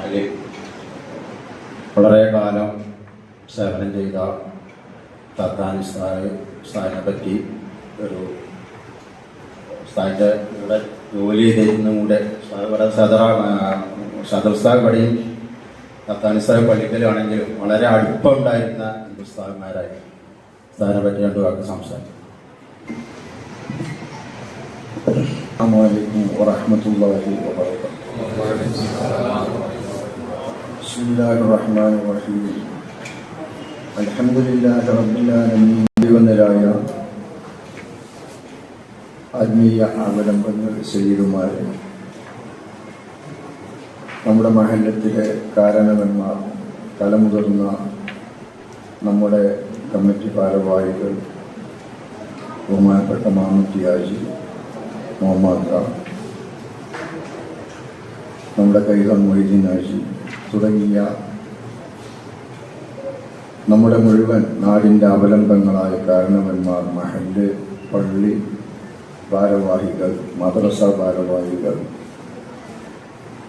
അലി വളരെ കാലം സേവനം ചെയ്ത തത്താനി സ്ഥാനെ പറ്റി ഒരു സ്ഥാനത്തെ ഇവിടെ ജോലി ചെയ്തിരുന്നും കൂടെ ഇവിടെ സദർസ്ഥാൻ പടിയും തത്താനി സ്ഥാനം പള്ളിക്കലാണെങ്കിലും വളരെ അടുപ്പമുണ്ടായിരുന്ന ഹിന്ദുസ്ഥാന്മാരായി സ്ഥാനെ പറ്റി രണ്ടു വാക്ക് സംസാരിക്കും. അസ്സലാമു വറഹ്മത്തുള്ളാഹി വബറകാതുഹു. ബിസ്മില്ലാഹിർ റഹ്മാനിർ റഹീം. അൽഹംദുലില്ലാഹി റബ്ബിൽ ആലമീൻ. ദൈവനിരായ ആത്മീയ അവലംബങ്ങൾ സയ്യിദുമാരെ, നമ്മുടെ മഹല്ലത്തിലെ കാരണവന്മാർ, തലമുതിർന്ന നമ്മുടെ കമ്മിറ്റി ഭാരവാഹികൾ, ബഹുമാനപ്പെട്ട മാമുത്തിയാജി, മുഹമ്മദ് ഖാൻ, നമ്മുടെ കൈതം മൊയ്തീൻ ഹാജി തുടങ്ങിയ നമ്മുടെ മുഴുവൻ നാടിൻ്റെ അവലംബങ്ങളായ കാരണവന്മാർ, മഹല്ല്, പള്ളി ഭാരവാഹികൾ, മദ്രസ ഭാരവാഹികൾ,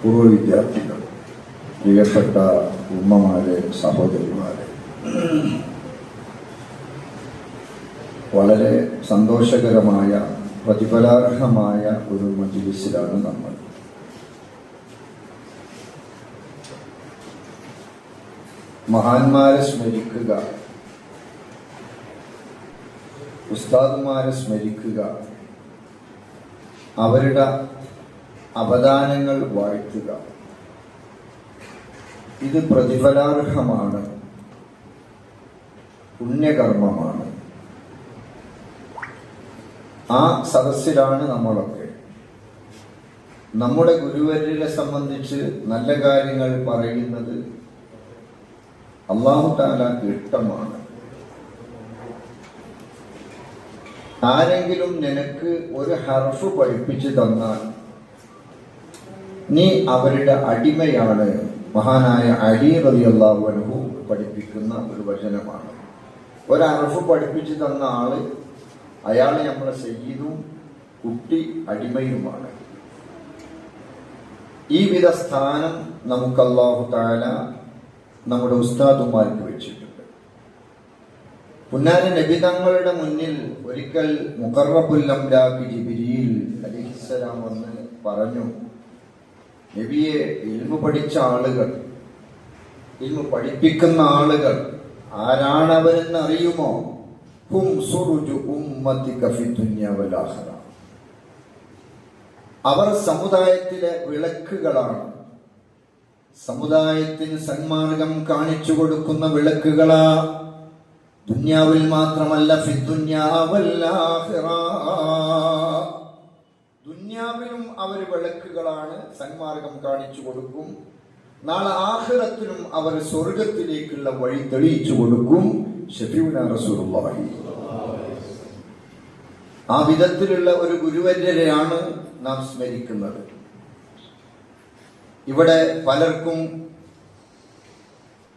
പൂർവ്വ വിദ്യാർത്ഥികൾ, പ്രിയപ്പെട്ട ഉമ്മമാരെ, സഹോദരിമാരെ, വളരെ സന്തോഷകരമായ പ്രതിഫലാർഹമായ ഒരു മജ്‌ലിസിലാണ് നമ്മൾ. മഹാന്മാരെ സ്മരിക്കുക, ഉസ്താദുമാരെ സ്മരിക്കുക, അവരുടെ അവദാനങ്ങൾ വാഴ്ത്തുക, ഇത് പ്രതിഫലാർഹമാണ്, പുണ്യകർമ്മമാണ്. ആ സദസ്സിലാണ് നമ്മളൊക്കെ. നമ്മുടെ ഗുരുവര്യരെ സംബന്ധിച്ച് നല്ല കാര്യങ്ങൾ പറയുന്നത് അല്ലാഹു തആലക്ക് ഇഷ്ടമാണ്. ആരെങ്കിലും നിനക്ക് ഒരു ഹർഫ് പഠിപ്പിച്ചു തന്നാൽ നീ അവരുടെ അടിമയാണ്. മഹാനായ അലി റളിയല്ലാഹു അൻഹു പഠിപ്പിക്കുന്ന ഒരു വചനമാണ്. ഒരു ഹർഫ് പഠിപ്പിച്ചു തന്ന ആള്, അയാൾ നമ്മുടെ സയ്യിദും കുട്ടി അടിമയുമാണ്. ഈ വിധ സ്ഥാനം നമുക്ക് അല്ലാഹു തആല നമ്മുടെ ഉസ്താദുമാർക്ക് വെച്ചിട്ടുണ്ട്. പുന്നാര നബി തങ്ങളുടെ മുന്നിൽ ഒരിക്കൽ മുഖറബുൽ അംലാഖ് ജിബ്രീൽ അലൈഹിസ്സലാം വന്ന് പറഞ്ഞു, നബിയെ, ഇൽമു പഠിച്ച ആളുകൾ, ഇൽമു പഠിപ്പിക്കുന്ന ആളുകൾ ആരാണവരെന്ന് അറിയുമോ? ഹും സുറുജു ഉമ്മത്തിക ഫി ദുനിയ വൽ ആഖിറ. അവർ സമുദായത്തിലെ വിളക്കുകളാണ്. സമുദായത്തിന് സന്മാർഗം കാണിച്ചു കൊടുക്കുന്ന വിളക്കുകളാ. ദുനിയാവിൽ മാത്രമല്ല, ഫി ദുനിയ വൽ ആഖിറ. ദുനിയാവിലും അവർ വിളക്കുകളാണ്, സന്മാർഗം കാണിച്ചു കൊടുക്കും. നാളെ ആഖിറത്തിലും അവർ സ്വർഗത്തിലേക്കുള്ള വഴി തെളിയിച്ചു കൊടുക്കും. ഷഫീഉനാ റസൂലുള്ളാഹി. ആ വിധത്തിലുള്ള ഒരു ഗുരുവര്യരെയാണ് നാം സ്മരിക്കുന്നത്. ഇവിടെ പലർക്കും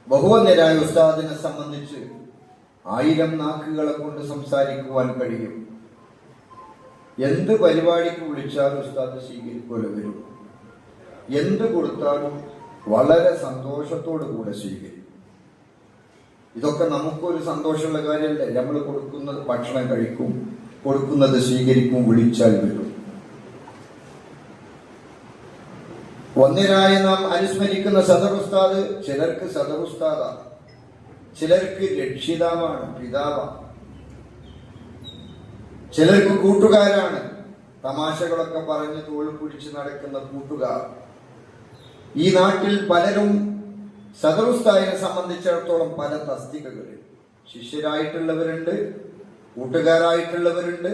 ബഹുവന്യരായ ഉസ്താദിനെ സംബന്ധിച്ച് 1000 നാക്കുകളെ കൊണ്ട് സംസാരിക്കുവാൻ കഴിയും. എന്ത് പരിപാടിക്ക് വിളിച്ചാലും ഉസ്താദ് സ്വീകരിക്കൂല വരും. എന്ത് കൊടുത്താലും വളരെ സന്തോഷത്തോടു കൂടെ സ്വീകരിക്കും. ഇതൊക്കെ നമുക്കൊരു സന്തോഷമുള്ള കാര്യമല്ലേ? നമ്മൾ കൊടുക്കുന്നത് ഭക്ഷണം കഴിക്കും, കൊടുക്കുന്നത് സ്വീകരിക്കും, വിളിച്ചാൽ വരും. ഒന്നിനായി നാം അനുസ്മരിക്കുന്ന സദർ ഉസ്താദ്, ചിലർക്ക് സദർ ഉസ്താദാണ്, ചിലർക്ക് രക്ഷിതാവാണ്, പിതാവാണ്, ചിലർക്ക് കൂട്ടുകാരാണ്, തമാശകളൊക്കെ പറഞ്ഞ് തോൾ പിടിച്ച് നടക്കുന്ന കൂട്ടുകാർ. ഈ നാട്ടിൽ പലരും സദർ ഉസ്താദിനെ സംബന്ധിച്ചിടത്തോളം പല തസ്തികകളിൽ ശിഷ്യരായിട്ടുള്ളവരുണ്ട്, കൂട്ടുകാരായിട്ടുള്ളവരുണ്ട്,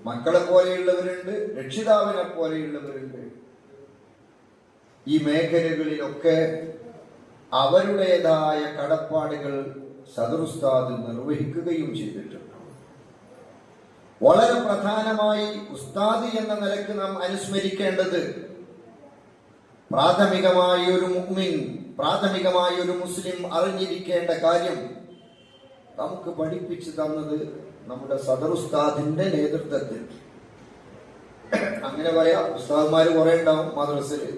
മക്കളെ പോലെയുള്ളവരുണ്ട്, രക്ഷിതാവിനെ പോലെയുള്ളവരുണ്ട്. ഈ മേഖലകളിലൊക്കെ അവരുടേതായ കടപ്പാടുകൾ സദർ ഉസ്താദ് നിർവഹിക്കുകയും ചെയ്തിട്ടുണ്ട്. വളരെ പ്രധാനമായി ഉസ്താദ് എന്ന നിലയ്ക്ക് നാം അനുസ്മരിക്കേണ്ടത്, പ്രാഥമികമായി ഒരു മുഅ്മിൻ, പ്രാഥമികമായി ഒരു മുസ്ലിം അറിഞ്ഞിരിക്കേണ്ട കാര്യം, നമുക്ക് പഠിപ്പിച്ചു തന്നത് നമ്മുടെ സദർ ഉസ്താദിന്റെ നേതൃത്വത്തിൽ. അങ്ങനെ പറയാം, ഉസ്താദ്മാര് കുറെ ഉണ്ടാവും മദ്രസയിൽ,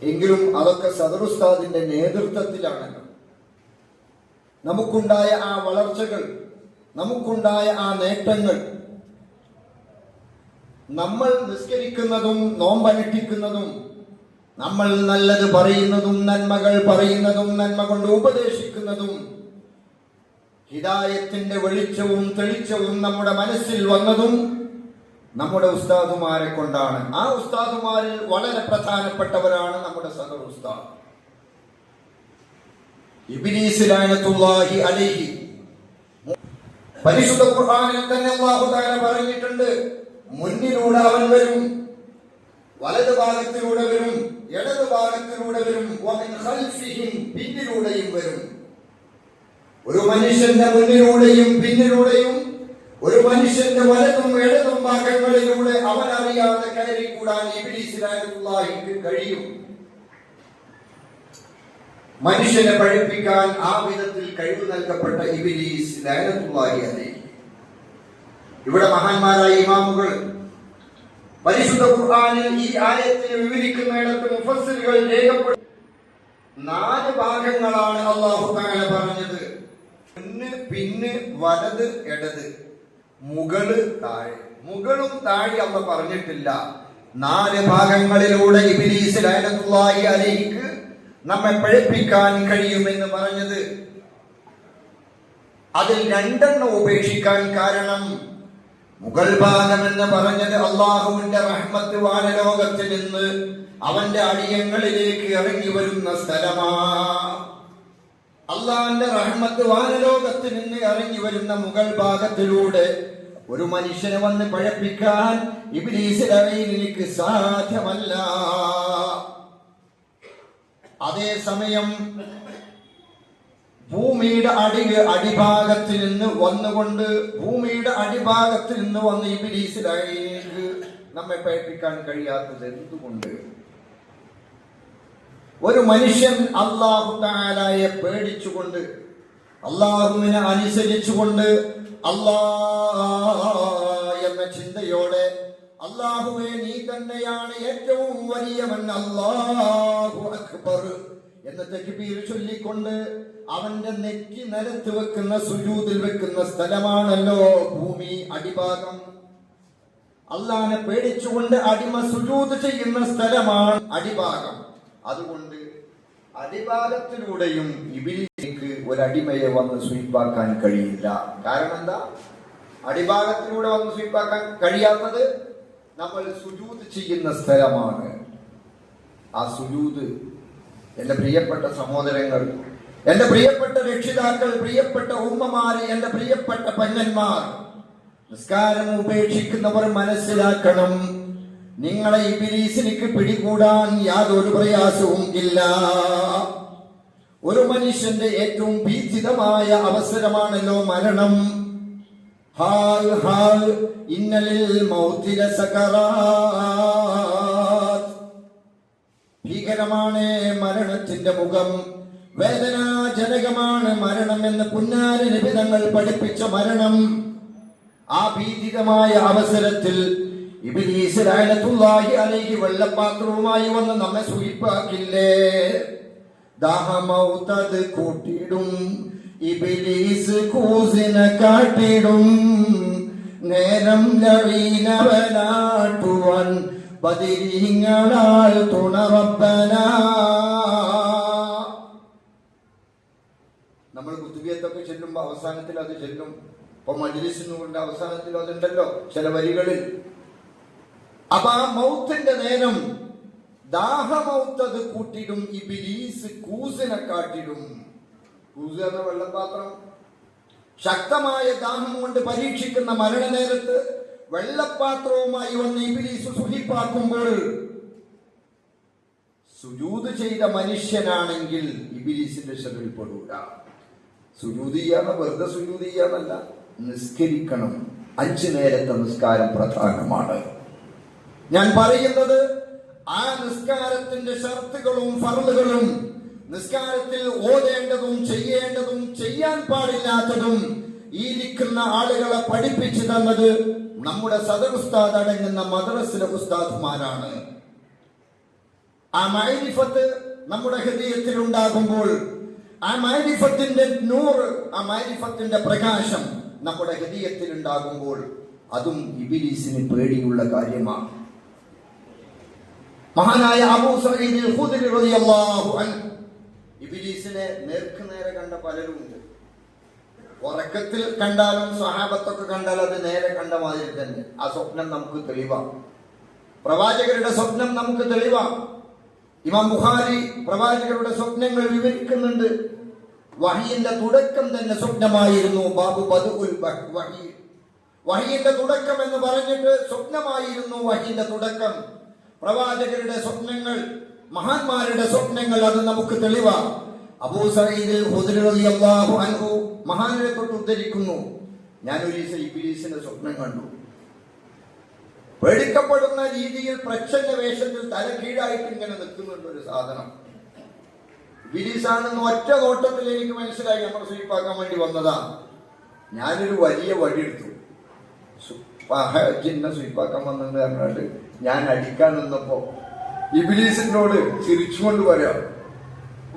എങ്കിലും അതൊക്കെ സദർ ഉസ്താദിന്റെ നേതൃത്വത്തിലാണല്ലോ. നമുക്കുണ്ടായ ആ വളർച്ചകൾ, നമുക്കുണ്ടായ ആ നേട്ടങ്ങൾ, നമ്മൾ നിസ്കരിക്കുന്നതും നോമ്പനുഷ്ഠിക്കുന്നതും, നമ്മൾ നല്ലത് പറയുന്നതും നന്മകൾ പറയുന്നതും നന്മ കൊണ്ട് ഉപദേശിക്കുന്നതും, ഹിദായത്തിന്റെ വെളിച്ചവും തെളിച്ചവും നമ്മുടെ മനസ്സിൽ വന്നതും നമ്മുടെ ഉസ്താദുമാരെ കൊണ്ടാണ്. ആ ഉസ്താദുമാരിൽ വളരെ പ്രധാനപ്പെട്ടവരാണ് നമ്മുടെ സദർ ഉസ്താദ് ഇബ്ലീസ് ലഅനത്തുല്ലാഹി അലൈഹി. പരിശുദ്ധ ഖുർആനിൽ തന്നെ അല്ലാഹു തആല പറഞ്ഞിട്ടുണ്ട്, മുന്നിലൂടെ അവൻ വരും, വലതു ഭാഗത്തിലൂടെ വരും, ഇടതു ഭാഗത്തിലൂടെ വരും, വമിൻ ഖൽഫിഹിം, പിന്നിലൂടെയും വരും. ഒരു മനുഷ്യന്റെ മുന്നിലൂടെയും പിന്നിലൂടെയും, ഒരു മനുഷ്യന്റെ വലതും ഇടതും ഭാഗങ്ങളിലൂടെ അവൻ അറിയാതെ കയറിക്കൂടാൻ ഇബ്ലീസ് ലഅനത്തുല്ലാഹിക്ക് കഴിയും. മനുഷ്യനെ പഴിപ്പിക്കാൻ ആ വിധത്തിൽ കഴിവ് നൽകപ്പെട്ട ഇബ്ലീസ് ലഅനത്തുല്ലാഹി അലൈഹി. ഇവിടെ മഹാന്മാരായ ഇമാമുകൾ പരിശുദ്ധ ഖുർആനിൽ ഈ ആയത്തിനെ വിവരിക്കുന്നിടത്ത് മുഫസ്സിറുകൾ രേഖപ്പെടുത്തി 4 ഭാഗങ്ങളാണ് അല്ലാഹു തആല പറഞ്ഞത്. മുന്ന്, പിന്ന്, വലത്, ഇടത്, മുകള്, താഴെ. മുകളും താഴെ അല്ല പറഞ്ഞിട്ടില്ല. 4 ഭാഗങ്ങളിലൂടെ ഇബ്ലീസ് ലഅനത്തുല്ലാഹി അലൈഹിക്ക് നമ്മെ പഴിപ്പിക്കാൻ കഴിയുമെന്ന് പറഞ്ഞത്. അതിൽ 2 ഉപേക്ഷിക്കാൻ കാരണം, മുഗൾ ഭാഗം എന്ന് പറഞ്ഞത് അള്ളാഹുവിന്റെ റഹ്മത്ത് വാനലോകത്തിൽ നിന്ന് അവന്റെ അടിയങ്ങളിലേക്ക് ഇറങ്ങി വരുന്ന സ്ഥലമാ. അള്ളാഹുവിന്റെ റഹ്മത്ത് വാനലോകത്തിൽ നിന്ന് ഇറങ്ങി വരുന്ന മുഗൾ ഭാഗത്തിലൂടെ ഒരു മനുഷ്യനെ വന്ന് പഴപ്പിക്കാൻ ഇബ്ലീസ് ലഅനത്തുല്ലാഹിക്ക് സാധ്യമല്ല. അതേസമയം ഭൂമിയുടെ അടിഭാഗത്തിൽ നിന്ന് വന്നുകൊണ്ട്, ഭൂമിയുടെ അടിഭാഗത്തിൽ നിന്ന് വന്ന് ഇബ്ലീസ് ലഅനത്തുല്ലാഹിക്ക് നമ്മെ പഴപ്പിക്കാൻ കഴിയാത്തത് എന്തുകൊണ്ട്? ഒരു മനുഷ്യൻ അല്ലാഹു തആലയെ പേടിച്ചുകൊണ്ട്, അല്ലാഹുവിനെ അനുസരിച്ചുകൊണ്ട്, അല്ലാഹ് എന്ന ചിന്തയോടെ, അല്ലാഹുവേ നീ തന്നെയാണ് ഏറ്റവും വലിയവൻ, അല്ലാഹു അക്ബർ എന്ന തക്ബീർ ചൊല്ലിക്കൊണ്ട് അവന്റെ നെറ്റി നിലത്ത് വെക്കുന്ന, സുജൂദിൽ വെക്കുന്ന സ്ഥലമാണല്ലോ ഭൂമി അടിഭാഗം. അല്ലാഹുവിനെ പേടിച്ചുകൊണ്ട് അടിമ സുജൂദ് ചെയ്യുന്ന സ്ഥലമാണ് അടിഭാഗം. അതുകൊണ്ട് അടിഭാഗത്തിലൂടെയും ഇബ്ലീസിന് ഒരടിമയെ വന്ന് സ്വീപ്പാക്കാൻ കഴിയില്ല. കാരണം എന്താ? അടിഭാഗത്തിലൂടെ വന്ന് സ്വീപ്പാക്കാൻ കഴിയാത്തത് നമ്മൾ സുജൂദ് ചെയ്യുന്ന സ്ഥലമാണ്. ആ സുജൂദ്, എന്റെ പ്രിയപ്പെട്ട സഹോദരങ്ങൾ, എന്റെ പ്രിയപ്പെട്ട രക്ഷിതാക്കൾ, പ്രിയപ്പെട്ട ഉമ്മമാര്, എന്റെ പ്രിയപ്പെട്ട പന്നന്മാർ, നിസ്കാരം ഉപേക്ഷിക്കുന്നവർ മനസ്സിലാക്കണം, നിങ്ങളെ ഇബ്ലീസിനിക്ക് പിടികൂടാൻ യാതൊരു പ്രയാസവും ഇല്ല. ഒരു മനുഷ്യന്റെ ഏറ്റവും ഭീതിതമായ അവസരമാണല്ലോ മരണം. ഇന്നലിൽ മൗതി ലസകറാത്ത്. ഭീകരമാണ് മരണത്തിന്റെ മുഖം, വേദനാജനകമാണ് മരണം എന്ന് പുന്നാര നബി തങ്ങൾ പഠിപ്പിച്ച മരണം. ആ ഭീതിതമായ അവസരത്തിൽ ഇബ്ലീസ് ലഅനത്തുല്ലാഹി അലൈഹി വെള്ളപ്പാത്രവുമായി വന്ന് നമ്മെ സൂയിപ്പാക്കില്ലേ? ദാഹമൗതത് കൂട്ടിടും ഇബ്ലീസ് കൂസിനെ കാട്ടിടും, നേരം ലഈനവനാട്ടുവാൻ ബദിരീങ്ങളാൽ തുണറബ്ബന. നമ്മൾ കുത്തുബിയത്തൊക്കെ ചെല്ലുമ്പോ അവസാനത്തിൽ അത് ചെല്ലും. ഇപ്പൊ മജ്‌ലിസിനുകൊണ്ട് അവസാനത്തിൽ അതുണ്ടല്ലോ ചില വരികളിൽ. അപ്പൊ ആ മൗത്തിന്റെ നേരം, ദാഹമൗത്തത് കൂട്ടിടും ഇബ്ലീസ് കൂസിനെ കാട്ടിടും. കൂസ് എന്ന വെള്ളപ്പാത്രം. ശക്തമായ ദാഹം കൊണ്ട് പരീക്ഷിക്കുന്ന മരണനേരത്ത് വെള്ളപ്പാത്രവുമായി വന്ന് ഇബ്ലീസ് സുഹിപ്പാക്കുമ്പോൾ, സുജൂദ് ചെയ്ത മനുഷ്യനാണെങ്കിൽ ഇബ്ലീസിന്റെ ശരീരത്തിൽ പെടൂല. സുജൂദ് ചെയ്യാന്ന് വെറുതെ സുജൂദ് ചെയ്യാന്നല്ല, നിസ്കരിക്കണം. 5 നേരത്തെ നിസ്കാരം പ്രധാനമാണ്. ഞാൻ പറയുന്നത് ആ നിസ്കാരത്തിന്റെ ഷർത്തുകളും ഫർളുകളും, നിസ്കാരത്തിൽ ഓതേണ്ടതും ചെയ്യേണ്ടതും ചെയ്യാൻ പാടില്ലാത്തതും ഈ ഇരിക്കുന്ന ആളുകളെ പഠിപ്പിച്ചു തന്നത് നമ്മുടെ സദർ ഉസ്താദ് അടങ്ങുന്ന മദ്രസിലെ ഉസ്താദുമാരാണ്. ആ മഅരിഫത്ത് നമ്മുടെ ഹൃദയത്തിൽ ഉണ്ടാകുമ്പോൾ, ആ മഅരിഫത്തിന്റെ നൂറ്, ആ മഅരിഫത്തിന്റെ പ്രകാശം നമ്മുടെ ഹൃദയത്തിൽ ഉണ്ടാകുമ്പോൾ, അതും ഇബ്ലീസിന് പേടിയുള്ള കാര്യമാണ്. മഹാനായ അബൂ സഈദ് അൽ ഖുദ്രി റളിയല്ലാഹു അൻഹു ഇബ്ലീസിനെ നേർക്കുനേരെ കണ്ട പലരുമുണ്ട്. ഉറക്കത്തിൽ കണ്ടാലും സ്വഹാബത്തൊക്കെ കണ്ടാൽ അത് നേരെ കണ്ട മാതിരി തന്നെ. ആ സ്വപ്നം നമുക്ക് തെളിവാണ്. പ്രവാചകരുടെ സ്വപ്നം നമുക്ക് തെളിവാണ്. ഇമാം ബുഖാരി പ്രവാചകരുടെ സ്വപ്നങ്ങൾ വിവരിക്കുന്നുണ്ട്. വഹയിന്റെ തുടക്കം തന്നെ സ്വപ്നമായിരുന്നു. ബാബു ബദഉൽ വഹി, വഹയിന്റെ തുടക്കം എന്ന് പറഞ്ഞിട്ട് സ്വപ്നമായിരുന്നു. വഹയിന്റെ തുടക്കം പ്രവാചകരുടെ സ്വപ്നങ്ങൾ, മഹാന്മാരുടെ സ്വപ്നങ്ങൾ, അത് നമുക്ക് തെളിവാണ്. അബൂ സഈദ് ഖുദ്രി റളിയല്ലാഹു അൻഹു മഹാനെ തൊട്ട് ഉദ്ധരിക്കുന്നു, ഞാൻ ഒരു ദിവസം ഇബ്ലീസിന്റെ സ്വപ്നം കണ്ടു. പേടിക്കപ്പെടുന്ന രീതിയിൽ പ്രച്ഛന്ന വേഷത്തിൽ തല കീഴായിട്ട് ഇങ്ങനെ നിൽക്കുന്നുണ്ട് ഒരു സാധനം. ഇബ്ലീസാണെന്ന് ഒറ്റ നോട്ടത്തിൽ എനിക്ക് മനസ്സിലായി. നമ്മൾ സ്വീപ്പാക്കാൻ വേണ്ടി വന്നതാ. ഞാനൊരു വലിയ വടിയെടുത്തു. ജിന്നെ സ്വീപ്പാക്കാൻ വന്നത് പറഞ്ഞിട്ട് ഞാൻ അടിക്കാൻ നിന്നപ്പോ ഇബ്ലീസിനോട് ചിരിച്ചുകൊണ്ട് പറയാം,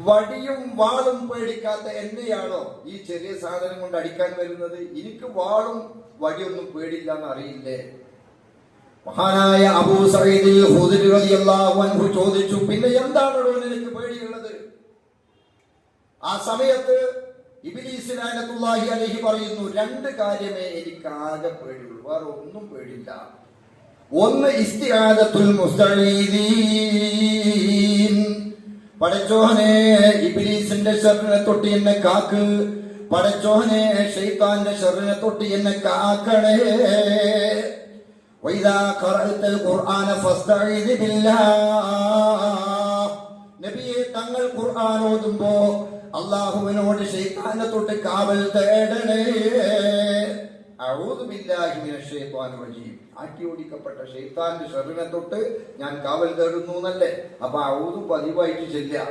വടിയും വാളും പേടിക്കാത്ത എന്നെയാണോ ഈ ചെറിയ സാധനം കൊണ്ട് അടിക്കാൻ വരുന്നത്? എനിക്ക് വാളും വടിയൊന്നും പേടില്ല എന്ന് അറിയില്ലേ? മഹാനായ അബൂ സഈദ് ഖുദ്രി റളിയല്ലാഹു അൻഹു ചോദിച്ചു, പിന്നെ എന്താണോ നിനക്ക് പേടിയുള്ളത്? ആ സമയത്ത് ഇബ്ലീസ് ലഅനത്തുല്ലാഹി അലൈഹി പറയുന്നു, രണ്ട് കാര്യമേ എനിക്ക് ആകെ പേടിയുള്ളൂ, വേറെ ഒന്നും പേടില്ല. ഒന്ന് ഇസ്തിആദത്തുൽ മുസ്തഈദീൻ, പടച്ചോനെ ഇബ്ലീസിന്റെ ശർറിനെ തൊട്ട് എന്നെ കാക്ക്, പടച്ചോനെ ശൈത്താന്റെ ശർറിനെ തൊട്ട് എന്നെ കാക്കണേ. വഇദാ ഖറഅതൽ ഖുർആന ഫസ്തഈദ് ബില്ലാഹ്, നബിയെ തങ്ങൾ ഖുർആൻ ഓതുമ്പോ അല്ലാഹുവിനോട് ശൈത്താനെ തൊട്ട് കാവൽ തേടണേ. അഊദു ബില്ലാഹി മിനശ് ശൈത്വാനിർ റജീം, ആട്ടി ഓടിക്കപ്പെട്ട ശൈത്താന്റെ ശർറിനെ തൊട്ട് ഞാൻ കാവൽ തേടുന്നു എന്നല്ലേ? അപ്പൊ ഔദു പതിവായിട്ട് ചെല്ലുക,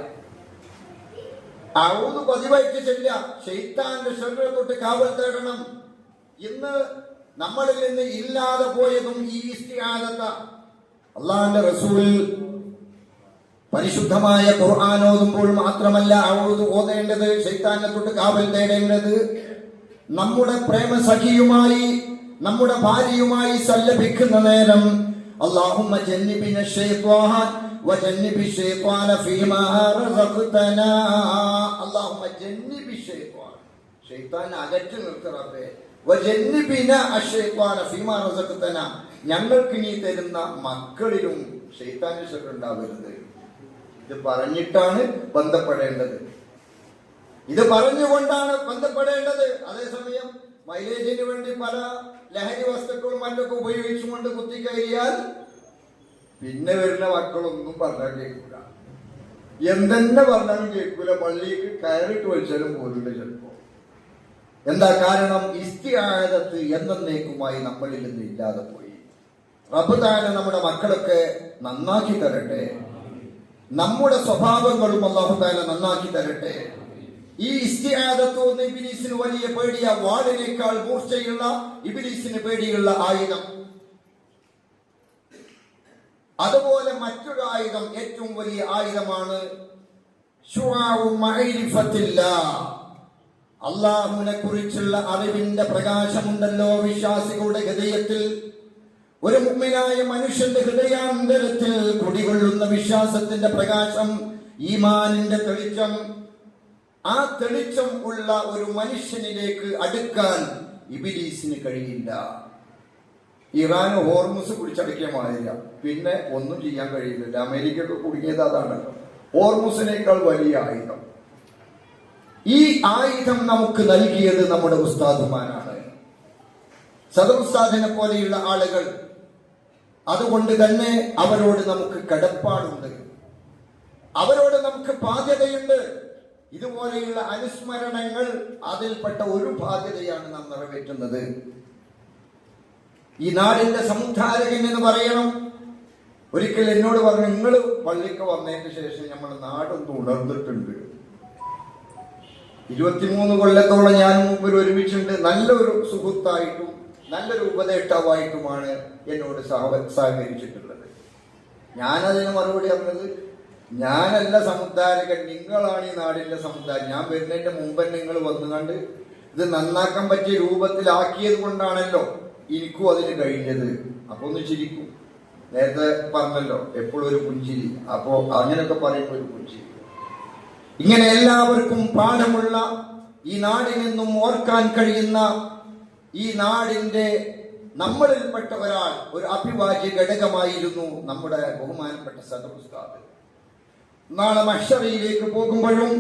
ഔദു പതിവായിട്ട് ചെല്ലുക, ശൈത്താന്റെ ശർറിനെ തൊട്ട് കാവൽ തേടണം. ഇന്ന് നമ്മളിൽ നിന്ന് ഇല്ലാതെ പോയതും ഈ ഇസ്തിആദത്ത. അല്ലാഹുവിന്റെ റസൂൽ പരിശുദ്ധമായ ഖുർആൻ ഓതുമ്പോൾ മാത്രമല്ല ഔദു ഓതേണ്ടത്, ശൈത്താനെ തൊട്ട് കാവൽ തേടേണ്ടത്. നമ്മുടെ പ്രേമസഖിയുമായി, നമ്മുടെ ഭാര്യയുമായി സല്ലപിക്കുന്ന നേരം അല്ലാഹുമ്മ ജന്നിബിന ശൈത്വാൻ വജന്നിബി ശൈത്വാന ഫീമാ റസഖ്തനാ, അല്ലാഹുമ്മ ജന്നിബി ശൈത്വാൻ, ശൈത്താനെ അകറ്റി നിർത്ത് റബ്ബേ, വജന്നിബിന അശ്ശൈത്വാന ഫീമാ റസഖ്തനാ, ഞങ്ങൾക്ക് നീ തരുന്ന മക്കളിലും ശൈത്താന്റെ ശർറ് ഉണ്ടാവരുത്. ഇത് പറഞ്ഞിട്ടാണ് ബന്ധപ്പെടേണ്ടത്, ഇത് പറഞ്ഞുകൊണ്ടാണ് ബന്ധപ്പെടേണ്ടത്. അതേസമയം മൈലേജിന് വേണ്ടി പല ലഹരി വസ്തുക്കളും മറ്റൊക്കെ ഉപയോഗിച്ചുകൊണ്ട് കുത്തിക്കയറിയാൽ പിന്നെ വരുന്ന മക്കളൊന്നും പറഞ്ഞാൽ കേൾക്കൂല, എന്തെന്നെ പറഞ്ഞാലും കേൾക്കൂല, പള്ളിക്ക് കയറിട്ട് വെച്ചാലും പോലുള്ള ചിലപ്പോ. എന്താ കാരണം? ഇസ്തിആദത്ത് എന്നേക്കുമായി നമ്മളിൽ നിന്ന് ഇല്ലാതെ പോയി. റബ്ബ് തആല നമ്മുടെ മക്കളൊക്കെ നന്നാക്കി തരട്ടെ, നമ്മുടെ സ്വഭാവങ്ങളും അല്ലാഹു തആല നന്നാക്കി തരട്ടെ. ഈ ഇസ്തിആദത്ത് ഒന്ന് ഇബ്ലീസിന് വലിയ പേടിയ, വാളിനേക്കാൾ മൂർച്ചയുള്ള, ഇബ്ലീസിന് പേടിയുള്ള ആയുധം. അതുപോലെ മറ്റൊരു ആയുധം, ഏറ്റവും വലിയ ആയുധമാണ് ശുആഉ മഅരിഫത്തില്ലാഹ്, അല്ലാഹുവിനെ കുറിച്ചുള്ള അറിവിന്റെ പ്രകാശമുണ്ടല്ലോ വിശ്വാസികളുടെ ഹൃദയത്തിൽ. ഒരു മുഅ്മിനായ മനുഷ്യന്റെ ഹൃദയാന്തരത്തിൽ കുടികൊള്ളുന്ന വിശ്വാസത്തിന്റെ പ്രകാശം, ഈമാനിന്റെ തെളിച്ചം, ആ തെളിച്ചം ഉള്ള ഒരു മനുഷ്യനിലേക്ക് അടുക്കാൻ ഇബ്ലീസിന് കഴിയില്ല. ഇറാൻ ഹോർമുസ് പിടിച്ചടക്കിയ മാതിരില്ല, പിന്നെ ഒന്നും ചെയ്യാൻ കഴിയില്ല. അമേരിക്കക്ക് കുടുങ്ങിയത് അതാണല്ലോ, ഹോർമുസിനേക്കാൾ വലിയ ആയുധം. ഈ ആയുധം നമുക്ക് നൽകിയത് നമ്മുടെ ഉസ്താദുമാരാണ്, സദർ ഉസ്താദിനെ പോലെയുള്ള ആളുകൾ. അതുകൊണ്ട് തന്നെ അവരോട് നമുക്ക് കടപ്പാടുണ്ട്, അവരോട് നമുക്ക് ബാധ്യതയുണ്ട്. ഇതുപോലെയുള്ള അനുസ്മരണങ്ങൾ അതിൽപ്പെട്ട ഒരു ബാധ്യതയാണ് നാം നിറവേറ്റുന്നത്. ഈ നാടിന്റെ സമുദ്ധാരകൻ എന്ന് പറയണം. ഒരിക്കൽ എന്നോട് പറഞ്ഞു, നിങ്ങൾ പള്ളിക്ക് വന്നതിന് ശേഷം നമ്മുടെ നാടൊന്ന് ഉണർന്നിട്ടുണ്ട്. 23 കൊല്ലത്തോളം ഞാൻ മുമ്പിൽ ഒരുമിച്ചുണ്ട്. നല്ലൊരു സുഹൃത്തായിട്ടും നല്ലൊരു ഉപദേഷ്ടാവായിട്ടുമാണ് എന്നോട് സഹകരിച്ചിട്ടുള്ളത്. ഞാനതിന് മറുപടി പറഞ്ഞത്, ഞാനല്ല സമുദ്ധാരകൻ, നിങ്ങളാണ് ഈ നാടിന്റെ സമുദ്ധാരം. ഞാൻ വരുന്നതിന്റെ മുമ്പ് നിങ്ങൾ വന്നുകൊണ്ട് ഇത് നന്നാക്കാൻ പറ്റിയ രൂപത്തിലാക്കിയത് കൊണ്ടാണല്ലോ എനിക്കും അതിന് കഴിഞ്ഞത്. അപ്പൊ ഒന്ന് ചിരിക്കും. നേരത്തെ പറഞ്ഞല്ലോ എപ്പോഴും ഒരു പുഞ്ചിരി. അപ്പോ അങ്ങനെയൊക്കെ പറയുമ്പോൾ ഒരു പുഞ്ചിരി. ഇങ്ങനെ എല്ലാവർക്കും പാഠമുള്ള, ഈ നാടിൽ നിന്നും ഓർക്കാൻ കഴിയുന്ന, ഈ നാടിന്റെ നമ്മളിൽപ്പെട്ട ഒരാൾ, ഒരു അഭിവാജ്യ ഘടകമായിരുന്നു നമ്മുടെ ബഹുമാനപ്പെട്ട സദർ ഉസ്താദ്. നാളെ മഹ്ശറിലേക്ക് പോകുമ്പോഴും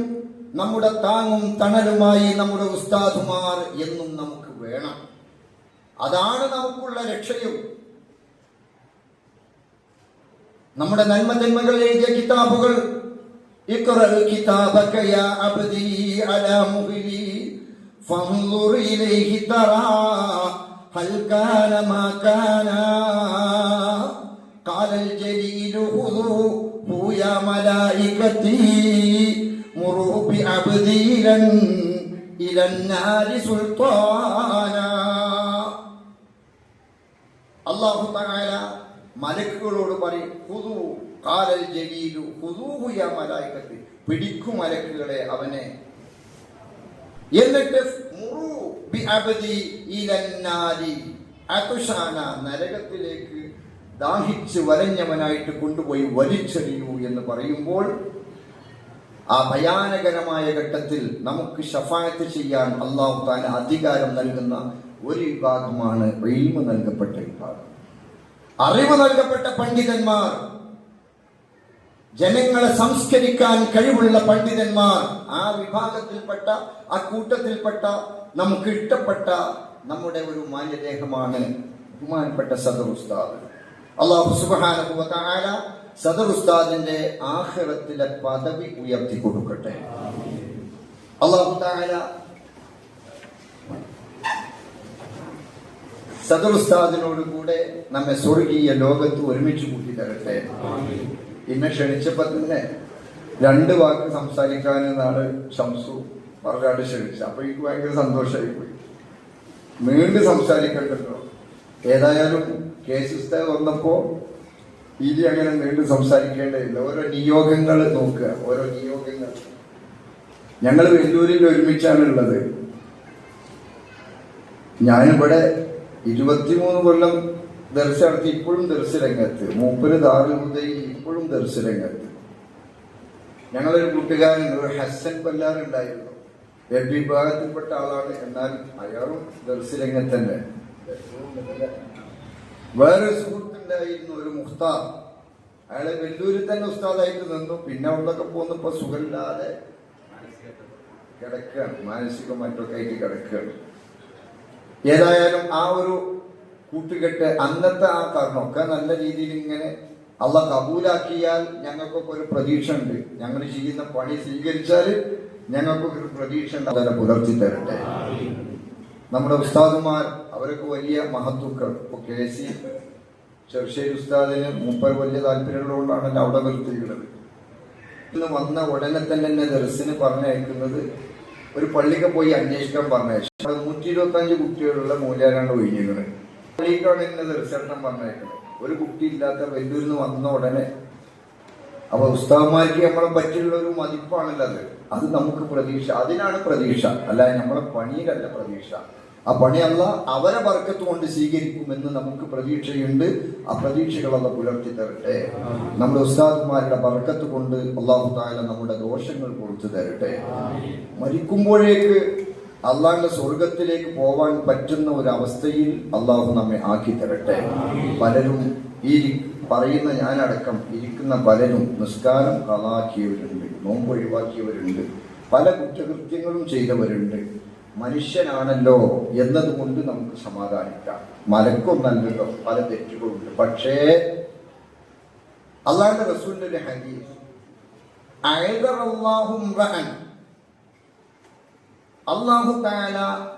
നമ്മുടെ താങ്ങും തണലുമായി നമ്മുടെ ഉസ്താദുമാർ എന്നും നമുക്ക് വേണം. അതാണ് നമുക്കുള്ള രക്ഷയും. നമ്മുടെ നന്മ എഴുതിയ കിതാബുകൾ, ഇഖ്റഅ കിതാബക യാ അബ്ദി അലാ മുഹ്ലി ഫൻദുർ ഇലൈഹി തറാ ഹൽ കാന മാ കാന ഖാലൽ ജലീലു ഖുദൂ യാ മലായികതി മുറൂ ബി അബ്ദിലൻ ഇലൻ നാരി സുൽത്താന. അല്ലാഹു തആല മലക്കുകളോട് പറയും, ഖുദൂ ഖാലൽ ജലീലു ഖുദൂഹു യാ മലായികതി, പിടിക്കു മലക്കുകളെ അവനെ. എന്നിട്ട് മുറൂ ബി അബ്ദി ഇലൻ നാരി അതുശാന, നരകത്തിലേക്ക് ദാഹിച്ച് വലഞ്ഞവനായിട്ട് കൊണ്ടുപോയി വലിച്ചെറിയൂ എന്ന് പറയുമ്പോൾ, ആ ഭയാനകരമായ ഘട്ടത്തിൽ നമുക്ക് ശഫാഅത്ത് ചെയ്യാൻ അല്ലാഹു തആല അധികാരം നൽകുന്ന ഒരു വിഭാഗമാണ് ഇൽമു നൽകപ്പെട്ട വിഭാഗം. അറിവ് നൽകപ്പെട്ട പണ്ഡിതന്മാർ, ജനങ്ങളെ സംസ്കരിക്കാൻ കഴിവുള്ള പണ്ഡിതന്മാർ. ആ വിഭാഗത്തിൽപ്പെട്ട, ആ കൂട്ടത്തിൽപ്പെട്ട നമുക്ക് ഇഷ്ടപ്പെട്ട നമ്മുടെ ഒരു മാന്യദേഹമാണ് ബഹുമാനപ്പെട്ട സദർ ഉസ്താദ്. അല്ലാഹു സുബ്ഹാനഹു വ തആല സദർ ഉസ്താദിന്റെ ആഖിറത്തിലെ പദവി ഉയർത്തി കൊടുക്കട്ടെ. അല്ലാഹു തആല സദർ ഉസ്താദിനോട് കൂടെ നമ്മെ സ്വർഗീയ ലോകത്ത് ഒരുമിച്ച് കൂട്ടി തരട്ടെ. എന്നെ ക്ഷണിച്ചപ്പോ തന്നെ 2 വാക്ക് സംസാരിക്കാൻ നാളെ ഷംസു പറഞ്ഞാണ്ട് ക്ഷണിച്ചു. അപ്പൊ എനിക്ക് ഭയങ്കര സന്തോഷമായി പോയി. നീണ്ട് സംസാരിക്കണ്ടല്ലോ. ഏതായാലും കേസ് ഉസ്താദ് വന്നപ്പോ ഇനി അങ്ങനെ നീണ്ട് സംസാരിക്കേണ്ടതില്ല. ഓരോ നിയോഗങ്ങൾ നോക്കുക, ഓരോ നിയോഗങ്ങൾ. ഞങ്ങൾ വെല്ലൂരിൽ ഒരുമിച്ചാണ് ഉള്ളത്. ഞാനിവിടെ 23 കൊല്ലം ദർശ നടത്തി, ഇപ്പോഴും ദർശരംഗത്ത്. മൂപ്പര് ദാറുൽ ഇപ്പോഴും ദർശരംഗത്ത്. ഞങ്ങളൊരു കൂട്ടുകാരൻ, ഒരു ഹസൻ കൊല്ലാറുണ്ടായിരുന്നു. വിഭാഗത്തിൽപ്പെട്ട ആളാണ്, എന്നാൽ അയാളും ദർശരംഗത്ത് തന്നെ. വേറൊരു സുഹൃത്തുണ്ടായിരുന്നു, ഒരു മുഖ്താർ. അയാളെ വെല്ലൂരിൽ തന്നെ ഉസ്താദായിട്ട് നിന്നു. പിന്നെ അവിടൊക്കെ പോന്നപ്പോ സുഖമില്ലാതെ കിടക്കുകയാണ്, മാനസികം മറ്റൊക്കെ ആയിട്ട് കിടക്കുകയാണ്. ഏതായാലും ആ ഒരു കൂട്ടുകെട്ട്, അന്നത്തെ ആ കാരണമൊക്കെ നല്ല രീതിയിൽ ഇങ്ങനെ അള്ളാഹ് കബൂലാക്കിയാൽ ഞങ്ങൾക്കൊക്കെ ഒരു പ്രതീക്ഷ ഉണ്ട്. ഞങ്ങൾ ചെയ്യുന്ന പണി സ്വീകരിച്ചാൽ ഞങ്ങൾക്കൊക്കെ ഒരു പ്രതീക്ഷ ഉണ്ട്. അതിനെ പുലർത്തി തരട്ടെ. നമ്മുടെ ഉസ്താദുമാർ, അവരൊക്കെ വലിയ മഹത്വക്കൾ. ഇപ്പൊ KC ചെറുശ്ശേരി ഉസ്താദിന് മൂപ്പർ വലിയ താല്പര്യമുള്ളതുകൊണ്ടാണല്ലോ അവിടെ നിർത്തിയിട്ടുള്ളത്. ഇന്ന് വന്ന ഉടനെ തന്നെ എന്നെ ദർസിന് പറഞ്ഞയക്കുന്നത്, ഒരു പള്ളിക്ക് പോയി അന്വേഷിക്കാൻ പറഞ്ഞയച്ചു. 125 കുട്ടികളുള്ള മൂല്യാരാണ് ഒഴിഞ്ഞത്. പള്ളിക്കാണ് എന്നെ ദർശനം പറഞ്ഞേക്കുന്നത്. ഒരു കുട്ടി ഇല്ലാത്ത വെല്ലൂരിൽ നിന്ന് വന്ന ഉടനെ. അപ്പൊ ഉസ്താദ്മാർക്ക് നമ്മളെ പറ്റിയുള്ള ഒരു മതിപ്പാണല്ലോ അത് നമുക്ക് പ്രതീക്ഷ. അതിനാണ് പ്രതീക്ഷ, അല്ല നമ്മളെ പണിയിലല്ല പ്രതീക്ഷ. ആ പണി അവരെ ബർക്കത്ത് കൊണ്ട് സ്വീകരിക്കുമെന്ന് നമുക്ക് പ്രതീക്ഷയുണ്ട്. ആ പ്രതീക്ഷകളൊക്കെ പുലർത്തി തരട്ടെ. നമ്മുടെ ഉസ്താദുമാരുടെ ബർക്കത്ത് കൊണ്ട് അല്ലാഹു തആല നമ്മുടെ ദോഷങ്ങൾ പൊറുത്തു തരട്ടെ. മരിക്കുമ്പോഴേക്ക് അള്ളാഹുവിന്റെ സ്വർഗത്തിലേക്ക് പോവാൻ പറ്റുന്ന ഒരു അവസ്ഥയിൽ അള്ളാഹു നമ്മെ ആക്കി തരട്ടെ. പലരും ഈ പറയുന്ന ഞാനടക്കം ഇരിക്കുന്ന പലരും നിസ്കാരം കളാക്കിയവരുണ്ട്, നോമ്പ് ഒഴിവാക്കിയവരുണ്ട്, പല കുറ്റകൃത്യങ്ങളും ചെയ്തവരുണ്ട്. മനുഷ്യനാണല്ലോ എന്നതുകൊണ്ട് നമുക്ക് സമാധാനിക്കാം. മലക്കൊന്നല്ലല്ലോ, പല തെറ്റുകളുണ്ട്. പക്ഷേ അള്ളാഹുവിന്റെ റസൂലിന്റെ ഒരു ഹദീസ്, അല്ലാഹു തആല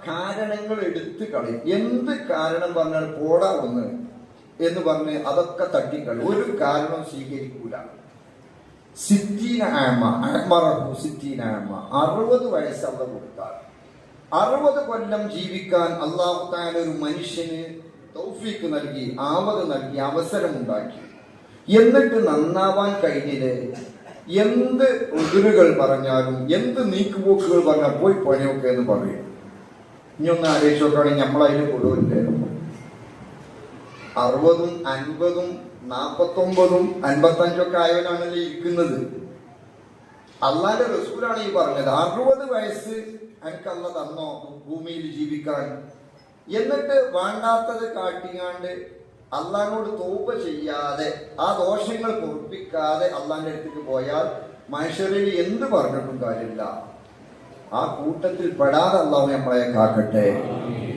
കാരണങ്ങൾ എടുത്തു കളയും. എന്ത് കാരണം പറഞ്ഞാൽ പോടാ ഒന്ന് എന്ന് പറഞ്ഞ് അതൊക്കെ തട്ടിക്കളയും. ഒരു കാരണം സ്വീകരിക്കൂല. 60 വയസ്സ് അവിടെ കൊടുത്താൽ 60 കൊല്ലം ജീവിക്കാൻ അല്ലാഹു തആല ഒരു മനുഷ്യന് തൗഫീഖ് നൽകി, ആവത് നൽകി, അവസരമുണ്ടാക്കി. എന്നിട്ട് നന്നാവാൻ കഴിഞ്ഞില്ലേ? എന്ത് ഉതിരുകൾ പറഞ്ഞാലും എന്ത് നീക്കുപോക്കുകൾ പറഞ്ഞാൽ പോയി പണിയൊക്കെ എന്ന് പറയും. ഇനി ഒന്ന് ആലോചിച്ച് നോക്കുകയാണെങ്കിൽ നമ്മളതിൽ കൊടുവില്ലേ 60ഉം 50ഉം 49ഉം 55ഒക്കെ ആയവനാണല്ലോ ഇരിക്കുന്നത്. അള്ളാന്റെ റസൂലാണ് ഈ പറഞ്ഞത് 60 വയസ്സ് എനിക്ക് അള്ള തന്നോ ഭൂമിയിൽ ജീവിക്കാൻ, എന്നിട്ട് വേണ്ടാത്തത് കാട്ടിങ്ങാണ്ട് അള്ളാഹിനോട് തൗബ ചെയ്യാതെ ആ ദോഷങ്ങൾ പൊറുപ്പിക്കാതെ അള്ളാന്റെ അടുത്തേക്ക് പോയാൽ മനുഷ്യരിൽ എന്ത് പറഞ്ഞിട്ടും കാര്യമില്ല. ആ കൂട്ടത്തിൽ പെടാതെ അള്ളാഹു നമ്മളെ കാക്കട്ടെ.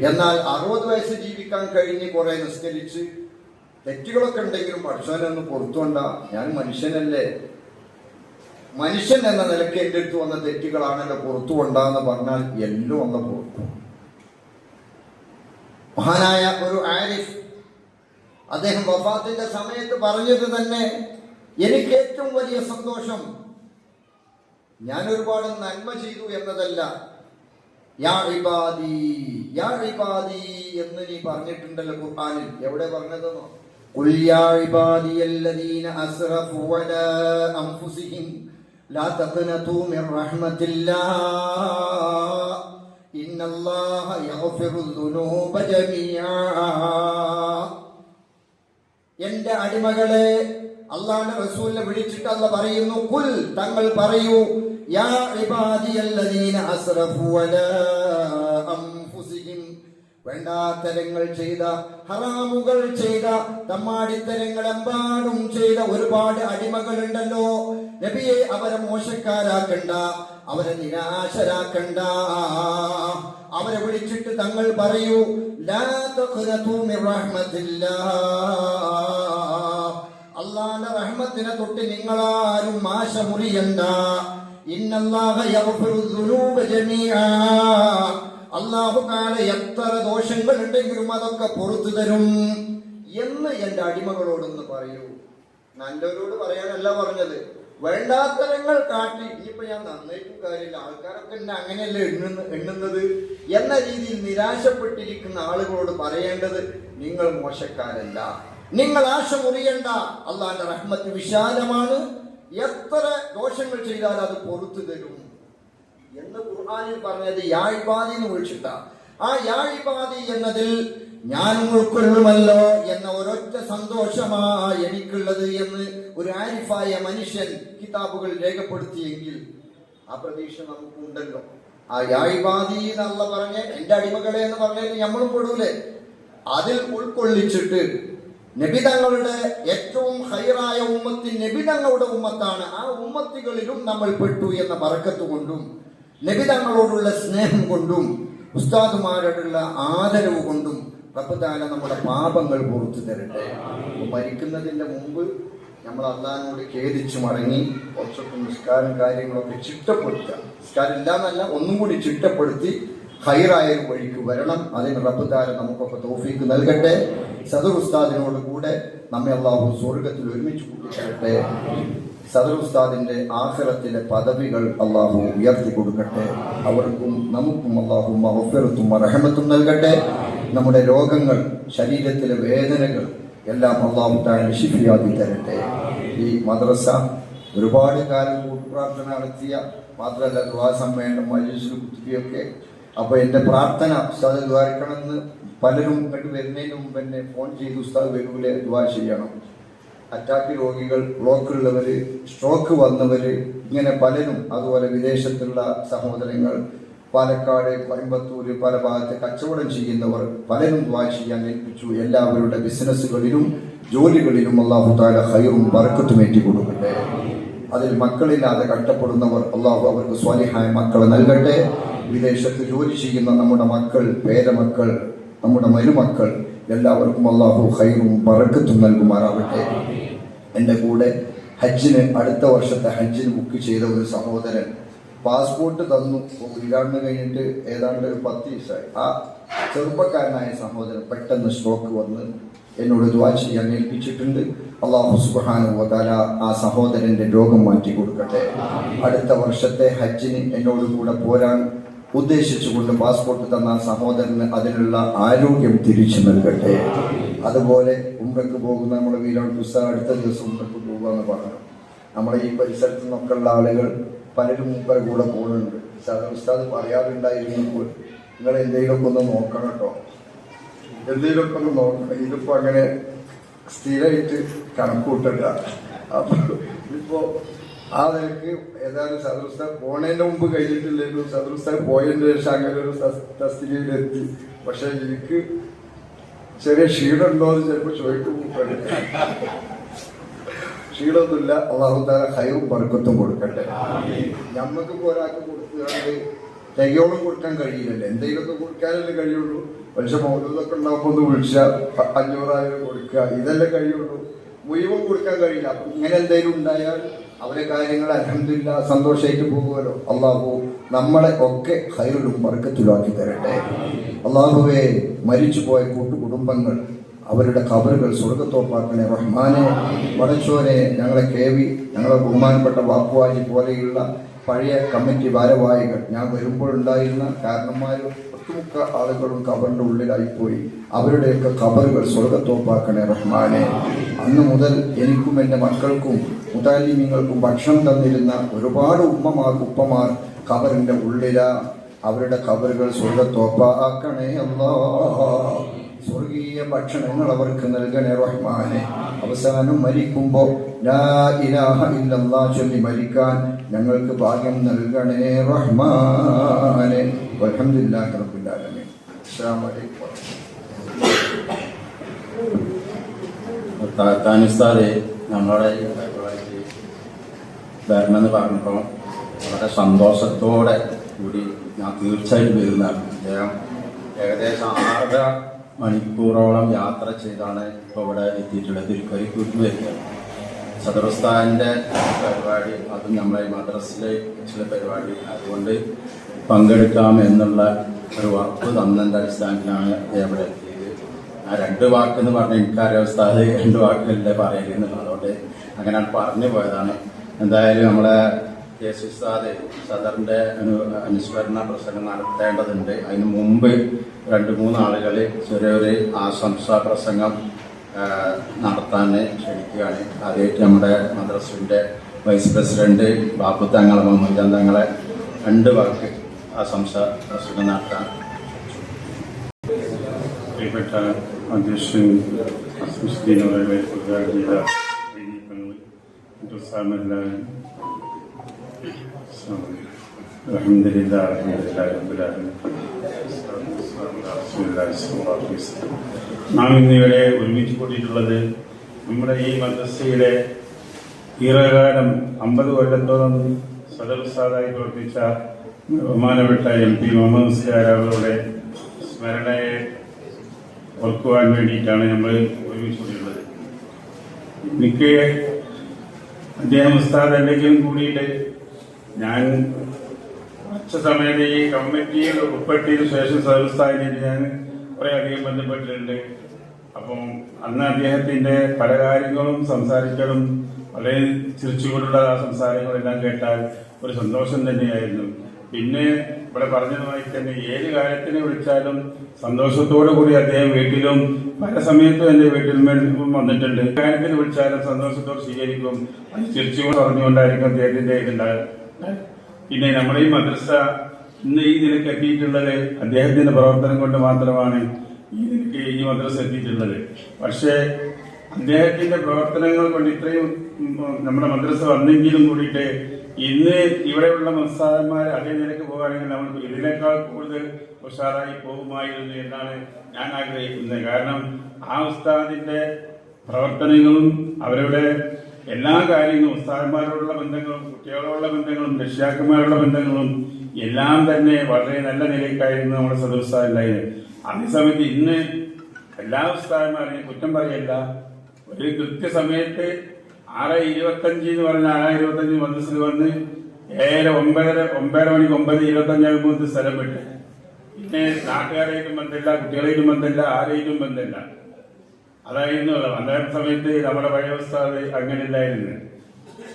എന്നാൽ 60 വയസ്സ് ജീവിക്കാൻ കഴിഞ്ഞ് കുറെ നിസ്കരിച്ച് തെറ്റുകളൊക്കെ ഉണ്ടെങ്കിലും പഠിച്ചവനൊന്ന് പുറത്തുകൊണ്ട, ഞാൻ മനുഷ്യനല്ലേ, മനുഷ്യൻ എന്ന നിലയ്ക്ക് എൻ്റെ അടുത്ത് വന്ന തെറ്റുകളാണല്ലോ പുറത്തു കൊണ്ടാന്ന് പറഞ്ഞാൽ എല്ലാം ഒന്ന് പുറത്തു. മഹാനായ ഒരു ആരിഫ് അദ്ദേഹം വഫാത്തിന്റെ സമയത്ത് പറഞ്ഞത് തന്നെ, എനിക്ക് ഏറ്റവും വലിയ സന്തോഷം ഞാൻ ഒരുപാട് നന്മ ചെയ്തു എന്നതല്ല, യാ ഇബാദി യാ ഇബാദി എന്ന് നീ പറഞ്ഞിട്ടുണ്ടല്ലോ ഖുർആനിൽ. എവിടെ പറഞ്ഞതെന്നോ? ഖുൽ യാ ഇബാദിയല്ലദീന അസ്റഫു അലാ അൻഫുസിഹിം ലാ തഖ്നതു മിർ റഹ്മത്തില്ലാഹ് ഇന്നല്ലാഹ യഗ്ഫിറുദ് ദുനൂബ ജമീആ. എന്റെ അടിമകളെ, അള്ളാഹുവിന്റെ റസൂലിനെ വിളിച്ചിട്ട് അല്ലാഹ് പറയുന്നു, കുൽ തങ്ങൾ പറയൂ, യാ ഇബാദിയല്ലദീന അസ്റഫു അലാ അൻഫുസിഹിം, വേണ്ടാത്തരങ്ങൾ ചെയ്ത, ഹറാമുകൾ ചെയ്ത, തമ്മാടിത്തരങ്ങൾ എമ്പാടും ചെയ്ത ഒരുപാട് അടിമകളുണ്ടല്ലോ നബിയെ, അവരെ മോശക്കാരാക്കണ്ട, അവരെ നിരാശരാക്കണ്ട. അവരെ വിളിച്ചിട്ട് തങ്ങൾ പറയൂ, ലാ തഖ്നതു മിർ റഹ്മത്തില്ലാഹ്, അല്ലാഹുവിന്റെ റഹ്മത്തിനെ തൊട്ട് നിങ്ങളാരും ആശ മുറിയണ്ട. ഇന്നല്ലാഹ യഗ്ഫിറുദ് ദുനൂബ ജമീആ, അല്ലാഹു തആല എത്ര ദോഷങ്ങൾ ഉണ്ടെങ്കിലും അതൊക്കെ പുറത്തു തരും എന്ന് എന്റെ അടിമകളോടൊന്ന് പറയൂ. നല്ലവരോട് പറയാനല്ല പറഞ്ഞത്, വേണ്ടാത്തരങ്ങൾ കാട്ടി ഇനിയിപ്പോ ഞാൻ നന്നായിട്ടും കാര്യമില്ല, ആൾക്കാരൊക്കെ എന്നെ അങ്ങനെയല്ലേ എണ്ണുന്നത് എന്ന രീതിയിൽ നിരാശപ്പെട്ടിരിക്കുന്ന ആളുകളോട് പറയേണ്ടത്, നിങ്ങൾ മോശക്കാരല്ല, നിങ്ങൾ ആശ മുറിയണ്ട, അള്ളാന്റെ റഹ്മത്ത് വിശാലമാണ്, എത്ര ദോഷങ്ങൾ ചെയ്താൽ അത് പുറത്തു തരും എന്ന് ഖുർആനിൽ പറഞ്ഞത് യാ ഇബാദി എന്ന് വിളിച്ചിട്ടാ. ആ യാ ഇബാദി എന്നതിൽ ഞാൻ ഉൾക്കൊള്ളുമല്ലോ എന്ന ഒരൊറ്റ സന്തോഷമാ എനിക്കുള്ളത് എന്ന് ഒരു ആരിഫായ മനുഷ്യൻ കിതാബുകൾ രേഖപ്പെടുത്തിയെങ്കിൽ ആ പ്രതീക്ഷ നമുക്കുണ്ടല്ലോ. ആ യാ ഇബാദി എന്നല്ല പറഞ്ഞ് എന്റെ അടിമകളെ എന്ന് പറഞ്ഞാൽ നമ്മളും പെടൂലേ, അതിൽ ഉൾക്കൊള്ളിച്ചിട്ട് നബി തങ്ങളുടെ ഏറ്റവും ഹൈറായ ഉമ്മത്തിൽ നബി തങ്ങളുടെ ഉമ്മത്താണ്, ആ ഉമ്മത്തികളിലും നമ്മൾ പെട്ടു എന്ന ബറക്കത്ത് കൊണ്ടും നബി തങ്ങളോടുള്ള സ്നേഹം കൊണ്ടും ഉസ്താദുമാരോടുള്ള ആദരവ് കൊണ്ടും റബ്ബ് തആല നമ്മുടെ പാപങ്ങൾ പുറത്തു തരട്ടെ. മരിക്കുന്നതിന്റെ മുമ്പ് നമ്മൾ അള്ളാഹിനോട് ഖേദിച്ചു മടങ്ങി കുറച്ചൊക്കെ നിസ്കാരം കാര്യങ്ങളൊക്കെ ചിട്ടപ്പെടുത്തുക, നിസ്കാരം ഇല്ലാന്നല്ല, ഒന്നും കൂടി ചിട്ടപ്പെടുത്തി ഹൈറായ ഒരു വഴിക്ക് വരണം. അതിന് റബ്ബ് തആല നമുക്കൊക്കെ തൗഫീക്ക് നൽകട്ടെ. സദർ ഉസ്താദിനോട് കൂടെ നമ്മെ അള്ളാഹു സ്വർഗത്തിൽ ഒരുമിച്ച് കൂട്ടിത്തരട്ടെ. സദർ ഉസ്താദിന്റെ ആഖിറത്തിലെ പദവികൾ അള്ളാഹു ഉയർത്തി കൊടുക്കട്ടെ. അവർക്കും നമുക്കും അള്ളാഹു മഗ്ഫിറത്തും റഹ്മത്തും നൽകട്ടെ. നമ്മുടെ രോഗങ്ങൾ, ശരീരത്തിലെ വേദനകൾ എല്ലാം അള്ളാഹു തആല ശിഫയാക്കി തരട്ടെ. ഈ മദ്രസ ഒരുപാട് കാലം കൂട്ടുപ്രാർത്ഥന നടത്തിയ, മാത്രമല്ല ദുആ സമ്മേളനം, മജ്ലിസുൽ കുത്തുബിയൊക്കെ. അപ്പോൾ എൻ്റെ പ്രാർത്ഥന ഉസ്താദ് ദ്വാരിക്കണമെന്ന് പലരും ഇങ്ങോട്ട് വരുന്നതിന് മുമ്പ് എന്നെ ഫോൺ ചെയ്ത്, ഉസ്താദ് വരൂലെ ദുആ ചെയ്യണം. അറ്റാക്ക് രോഗികൾ, ബ്ലോക്കുള്ളവർ, സ്ട്രോക്ക് വന്നവർ, ഇങ്ങനെ പലരും, അതുപോലെ വിദേശത്തുള്ള സഹോദരങ്ങൾ, പാലക്കാട്, കോയമ്പത്തൂർ, പല ഭാഗത്ത് കച്ചവടം ചെയ്യുന്നവർ പലരും ദുആ ചെയ്യാൻ ഏൽപ്പിച്ചു. എല്ലാവരുടെ ബിസിനസ്സുകളിലും ജോലികളിലും അല്ലാഹു തആല ഖൈറും ബറക്കത്തും ഏറ്റി കൊടുക്കട്ടെ. അതിൽ മക്കളില്ലാതെ കഷ്ടപ്പെടുന്നവർ അല്ലാഹു അവർക്ക് സ്വാലിഹായ മക്കളെ നൽകട്ടെ. വിദേശത്ത് ജോലി ചെയ്യുന്ന നമ്മുടെ മക്കൾ, പേരമക്കൾ, നമ്മുടെ മരുമക്കൾ എല്ലാവർക്കും അല്ലാഹു ഖൈറും ബറക്കത്തും നൽകുമാറാവട്ടെ. എൻ്റെ കൂടെ ഹജ്ജിന്, അടുത്ത വർഷത്തെ ഹജ്ജിന് ബുക്ക് ചെയ്ത ഒരു സഹോദരൻ പാസ്പോർട്ട് തന്നു. ഉദ്ഘാടനം കഴിഞ്ഞിട്ട് ഏതാണ്ട് ഒരു 10 ദിവസമായി. ആ ചെറുപ്പക്കാരനായ സഹോദരൻ പെട്ടെന്ന് സ്ട്രോക്ക് വന്ന് എന്നോട് ദുആ ചെയ്യാൻ ഏൽപ്പിച്ചിട്ടുണ്ട്. അല്ലാഹു സുബ്ഹാനഹു വ തആല ആ സഹോദരന്റെ രോഗം മാറ്റി കൊടുക്കട്ടെ. അടുത്ത വർഷത്തെ ഹജ്ജിന് എന്നോട് കൂടെ പോരാൻ ഉദ്ദേശിച്ചുകൊണ്ട് പാസ്പോർട്ട് തന്ന സഹോദരന് അതിനുള്ള ആരോഗ്യം തിരിച്ചു നൽകട്ടെ. അതുപോലെ ഉംറയ്ക്ക് പോകുന്ന നമ്മുടെ വീരാണ് പുസ്തകം അടുത്ത ദിവസം ഉംറയ്ക്ക് പോകുക എന്ന് പറഞ്ഞു. നമ്മളെ ഈ പരിസരത്തു നിന്നൊക്കെ ഉള്ള ആളുകൾ പലരും മൂപ്പരെ കൂടെ പോകുന്നുണ്ട്. ഉസ്താദ് പറയാറുണ്ടായിരുന്നു, നിങ്ങൾ എന്തെങ്കിലുമൊക്കെ ഒന്ന് നോക്കണം കേട്ടോ, എന്തെങ്കിലുമൊക്കെ ഒന്ന് നോക്കണം. ഇതിപ്പോ അങ്ങനെ സ്ഥിരമായിട്ട് കണക്കൂട്ടില്ല. അപ്പൊ ഇപ്പോ ആ നിലക്ക് ഏതായാലും സദുസ്താദ് പോണതിന്റെ മുമ്പ് കഴിഞ്ഞിട്ടില്ലെങ്കിലും സദുസ്താദ് പോയതിന്റെ ശേഷം അങ്ങനെ ഒരു തസ്തികയിലെത്തി. പക്ഷെ എനിക്ക് ചെറിയ ക്ഷീണമുണ്ടോ എന്ന് ചിലപ്പോൾ ചോദിക്കും. ക്ഷീണമൊന്നുമില്ല. അള്ളാഹു തആല ഖൈറും ബർക്കത്തും കൊടുക്കട്ടെ. ഞമ്മക്ക് ഒരാൾക്ക് കൊടുത്തുകൊണ്ട് തികയോളം കൊടുക്കാൻ കഴിയില്ലല്ലോ, എന്തെങ്കിലുമൊക്കെ കൊടുക്കാനല്ലേ കഴിയുള്ളൂ. പക്ഷെ മൗലൂദൊക്കെ ഉണ്ടാകുമ്പോൾ ഒന്ന് വിളിച്ചാൽ 500,000 കൊടുക്കുക, ഇതല്ലേ കഴിയുള്ളൂ. മുഴുവൻ കൊടുക്കാൻ കഴിയില്ല. അപ്പൊ ഇങ്ങനെ എന്തെങ്കിലും ഉണ്ടായാൽ അവരെ കാര്യങ്ങൾ അൽഹംദുലില്ലാ സന്തോഷമായിട്ട് പോകുമല്ലോ. അള്ളാഹു നമ്മളെ ഒക്കെ ഖൈറിലും ബർക്കത്തിലാക്കി തരട്ടെ. അള്ളാഹുവെ മരിച്ചുപോയ കൂട്ടുകുടുംബങ്ങൾ അവരുടെ ഖബറുകൾ സ്വർഗ്ഗത്തോപ്പാക്കണേ റഹ്മാനെ. വടച്ചോനെ, ഞങ്ങളെ കേവി, ഞങ്ങളെ ബഹുമാനപ്പെട്ട വാക്കുവാജി പോലെയുള്ള പഴയ കമ്മിറ്റി ഭാരവാഹികൾ, ഞാൻ വരുമ്പോഴുണ്ടായിരുന്ന കാരണന്മാരും ഒട്ടുമുക്ക ആളുകളും ഖബറിന്റെ ഉള്ളിലായിപ്പോയി. അവരുടെയൊക്കെ ഖബറുകൾ സ്വർഗ്ഗത്തോപ്പാക്കണേ റഹ്മാനെ. അന്ന് മുതൽ എനിക്കും എൻ്റെ മക്കൾക്കും മുതാലിമീങ്ങൾക്കും ഭക്ഷണം തന്നിരുന്ന ഒരുപാട് ഉപ്പമാർ ഖബറിന്റെ ഉള്ളിലാ. അവരുടെ ഖബറുകൾ സ്വർഗ്ഗത്തോപ്പാക്കണേ അല്ലാഹ്. സ്വർഗീയ ഭക്ഷണങ്ങൾ അവർക്ക് നൽകണേ റഹ്മാനെ. അവസാനം മരിക്കുമ്പോ ലാ ഇലാഹ ഇല്ലല്ലാഹ് ചൊല്ലി മരിക്കാൻ ഞങ്ങൾക്ക് ഭാഗ്യം നൽകണേ റഹ്മാനെ. അൽഹംദുലില്ലാഹി റബ്ബിൽ ആലമീൻ. അസ്സലാമു അലൈക്കും. താനിസ്താദ് നമ്മളെ ഈ പരിപാടിക്ക് വരണമെന്ന് പറഞ്ഞപ്പോൾ വളരെ സന്തോഷത്തോടെ കൂടി ഞാൻ തീർച്ചയായും വരുന്നതാണ്. അദ്ദേഹം ഏകദേശം 6.5 മണിക്കൂറോളം യാത്ര ചെയ്താണ് ഇപ്പോൾ ഇവിടെ എത്തിയിട്ടുള്ളത്. തിരുക്കരിക്കൂട്ട് വരികയാണ്. സദറുസ്താദിൻ്റെ പരിപാടി, അതും നമ്മളെ മദ്രസിലെ ചില പരിപാടി, അതുകൊണ്ട് പങ്കെടുക്കാം എന്നുള്ള ഒരു വാക്ക് തന്നതിൻ്റെ അടിസ്ഥാനത്തിലാണ് ഇവിടെ എത്തിയത്. ആ 2 വാക്കെന്ന് പറഞ്ഞാൽ എനിക്കറിയാം ഉസ്താദ് 2 വാക്കല്ലേ പറയുന്നത്, അതുകൊണ്ട് അങ്ങനെ പറഞ്ഞു പോയതാണ്. എന്തായാലും നമ്മളെ കേസ് ഉസ്താദ് സദറിന്റെ അനുസ്മരണ പ്രസംഗം നടത്തേണ്ടതുണ്ട്. അതിന് മുമ്പ് 2-3 ആളുകൾ ചെറിയൊരു ആശംസാ പ്രസംഗം നടത്താൻ ക്ഷണിക്കുകയാണ്. ആദ്യമായിട്ട് നമ്മുടെ മദ്രസിന്റെ വൈസ് പ്രസിഡന്റ് ബാപ്പു തങ്ങളെ മുഹമ്മദ് തങ്ങളെ 2 വാക്ക് ആശംസാ പ്രസംഗം നടത്താൻ. പ്രിയപ്പെട്ട അധ്യക്ഷൻ അസ്മുദ്ദീനവരുടെ നാം ഇന്നിവരെ ഒരുമിച്ച് കൂട്ടിയിട്ടുള്ളത് നമ്മുടെ ഈ മദ്രസയിലെ ദീർഘകാലം 50 കൊല്ലത്തോളം സദർ ഉസ്താദായി പ്രവർത്തിച്ച ബഹുമാനപ്പെട്ട MP മുഹമ്മദ് മുസ്ലിയാർ അവരുടെ സ്മരണയെ ഓർക്കുവാൻ വേണ്ടിയിട്ടാണ് നമ്മൾ ഒരുമിച്ച് കൂട്ടിയിട്ടുള്ളത്. എനിക്ക് അദ്ദേഹം ഉസ്താദ് എന്തെങ്കിലും കൂടിയിട്ട് ഞാൻ കുറച്ച് സമയത്ത് ഈ കമ്മിറ്റിയിൽ ഉൾപ്പെടുത്തിയതിനു ശേഷം സദസ്സായിട്ട് ഞാൻ കുറെ അധികം ബന്ധപ്പെട്ടിട്ടുണ്ട്. അപ്പം അന്ന് അദ്ദേഹത്തിന്റെ പല കാര്യങ്ങളും സംസാരിക്കലും വളരെ ചിരിച്ചുകൊണ്ടുള്ള ആ സംസാരങ്ങളെല്ലാം കേട്ടാൽ ഒരു സന്തോഷം തന്നെയായിരുന്നു. പിന്നെ ഇവിടെ പറഞ്ഞതുമായി തന്നെ ഏത് കാര്യത്തിനെ വിളിച്ചാലും സന്തോഷത്തോടു കൂടി അദ്ദേഹം വീട്ടിലും പല സമയത്തും എന്റെ വീട്ടിൽ വന്നിട്ടുണ്ട്. കാര്യത്തിന് വിളിച്ചാലും സന്തോഷത്തോടെ സ്വീകരിക്കും. അത് ചിരിച്ചുകൊണ്ട് പറഞ്ഞുകൊണ്ടായിരിക്കും അദ്ദേഹത്തിന്റെ ഇതുണ്ടാകും. പിന്നെ നമ്മുടെ ഈ മദ്രസ ഇന്ന് ഈ നിലയ്ക്ക് എത്തിയിട്ടുള്ളത് അദ്ദേഹത്തിന്റെ പ്രവർത്തനം കൊണ്ട് മാത്രമാണ് ഈ നിലയ്ക്ക് ഈ മദ്രസ എത്തിയിട്ടുള്ളത്. പക്ഷേ അദ്ദേഹത്തിന്റെ പ്രവർത്തനങ്ങൾ കൊണ്ട് ഇത്രയും നമ്മുടെ മദ്രസ വന്നെങ്കിലും കൂടിയിട്ട് ഇന്ന് ഇവിടെയുള്ള മദ്രസാമാർ അതേ നിലയ്ക്ക് പോകുകയാണെങ്കിൽ നമുക്ക് ഇതിനേക്കാൾ കൂടുതൽ ഉഷാറായി പോകുമായിരുന്നു എന്നാണ് ഞാൻ ആഗ്രഹിക്കുന്നത്. കാരണം ആ ഉസ്താദിന്റെ പ്രവർത്തനങ്ങളും അവരുടെ എല്ലാ കാര്യങ്ങളും ഉസ്താദന്മാരോടുള്ള ബന്ധങ്ങളും കുട്ടികളോടുള്ള ബന്ധങ്ങളും രക്ഷിതാക്കന്മാരോടുള്ള ബന്ധങ്ങളും എല്ലാം തന്നെ വളരെ നല്ല നിലയ്ക്കായിരുന്നു നമ്മുടെ സദുസ്താദുണ്ടായത്. അതേസമയത്ത് ഇന്ന് എല്ലാ ഉസ്താദന്മാരെയും കുറ്റം പറയല്ല, ഒരു കൃത്യസമയത്ത് 6:25 എന്ന് പറഞ്ഞാൽ 6:25 മദ്രസയിൽ വന്ന് 9:30 മണിക്ക് 9:25 ആകുമ്പോൾ സ്ഥലം വിട്ട് പിന്നെ നാട്ടുകാരായിട്ടും ബന്ധമില്ല, കുട്ടികളായിട്ടും ബന്ധമില്ല, ആരെയും ബന്ധമില്ല. അതായിരുന്നു അന്നേരം സമയത്ത് നമ്മുടെ പഴയ ഉസ്താദ് അങ്ങനെയില്ലായിരുന്നു.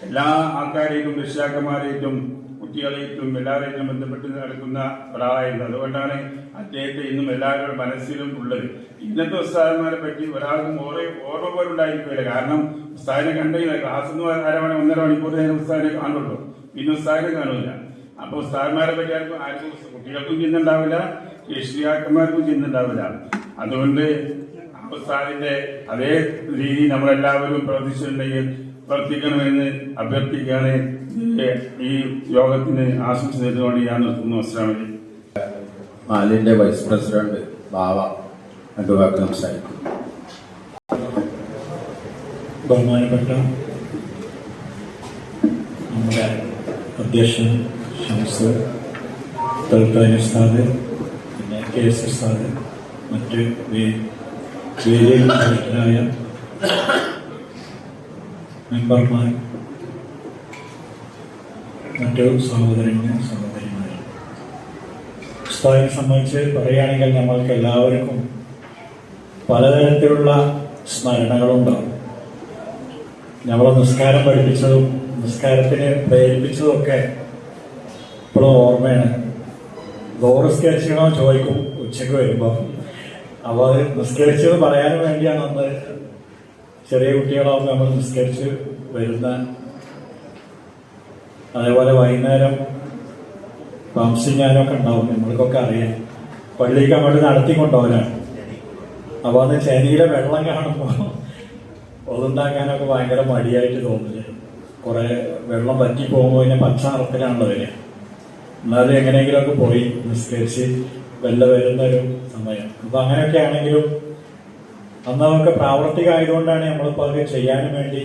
എല്ലാ ആൾക്കാരെയും രക്ഷിതാക്കന്മാരായിട്ടും കുട്ടികളായിട്ടും എല്ലാവരെയും ബന്ധപ്പെട്ട് നടക്കുന്ന ഒരാളായിരുന്നു. അതുകൊണ്ടാണ് അദ്ദേഹത്തെ ഇന്നും എല്ലാവരുടെ മനസ്സിലും ഉള്ളത്. ഇന്നത്തെ ഉസ്താദന്മാരെ പറ്റി ഒരാൾക്കും ഓർമ്മ പോലും ഉണ്ടായിരിക്കില്ല. കാരണം ഉസ്താദിനെ കണ്ടില്ല. ക്ലാസ് ഒന്നര മണിക്കൂർ നേരം ഉസ്താദിനെ കാണുള്ളൂ, പിന്നെ ഉസ്താദിനെ കാണില്ല. അപ്പൊ ഉസ്താദ്മാരെ പറ്റി ആർക്കും കുട്ടികൾക്കും ചിന്തണ്ടാവില്ല, രക്ഷിതാക്കന്മാർക്കും ചിന്തണ്ടാവില്ല. അതുകൊണ്ട് ഉസ്താദിന്റെ അതേ രീതി നമ്മളെല്ലാവരും പ്രവർത്തിക്കണമെന്ന് അഭ്യർത്ഥിക്കുകയാണ്. ഈ യോഗത്തിന് ആശംസ നേരിടുകൊണ്ട് ഞാൻ നിർത്തുന്നു. അസ്സലാമു അലൈക്കും. മാലിന്റെ വൈസ് പ്രസിഡന്റ് ബാവ രണ്ടു വാക്ക് സംസാരിക്കും. ബഹുമാനപ്പെട്ട നമ്മുടെ അധ്യക്ഷൻ ഷംസ്, തൽക്കാലി ഉസ്താദ്, പിന്നെ KS ഉസ്താദ്, മറ്റ് വേദിയിൽ പ്രസിഡന്റായ മെമ്പർമാർ, മറ്റു സഹോദരന്മാർ, ഉസ്താദിനെ സംബന്ധിച്ച് പറയുകയാണെങ്കിൽ നമ്മൾക്ക് എല്ലാവർക്കും പലതരത്തിലുള്ള സ്മരണകളുണ്ടാവും. നമ്മളെ നിസ്കാരം പഠിപ്പിച്ചതും നിസ്കാരത്തിന് പ്രേരിപ്പിച്ചതും ഒക്കെ ഇപ്പോഴും ഓർമ്മയാണ്. നിസ്കരിച്ചോ ചോദിക്കും ഉച്ചയ്ക്ക് വരുമ്പോൾ. അപ്പോൾ അത് നിസ്കരിച്ചത് പറയാനും വേണ്ടിയാണ് നമ്മൾ ചെറിയ കുട്ടികളാവുമ്പോൾ നമ്മൾ നിസ്കരിച്ച് വരുന്ന. അതേപോലെ വൈകുന്നേരം താമസിക്കാനൊക്കെ ഉണ്ടാവും. നമ്മൾക്കൊക്കെ അറിയാം, പള്ളിക്ക് അങ്ങോട്ട് നടത്തിക്കൊണ്ടുപോകാനാണ്. അപ്പോൾ അന്ന് ചെനിയിലെ വെള്ളം കാണുമ്പോൾ അതുണ്ടാക്കാനൊക്കെ ഭയങ്കര മടിയായിട്ട് തോന്നില്ല. കുറെ വെള്ളം പറ്റി പോകുമ്പോൾ പിന്നെ പച്ച നിറത്തിലാണല്ലോ വരിക. എന്നാലും എങ്ങനെയെങ്കിലുമൊക്കെ പോയി നിസ്കരിച്ച് വെല്ല വരുന്നൊരു സമയം. അപ്പൊ അങ്ങനെയൊക്കെ ആണെങ്കിലും അന്ന് അതൊക്കെ പ്രാവർത്തികമായതുകൊണ്ടാണ് നമ്മളിപ്പോൾ അതൊക്കെ ചെയ്യാനും വേണ്ടി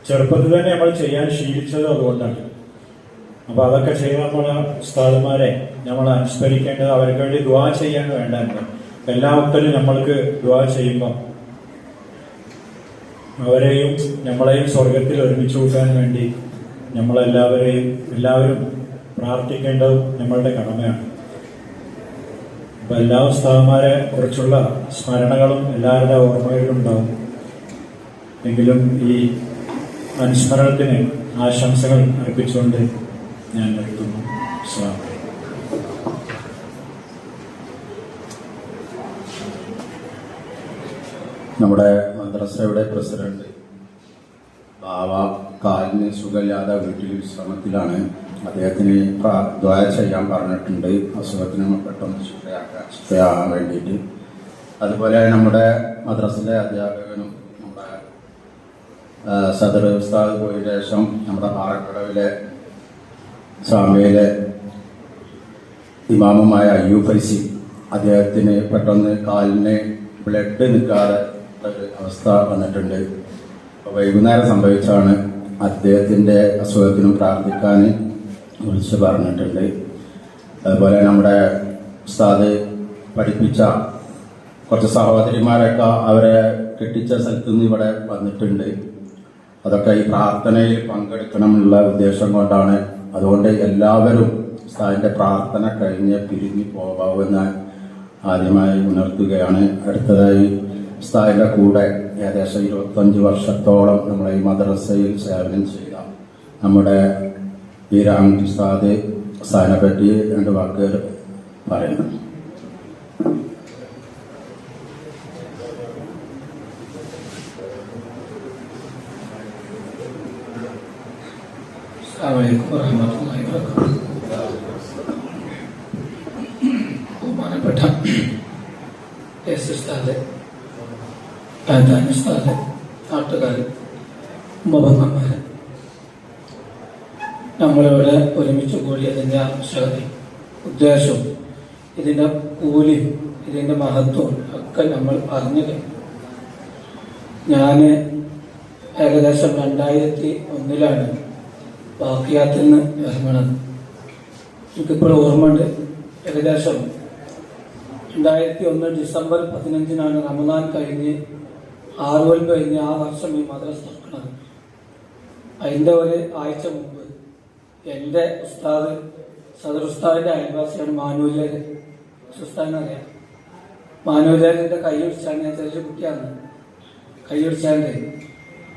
ചെറുപ്പത്തിൽ തന്നെ നമ്മൾ ചെയ്യാൻ ശീലിച്ചത്. അതുകൊണ്ടാണ്. അപ്പൊ അതൊക്കെ ചെയ്ത് നമ്മളെ ഉസ്താദുമാരെ നമ്മൾ അനുസ്മരിക്കേണ്ടത്, അവർക്ക് വേണ്ടി ദുആ ചെയ്യാൻ വേണ്ടത്. എല്ലാ വക്തരും നമ്മൾക്ക് ദുആ ചെയ്യുമ്പോൾ അവരെയും നമ്മളെയും സ്വർഗത്തിൽ ഒരുമിച്ച് കൂട്ടാൻ വേണ്ടി എല്ലാവരും പ്രാർത്ഥിക്കേണ്ടത് നമ്മളുടെ കടമയാണ്. അപ്പൊ എല്ലാ ഉസ്താദുമാരെ കുറിച്ചുള്ള സ്മരണകളും എല്ലാവരുടെ ഓർമ്മയിലും ഉണ്ടാവും. എങ്കിലും ഈ അനുസ്മരണത്തിന് ആശംസകൾ അർപ്പിച്ചുകൊണ്ട് ഞാൻ നിർത്തുന്നു. അസ്സലാമു അലൈക്കും. നമ്മുടെ മദ്രസയുടെ പ്രസിഡന്റ് ബാവ കാലിന് സുഖമില്ലാതെ വീട്ടിൽ വിശ്രമത്തിലാണ്. അദ്ദേഹത്തിന് ദുആ ചെയ്യാൻ പറഞ്ഞിട്ടുണ്ട്, അസുഖത്തിന് പെട്ടെന്ന് ശുദ്ധയാകാൻ വേണ്ടിയിട്ട്. അതുപോലെ നമ്മുടെ മദ്രസയിലെ അധ്യാപകനും നമ്മുടെ സദർ ഉസ്താദ് പോയ ശേഷം നമ്മുടെ പാറക്കടവിലെ സ്വാമിയിലെ ഇമാമുമായ അയ്യൂബ് ഫൈസി, അദ്ദേഹത്തിന് പെട്ടെന്ന് കാലിന് ബ്ലഡ് നിൽക്കാതെ ഒരു അവസ്ഥ വന്നിട്ടുണ്ട്. വൈകുന്നേരം സംഭവിച്ചാണ്. അദ്ദേഹത്തിൻ്റെ അസുഖത്തിനും പ്രാർത്ഥിക്കാൻ വിളിച്ച് പറഞ്ഞിട്ടുണ്ട്. അതുപോലെ നമ്മുടെ ഉസ്താദ് പഠിപ്പിച്ച കുറച്ച് സഹോദരിമാരൊക്കെ അവരെ കെട്ടിച്ച സ്ഥലത്തു നിന്ന് ഇവിടെ വന്നിട്ടുണ്ട്. അതൊക്കെ ഈ പ്രാർത്ഥനയിൽ പങ്കെടുക്കണമെന്നുള്ള ഉദ്ദേശം കൊണ്ടാണ്. അതുകൊണ്ട് എല്ലാവരും ഉസ്താദിന്റെ പ്രാർത്ഥന കഴിഞ്ഞ് പിരിഞ്ഞു പോകാവുന്ന ആദ്യമായി ഉണർത്തുകയാണ്. അടുത്തതായി ഉസ്താദിന്റെ കൂടെ ഏകദേശം 25 വർഷത്തോളം നമ്മളെ ഈ മദ്രസയിൽ സേവനം ചെയ്ത നമ്മുടെ ഈരാമി ഉസ്താദിനെ പറ്റി 2 വാക്ക് പറയുന്നു. ബഹുമാനപ്പെട്ട ഉസ്താദ്, ഉസ്താദ്, നാട്ടുകാർ, ഉപഭംഗന്മാർ, നമ്മളിവിടെ ഒരുമിച്ച് കൂടിയതിൻ്റെ ആവശ്യകതയും ഉദ്ദേശവും ഇതിൻ്റെ കൂലിയും ഇതിൻ്റെ മഹത്വവും ഒക്കെ നമ്മൾ പറഞ്ഞു കഴിഞ്ഞു. ഞാൻ ഏകദേശം 2001 ബാക്കിയാത്തിൽ നിന്ന് ഇറങ്ങണത്. എനിക്കിപ്പോൾ ഓർമ്മയുണ്ട്. ഏകദേശം 2001 ഡിസംബർ 15 റമദാൻ കഴിഞ്ഞ് 6 കൊല്ലം കഴിഞ്ഞ് ആ വർഷം ഈ മദ്രസ തുറക്കുന്നത്. അതിൻ്റെ ഒരു ആഴ്ച മുമ്പ് എൻ്റെ ഉസ്താദ് സദർ ഉസ്താദിൻ്റെ അയൽവാസിയാണ് മാനൂരിലെ ഉസ്താദിനറിയാം. മാനൂരിൻ്റെ കൈ പിടിച്ചാണ്, ഞാൻ ചെറിയ കുട്ടിയാണ്, കൈ പിടിച്ചാണ്ട്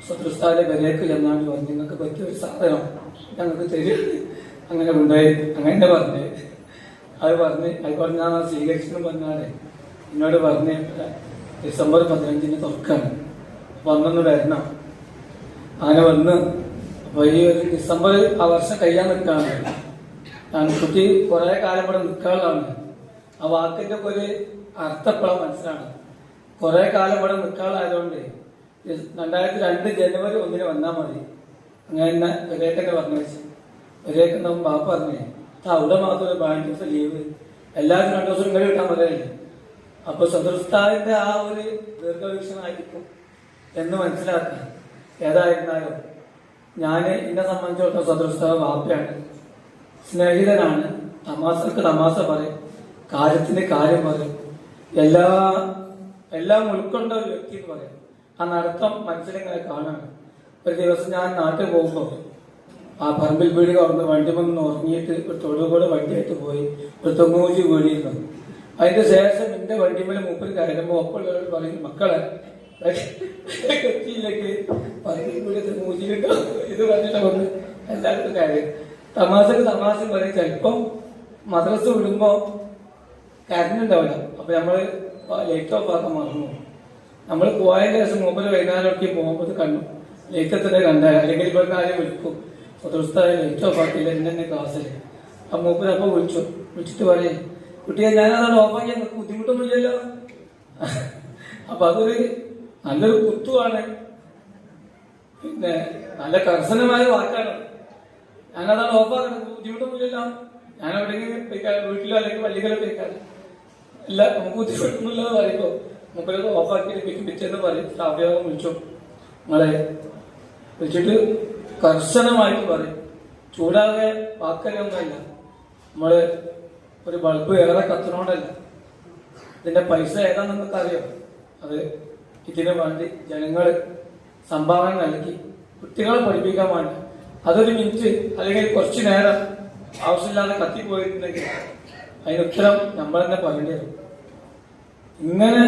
സദർ ഉസ്താദിൻ്റെ വിലയ്ക്ക് ചെന്നാണ്ട് പറഞ്ഞു, നിങ്ങൾക്ക് പറ്റിയൊരു സാധനം ഞങ്ങൾക്ക് തരും. അങ്ങനെ കൊണ്ടുപോയി അങ്ങനെ പറഞ്ഞ് അത് ഞാൻ സ്വീകരിച്ചെന്ന് പറഞ്ഞാൽ എന്നോട് പറഞ്ഞ് ഡിസംബർ 15 തുറക്കാണ്. വന്നൊന്ന് വരണം. അങ്ങനെ വന്ന് അപ്പൊ ഈ ഒരു ഡിസംബർ ആ വർഷം കഴിയാൻ നിൽക്കുകയാണ്. ഞാൻ കുട്ടി കുറെ കാലം ഇവിടെ നിൽക്കാനുള്ളതാണ്. ആ വാക്കിന്റെ ഒക്കെ ഒരു അർത്ഥപ്പെടാൻ മനസ്സിലാണ്. കുറെ കാലം ഇവിടെ നിൽക്കാനുള്ളതായതുകൊണ്ട് 2002 ജനുവരി 1 വന്നാൽ മതി. അങ്ങനെ ഒരേക്കന്നെ പറഞ്ഞു വെച്ചു. ഒരേക്കന്നെ ബാപ്പ പറഞ്ഞേ അവിടെ മാത്രം ഒരു 5 ദിവസം ലീവ്, എല്ലാവരും 2 ദിവസം ഇങ്ങനെ കിട്ടാൻ പറ്റില്ലേ. അപ്പൊ സദൃസ്ഥാവിന്റെ ആ ഒരു ദീർഘവീക്ഷണമായിരിക്കും എന്ന് മനസ്സിലാക്കുക. ഏതായിരുന്നാലും ഞാൻ എന്നെ സംബന്ധിച്ചിടത്തോളം സദൃസ്ഥാവ് വാപ്പയാണ്, സ്നേഹിതനാണ്. തമാശക്ക് തമാശ പറയും, കാര്യത്തിന് കാര്യം പറയും, എല്ലാം ഉൾക്കൊണ്ട ഒരു വ്യക്തി എന്ന് പറയും. ആ നടത്തം മനസ്സിലിങ്ങനെ കാണാണ്. ഒരു ദിവസം ഞാൻ നാട്ടിൽ പോകുമ്പോൾ ആ പറമ്പിൽ വീട് കവർന്ന് വണ്ടി വന്ന് ഉറങ്ങിയിട്ട് ഒരു തൊടുകൂടെ വണ്ടിയായിട്ട് പോയി ഒരു തൊങ്ങൂജി വീടിയിരുന്നു. അതിന്റെ ശേഷം എന്റെ വണ്ടിമേലെ മൂപ്പര് കയറുമ്പോൾ ഒപ്പമുള്ളവരോട് പറയും, മക്കളെ കെട്ടിയിലേക്ക് പറമ്പിൽ വീട് തൊങ്ങൂജിയിട്ടോ ഇത് പറഞ്ഞിട്ട് വന്ന് എല്ലാവർക്കും കാര്യം തമാശക്ക് തമാശ പറയും. ചിലപ്പം മദ്രസ വിടുമ്പോ കറണ്ട് ഉണ്ടാവില്ല. അപ്പൊ നമ്മള് ലൈറ്റ് ഓഫ് ആക്കാൻ മറന്നു. നമ്മൾ പോയതിന്റെ ശേഷം മൂപ്പര് വൈകുന്നേരമൊക്കെ പോകുമ്പോൾ കണ്ടു ലൈറ്റത്തിന്റെ കണ്ടാൽ അല്ലെങ്കിൽ ഇവർക്ക് ആരെയും വിളിക്കും, സ്വതസ്ഥായ ലൈറ്റ് ഓഫ് ആക്കിയില്ല എന്നെ ക്ലാസ്സിൽ. ആ മൂപ്പര് അപ്പൊ വിളിച്ചിട്ട് പറയും, കുട്ടിയെ ഞാനതാണ് ഓഫാക്കി, നമുക്ക് ബുദ്ധിമുട്ടൊന്നുമില്ലല്ലോ. അപ്പൊ അതൊരു നല്ലൊരു കുത്തുവാണ്, പിന്നെ നല്ല കർശനമായ വാക്കാണ്. ഞാനതാണ് ഓഫാക്കുന്നത്, ബുദ്ധിമുട്ടൊന്നുമില്ലല്ലോ. ഞാൻ എവിടെയെങ്കിലും വീട്ടിലോ അല്ലെങ്കിൽ പള്ളികളോ പോയിക്കാറ് ഇല്ല, നമുക്ക് ബുദ്ധിമുട്ടൊന്നുമില്ല പറയുമ്പോ മൂപ്പരൊക്കെ ഓഫാക്കിയിട്ട് പിറ്റേന്ന് പറയും. സ്റ്റാഫ് യോഗം വിളിച്ചു, നിങ്ങളെ വിളിച്ചിട്ട് കർശനമായിട്ട് പറയും. ചൂടാകെ വാക്കലൊന്നുമല്ല, നമ്മള് ഒരു ബൾബ് ഏറെ കത്തിനോണ്ടല്ല, ഇതിന്റെ പൈസ ഏതാണെന്ന് നിങ്ങൾക്ക് അറിയാം. അത് ഇതിനു വേണ്ടി ജനങ്ങൾ സംഭാവന നൽകി കുട്ടികളെ പഠിപ്പിക്കാൻ വേണ്ടി അതൊരു മിനിറ്റ് അല്ലെങ്കിൽ കുറച്ചു നേരം ആവശ്യമില്ലാതെ കത്തിപ്പോയിട്ടുണ്ടെങ്കിൽ അതിന് ഉത്തരം നമ്മൾ തന്നെ പറയേണ്ടി വരും. ഇങ്ങനെ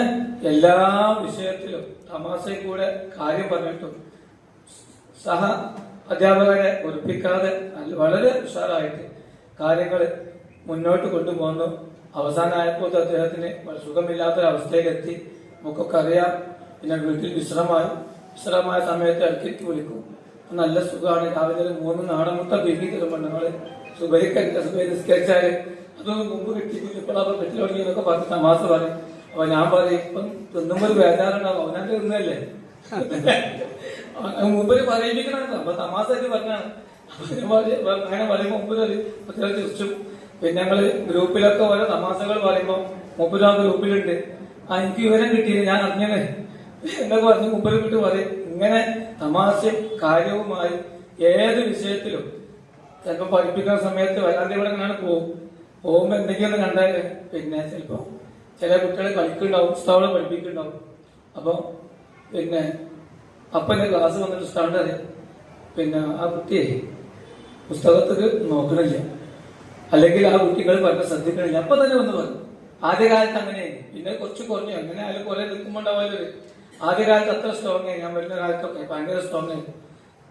എല്ലാ വിഷയത്തിലും തമാശയിൽ കൂടെ കാര്യം പറഞ്ഞിട്ടും സഹ അധ്യാപകരെ ഒളിപ്പിക്കാതെ വളരെ ഉഷാറായിട്ട് കാര്യങ്ങൾ മുന്നോട്ട് കൊണ്ടുപോകുന്നു. അവസാനമായപ്പോൾ അദ്ദേഹത്തിന് സുഖമില്ലാത്തൊരവസ്ഥയിലെത്തി, നമുക്കൊക്കെ അറിയാം. പിന്നെ വീട്ടിൽ വിശ്രമമായ സമയത്ത് ഇടയ്ക്ക് വിളിക്കും, നല്ല സുഖമാണ്. രാവിലെ 3 നാടൻമുട്ട ബീബി തരുമ്പോൾ നമ്മള് സുഖരിച്ചാല് അതൊന്നും മുമ്പ് കിട്ടിയിട്ടില്ല, ഇപ്പോഴാണ് കിട്ടി തുടങ്ങിയെന്നൊക്കെ പറഞ്ഞ് തമാശ പറയും. അപ്പൊ ഞാൻ പറയും, ഇപ്പം തിന്നുമ്പോൾ ഒരു ബേജാറുണ്ടാവും, അവനാണ്ട് തിന്നല്ലേ മുമ്പ് പറയിപ്പിക്കണമല്ലോ. അപ്പൊ തമാശയായിട്ട് പറഞ്ഞാണ്. അങ്ങനെ പറയുമ്പോൾ മുമ്പ് അത്യാവശ്യം തിരിച്ചും. പിന്നെ ഞങ്ങള് ഗ്രൂപ്പിലൊക്കെ ഓരോ തമാശകൾ പറയുമ്പോൾ മുമ്പ് ആ ഗ്രൂപ്പിലുണ്ട്, എനിക്ക് വിവരം കിട്ടിയത് ഞാൻ അറിഞ്ഞത് എന്നൊക്കെ പറഞ്ഞ് മുമ്പിൽ വിട്ട് പറയും. ഇങ്ങനെ തമാശയും കാര്യവുമായി ഏത് വിഷയത്തിലും ചിലപ്പോൾ പഠിപ്പിക്കുന്ന സമയത്ത് വല്ലാതെ ഇവിടെ ഇങ്ങനെ പോകുമ്പോ എന്തെങ്കിലും കണ്ടാല് പിന്നെ ചിലപ്പോ ചില കുട്ടികളെ കളിക്കുന്നുണ്ടാവും, പുസ്തകം പഠിപ്പിക്കുന്നുണ്ടാവും. അപ്പൊ പിന്നെ അപ്പന്റെ ക്ലാസ് വന്നിട്ട് സ്റ്റാൻഡ് അറിയാം, പിന്നെ ആ കുട്ടിയെ പുസ്തകത്തിൽ നോക്കണില്ല, അല്ലെങ്കിൽ ആ കുട്ടികൾ പറഞ്ഞ ശ്രദ്ധിക്കണില്ല. അപ്പൊ തന്നെ വന്ന് പറഞ്ഞു. ആദ്യകാലത്ത് അങ്ങനെയായി, പിന്നെ കുറച്ച് കുറഞ്ഞു. അങ്ങനെ അതിൽ കുറെ നിൽക്കുമ്പോണ്ടാവാല് ആദ്യകാലത്ത് അത്ര സ്ട്രോങ് ആയി. ഞാൻ വരുന്ന കാലത്തൊക്കെ ഭയങ്കര സ്ട്രോങ് ആയി.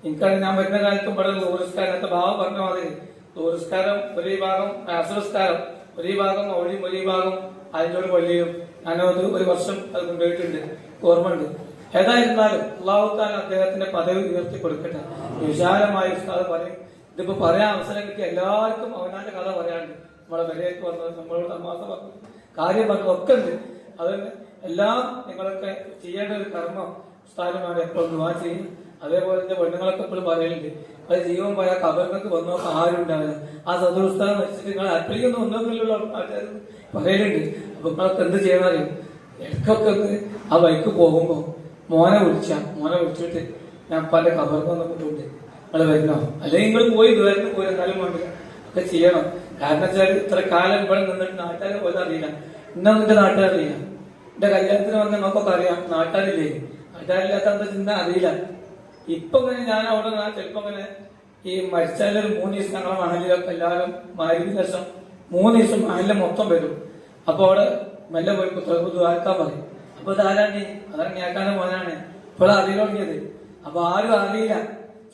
എനിക്കത് ഞാൻ വരുന്ന കാലത്തും ഇവിടെ ലോറിസ്കാരത്തെ ഭാവം പറഞ്ഞ മാതിരി ലോറിസ്കാരം ഒരു ഭാഗം, അസറസ്കാരം ഒരു ഭാഗം, ഒഴിയും ഒരു ഭാഗം അതിൻ്റെ പള്ളിയും ഞാനത് ഒരു വർഷം അത് കൊണ്ടുപോയിട്ടുണ്ട്, ഓർമ്മയുണ്ട്. ഏതായിരുന്നാലും അള്ളാഹുത്താൻ അദ്ദേഹത്തിന്റെ പദവി ഉയർത്തി കൊടുക്കട്ടെ. വിശാലമായ ഉസ്താദ് പറയും, ഇതിപ്പോ പറയാൻ അവസരം കിട്ടിയ എല്ലാവർക്കും അവനാന്റെ കഥ പറയാനുണ്ട്. നമ്മളെ വിലയൊക്കെ വന്നത്, നമ്മളോട് തമാശ പറഞ്ഞു, കാര്യം പറഞ്ഞു ഒക്കെ ഉണ്ട്. അതുകൊണ്ട് എല്ലാം നിങ്ങളൊക്കെ ചെയ്യേണ്ട ഒരു കർമ്മം ഉസ്താദുമാരെ എപ്പോഴും ദുആ ചെയ്യും. അതേപോലെ തന്നെ പെണ്ണുങ്ങളൊക്കെ എപ്പോഴും പറയലുണ്ട്, അത് ജീവൻ പോയ കബറിനൊക്കെ വന്നോക്കെ ആരും ഉണ്ടാവില്ല. ആ സദുസ്താദ് വെച്ചിട്ട് നിങ്ങൾ അപ്പോഴേക്കൊന്നും ഒന്നൊക്കെയുള്ള ആൾക്കാർ പറയലുണ്ട്. അപ്പൊ നിങ്ങളൊക്കെ എന്ത് ചെയ്യണറിയും, ഇടയ്ക്കൊക്കെ ആ ബൈക്ക് പോകുമ്പോ മോനെ വിളിച്ചിട്ട് ഞാൻ പല കബറിന് വന്നിട്ടുണ്ട്, നിങ്ങൾ വരണോ, അല്ലെങ്കിൽ നിങ്ങൾ പോയി ദൂരത്തിന് പോയി എന്നാലും വേണ്ടില്ല ഒക്കെ ചെയ്യണം. കാരണം വെച്ചാൽ ഇത്ര കാലം ഇവിടെ നിന്നിട്ട് നാട്ടുകാരെ പോലും അറിയില്ല, ഇന്നും നിന്റെ നാട്ടുകാരറിയില്ല. എന്റെ കല്യാണത്തിന് വന്ന് നമുക്കൊക്കെ അറിയാം, നാട്ടുകാരില്ലേ, നാട്ടുകാരില്ലാത്ത എന്താ ചിന്ത അറിയില്ല. ഇപ്പൊ ഇങ്ങനെ ഞാൻ അവിടെ ചിലപ്പോ ഇങ്ങനെ ഈ മരിച്ചാലൊരു 3 ദിവസം ഞങ്ങളെ മഹലിലൊക്കെ എല്ലാവരും മരുവിന് ശേഷം 3 ദിവസം മഹലിലെ മൊത്തം വരും. അപ്പൊ അവിടെ മെല്ലെ പോയി ദ്വാരക്കാൻ പറയും. അപ്പൊ ഇതാരാണ്? അതാണ് ഞാക്കാന്റെ മോനാണ്. ഇപ്പോൾ അറിയാൻ തുടങ്ങിയത്. അപ്പൊ ആരും അറിയില്ല.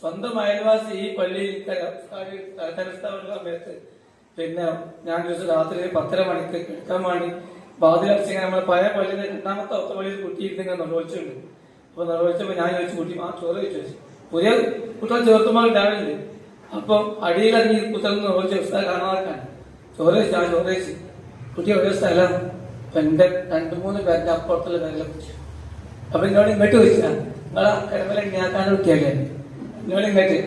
സ്വന്തം അയൽവാസി ഈ പള്ളിയിൽ സമയത്ത് പിന്നെ ഞാൻ ദിവസം രാത്രി 10:30 മണിക്ക് കിടക്കാൻ വേണ്ടി വാതിലടച്ചിങ്ങനെ നമ്മളെ പഴയ പള്ളിയുടെ 2ാമത്തെ പള്ളിയിൽ കുട്ടിയിരുന്നിങ്ങനെ നിർവഹിച്ചിട്ടുണ്ട്. അപ്പോൾ നിർവഹിച്ചപ്പോൾ ഞാൻ ചോദിച്ചു കുട്ടി ആ ചോറ് ചോദിച്ചു പുതിയ കുട്ടികൾ ചേർത്തുമ്പോൾ ഉണ്ടാവില്ലേ. അപ്പോൾ അടിയിലിറങ്ങി കുത്തൽ നിർവഹിച്ച ഉസ്താദ് കാണാതാക്കാണ് ചോറ് വെച്ചു. ആ ചോറ് വെച്ച് കുട്ടി ഒരേ സ്ഥലം എന്റെ 2-3 പേരുടെ അപ്പുറത്തുള്ള പേരിലെ കുറിച്ച്. അപ്പൊ എന്നോട് ഇങ്ങോട്ട് ചോദിച്ചാ നിങ്ങളെ കിടമല ഞാക്കാൻ കുട്ടിയല്ലേ എന്നോട് ഇങ്ങോട്ട്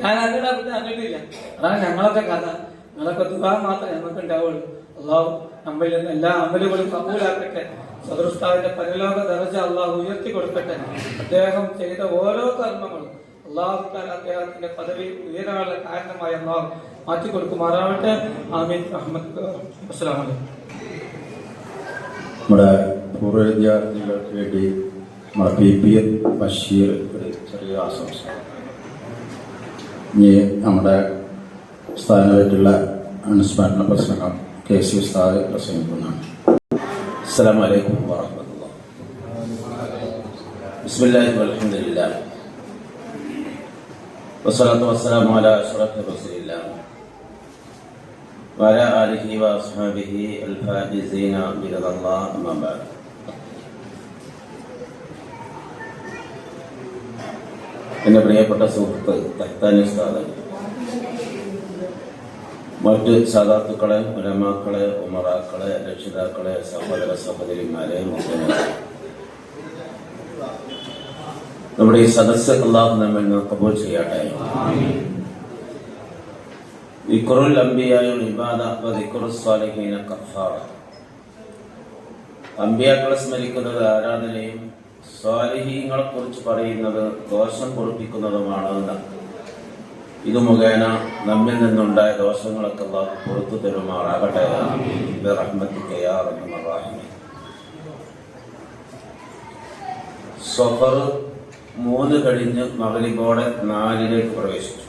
ഞാൻ അങ്ങോട്ട് അങ്ങോട്ടില്ല. അതാണ് ഞങ്ങളൊക്കെ കഥ. നിങ്ങളൊക്കെ ദുആ മാത്രമേ ഞങ്ങൾക്ക് ഉണ്ടാവുള്ളൂ. അള്ളാഹു നമ്മളിൽ നിന്ന് എല്ലാ അമലുകളും കബൂലാക്കട്ടെ. സദൃസ്ഥാവിന്റെ പരലോക ദർജ അള്ളാഹു ഉയർത്തി കൊടുക്കട്ടെ. അദ്ദേഹം ചെയ്ത ഓരോ കർമ്മങ്ങളും അള്ളാഹു താല അദ്ദേഹത്തിന്റെ പദവി ഉയരാനുള്ള കാരണമായി അള്ളാഹു മാറ്റി കൊടുക്കുമാറാവട്ടെ. ആമീൻ. അസ്സലാമു അലൈക്കും. നമ്മുടെ പൂർവ്വ വിദ്യാർത്ഥികൾക്ക് വേണ്ടി നമ്മുടെ PPM ബഷീർ ഒരു ചെറിയ ആശംസ. ഇനി നമ്മുടെ സ്ഥാനമായിട്ടുള്ള അനുസ്മരണ പ്രസംഗം KC ഉസ്താദ് പ്രസംഗിക്കുന്നതാണ്. അസ്സലാമു അലൈക്കും വറഹ്മത്തുള്ളാഹി. ബിസ്മില്ലാഹി വൽഹംദുലില്ലാഹ് വസ്സലാത്തു വസ്സലാമു അലാ അഷ്റഫി റസൂലില്ലാഹ് വഅലാ ആലിഹി വഅസ്ഹാബിഹി അൽ-ഫായിസീന ബിറളില്ലാഹി അമ്മാ ബഅദ്. എന്റെ പ്രിയപ്പെട്ട സുഹൃത്ത് തഹ്താനി ഉസ്താദ്, മറ്റ് സാദാത്തുക്കളെ, ഉലമാക്കളെ, ഉമറാക്കളെ, രക്ഷിതാക്കളെ, സഹോദര സഹോദരിമാരെ, മുസ്ലിങ്ങളെ, നമ്മുടെ ഈ സദസ്സ് അല്ലാഹു നമ്മിൽ നിന്ന് ഖബൂൽ ചെയ്യട്ടെ. ദിക്റുൽ അംബിയായ ഇബാദ വ ദിക്റുസ് സാലിഹീന കഫാറ. അംബിയാക്കളെ സ്മരിക്കുന്നത് ആരാധനയും സ്വാലിഹീങ്ങളെ കുറിച്ച് പറയുന്നത് ദോഷം പൊറുപ്പിക്കുന്നതുമാണ്. ഇത് മുഖേന നമ്മിൽ നിന്നുണ്ടായ ദോഷങ്ങളൊക്കെ അല്ലാഹു പുറത്തു തരുമാറാകട്ടെ. ബിറഹ്മതിക യാ അർഹമർ റഹീം. സഫർ 3 കഴിഞ്ഞ് മഗ്‌രിബോടെ 4-ലേക്ക് പ്രവേശിച്ചു.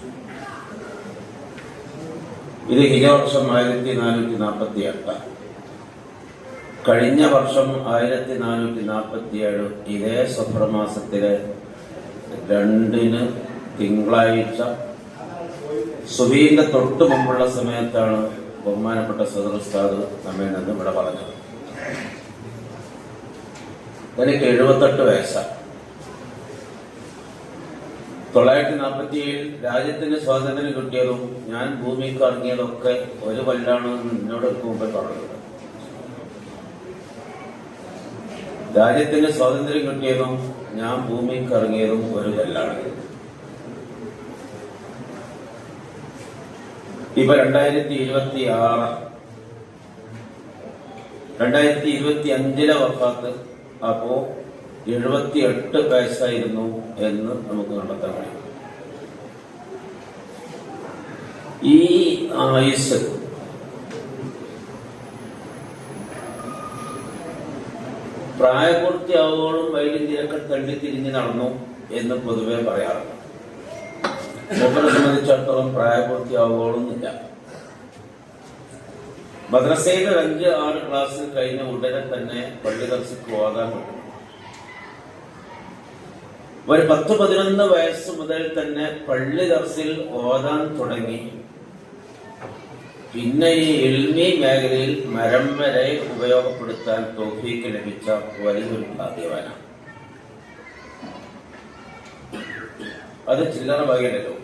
ഇത് ഹിജറ വർഷം 1448. കഴിഞ്ഞ വർഷം 1447 ഇതേ സഫർ മാസത്തിലെ 2-ന് തിങ്കളാഴ്ച സുബീന്റെ തൊട്ട് മുമ്പുള്ള സമയത്താണ് ബഹുമാനപ്പെട്ട സദർ ഉസ്താദ് നമ്മിൽ നിന്ന് ഇവിടെ പറഞ്ഞത്. എനിക്ക് 78 വയസ്സാണ്. 947 രാജ്യത്തിന് സ്വാതന്ത്ര്യം കിട്ടിയതും ഞാൻ ഭൂമിക്ക് ഇറങ്ങിയതൊക്കെ ഒരു കൊല്ലാണ് എന്നോട് മുമ്പ് പറഞ്ഞത്. രാജ്യത്തിന് സ്വാതന്ത്ര്യം കിട്ടിയതും ഞാൻ ഭൂമിക്ക് ഇറങ്ങിയതും ഒരു കൊല്ലാണ്. ഇപ്പൊ 2026 2025 വഫാത്ത്. അപ്പോ 78 വയസ്സായിരുന്നു എന്ന് നമുക്ക് കണ്ടെത്താൻ കഴിയും. ഈ ആയുസ് പ്രായപൂർത്തിയാവോളം വൈദ്യുതിയൊക്കെ തള്ളിത്തിരിഞ്ഞ് നടന്നു എന്ന് പൊതുവെ പറയാറുണ്ട്. മൂപ്പരെ സംബന്ധിച്ചിടത്തോളം പ്രായപൂർത്തിയാവോളൊന്നുമില്ല. മദ്രസയിൽ 5-6 ക്ലാസ് കഴിഞ്ഞ ഉടനെ തന്നെ പള്ളി ദർശക്ക് പോകാൻ പറ്റും. ഒരു 10-11 വയസ്സ് മുതൽ തന്നെ പള്ളി ദർസിൽ ഓതാൻ തുടങ്ങി. പിന്നെ ഈ ഇൽമി മേഖലയിൽ മരം വരെ ഉപയോഗപ്പെടുത്താൻ തൗഫീക്ക് ലഭിച്ച വലിയൊരു ഭാഗ്യവാനാണ്. അത് ചില്ലറ ഭാഗ്യമല്ലോ.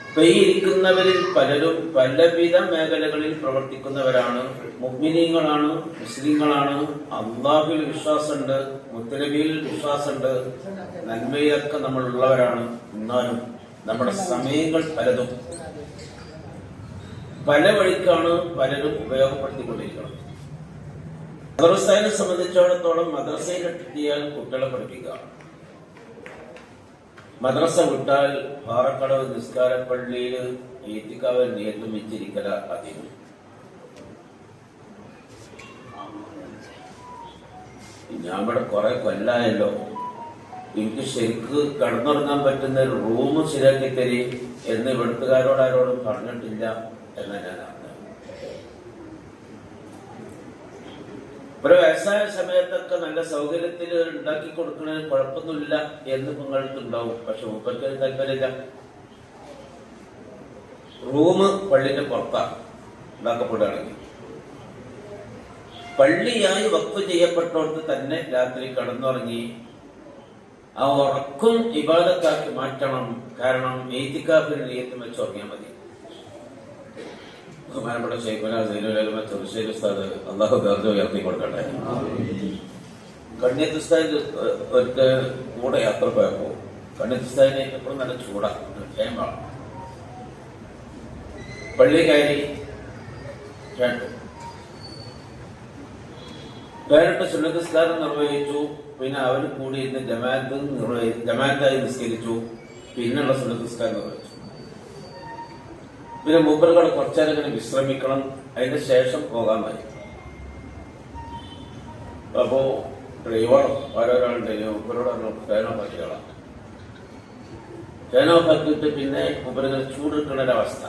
ഇപ്പൊ ഈ ഇരിക്കുന്നവരിൽ പലരും പലവിധ മേഖലകളിൽ പ്രവർത്തിക്കുന്നവരാണ്. മുഅ്മിനീങ്ങളാണ്, മുസ്ലിങ്ങളാണ്, അല്ലാഹുവിൽ വിശ്വാസമുണ്ട്, മുത്തനബിയിൽ വിശ്വാസമുണ്ട്, നന്മയിലൊക്കെ നമ്മളുള്ളവരാണ്. എന്നാലും നമ്മുടെ സമയങ്ങൾ പലതും പല വഴിക്കാണ് പലരും ഉപയോഗപ്പെടുത്തിക്കൊണ്ടിരിക്കുന്നത്. മദ്രസയെ സംബന്ധിച്ചിടത്തോളം മദ്രസയിലെത്തിയാൽ കുട്ടികളെ പഠിപ്പിക്കുക. മദ്രസ വിട്ടാൽ പാറക്കടവ് നിസ്കാര പള്ളിയിൽ ഈത്തിക്കാവൽ നിയത്തും വെച്ചിരിക്കല അധികം. ഞാൻ ഇവിടെ കുറെ കൊല്ലായല്ലോ. എനിക്ക് ശരിക്ക് കടന്നുറങ്ങാൻ പറ്റുന്ന ഒരു റൂം ശരിയാക്കി തരി എന്ന് ഇവിടുത്തുകാരോടാരോടും പറഞ്ഞിട്ടില്ല എന്ന് ഞാൻ അറിഞ്ഞു. ഒരു വയസ്സായ സമയത്തൊക്കെ നല്ല സൗകര്യത്തിൽ ഉണ്ടാക്കി കൊടുക്കുന്നതിന് കുഴപ്പമൊന്നുമില്ല എന്ന് നിങ്ങൾക്കുണ്ടാവും. പക്ഷെ മുപ്പത്തി താല്പര്യമില്ല. റൂം പള്ളിന്റെ പുറത്താണ് ഉണ്ടാക്കപ്പെടുകയാണെങ്കിൽ പള്ളിയായി വഖഫ് ചെയ്യപ്പെട്ടോടത്ത് തന്നെ രാത്രി കടന്നുറങ്ങി ആ ഉറക്കും ഇബാദത്താക്കി മാറ്റണം. കാരണം ഈത്തിക്കാഫിന് നിയത്ത് വെച്ച് ഉറങ്ങിയാൽ മതി. ബഹുമാനപ്പെട്ട ശൈഖുന സൈനുൽ ഉലമ തുർശേരി ഉസ്താദ് അള്ളാഹു ദർജ ഉയർത്തി കൊടുക്കട്ടെ. കണ്ണിയത്ത് ഉസ്താദിന്റെ ഒരു കൂടെ യാത്ര പോയപ്പോ കണ്ണിയത്ത് ഉസ്താദിനെ എപ്പോഴും നല്ല ചൂടാണ്, ഫേമാണ്. പള്ളി കയറി വേറിട്ട് സുന്നത്തസ്കാരം നിർവഹിച്ചു. പിന്നെ അവർ കൂടി ഇരുന്ന് ജമാഅത്തായി നിസ്കരിച്ചു. പിന്നുള്ള സുന്നത്തസ്കാരം നിർവഹിച്ചു. പിന്നെ മൂപ്പറുകൾ കുറച്ചേരം ഇങ്ങനെ വിശ്രമിക്കണം, അതിന്റെ ശേഷം പോകാൻ മതി. അപ്പോ ഡ്രൈവറോ ഓരോരാളുണ്ടെങ്കിൽ മൂപ്പരോട് ഫാൻ ഓഫ് ആക്കിയോളാം. ഫാൻ ഓഫ് ആക്കിയിട്ട് പിന്നെ മൂപ്പറിങ്ങനെ ചൂടിട്ടുള്ള ഒരവസ്ഥ.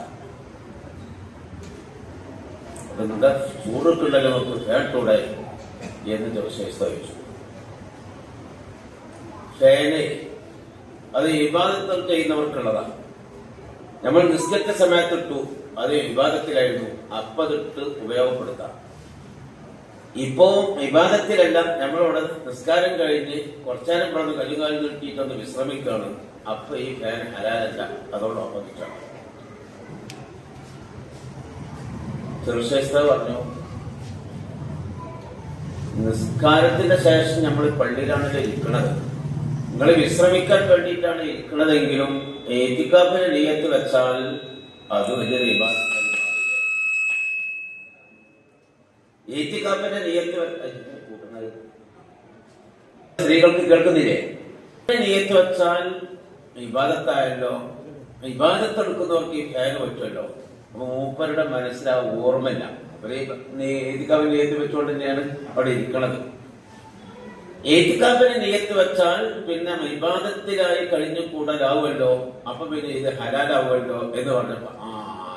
എന്താ ചൂടിട്ടുണ്ടല്ലോ നമുക്ക് ഫാൻ ടൂടെ എന്ന് ചോദിച്ചു. ഫാന് അത് ഇബാദത്ത് ചെയ്യുന്നവർക്കുള്ളതാണ്. നമ്മൾ നിസ്കരിച്ച സമയത്തിട്ടു, അത് വിവാദത്തിലായിരുന്നു, അപ്പതിട്ട് ഉപയോഗപ്പെടുത്താം. ഇപ്പോ വിവാദത്തിലല്ല, നമ്മളിവിടെ നിസ്കാരം കഴിഞ്ഞ് കുറച്ചേരം പറഞ്ഞ് കല്ലുകാലം കിട്ടിയിട്ടൊന്ന് വിശ്രമിക്കുകയാണ്. അപ്പൊ ഈ ഫാൻ ഹലാലല്ല, അതോട് ഓപ്പോസിറ്റാണ്. തീർച്ചയായും പറഞ്ഞു, നിസ്കാരത്തിന്റെ ശേഷം നമ്മൾ പള്ളിയിലാണല്ലോ ഇരിക്കുന്നത്. നിങ്ങൾ വിശ്രമിക്കാൻ വേണ്ടിയിട്ടാണ് ഇരിക്കുന്നതെങ്കിലും ഏതിക്കാപ്പിന് നിയത്ത് വെച്ചാൽ അത് വലിയൊരു ഇബാദത്തായി മാറില്ല. ഏതിക്കാപ്പിന്റെ നിയത്ത് സ്ത്രീകൾക്ക് കേൾക്കുന്നില്ലേ? നിയത്ത് വെച്ചാൽ ഇബാദത്തായല്ലോ. ഇബാദത്ത് എടുക്കുന്നവർക്ക് ഈ ഫാന് പറ്റുമല്ലോ. അപ്പൊ മൂപ്പരുടെ മനസ്സിൽ ആ ഓർമ്മയില്ല. ഏതിക്കാപ്പിന് നിയത്ത് വെച്ചുകൊണ്ട് തന്നെയാണ് അവിടെ ഇരിക്കണത്. ഏത്തിക്കാപ്പിന് നിയത്ത് വെച്ചാൽ പിന്നെ ഇബാദത്തിലായി കഴിഞ്ഞു കൂടലാവുമല്ലോ, അപ്പൊ പിന്നെ ഇത് ഹലാലാവുമല്ലോ എന്ന് പറഞ്ഞപ്പോ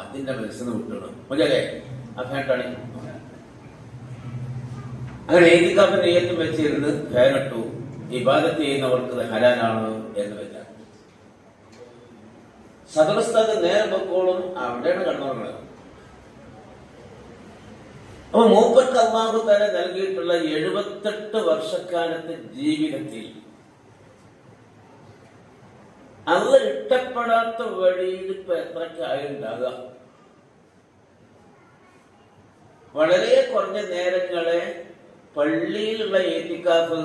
അതിന്റെ മനസ്സിന് വിട്ടണം മതിയല്ലേ? അഫേട്ടാണ് അങ്ങനെ ഏത്തിക്കാപ്പിന് നിയത്ത് വെച്ചിരുന്ന് ഫാനിട്ടു. ഇബാദത്ത് ചെയ്യുന്നവർക്ക് ഹലാലാണ് എന്ന് വെച്ചാൽ സദർസ്ഥാന് നേരെ പൊക്കോളും അവിടെയാണ് കണ്ണുറങ്ങുന്നത്. അപ്പൊ മൂപ്പർക്ക് അല്ലാഹു തആല നൽകിയിട്ടുള്ള 78 വർഷക്കാലത്തെ ജീവിതത്തിൽ അള്ളാഹ് ഇഷ്ടപ്പെടാത്ത വഴിയിൽ ഇപ്പൊ എത്രക്കായുണ്ടാകുക? വളരെ കുറഞ്ഞ നേരങ്ങളെ പള്ളിയിലുള്ള ഇഅ്തികാഫ്,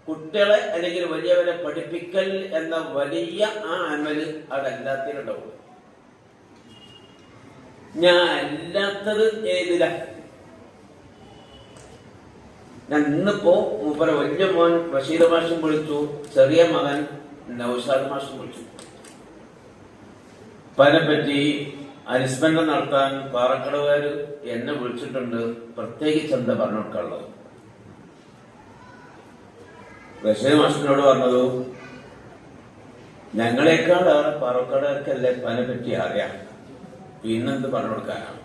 കുട്ടികളെ അല്ലെങ്കിൽ വലിയവരെ പഠിപ്പിക്കൽ എന്ന വലിയ ആ അമല് അതല്ലാത്തിനുണ്ടാവും. ഞാൻ അല്ലാത്തത് ഏതില? ഞാൻ ഇന്നിപ്പോ മൂപ്പരെ വലിയ മോൻ റഷീദ് മാഷും വിളിച്ചു, ചെറിയ മകൻ നൗഷാദ് മാഷും വിളിച്ചു. പറ്റി അനുസ്മരണം നടത്താൻ പാറക്കടവുകാര് എന്നെ വിളിച്ചിട്ടുണ്ട്. പ്രത്യേകിച്ച് എന്താ പറഞ്ഞു കൊടുക്കാനുള്ളത്? റഷീദ് മാഷിനോട് പറഞ്ഞതു, ഞങ്ങളെക്കാളേറെ പാറക്കടവർക്കല്ലേ പറ്റി അറിയാം, പിന്നെന്ത് പറഞ്ഞു കൊടുക്കാനാണ്?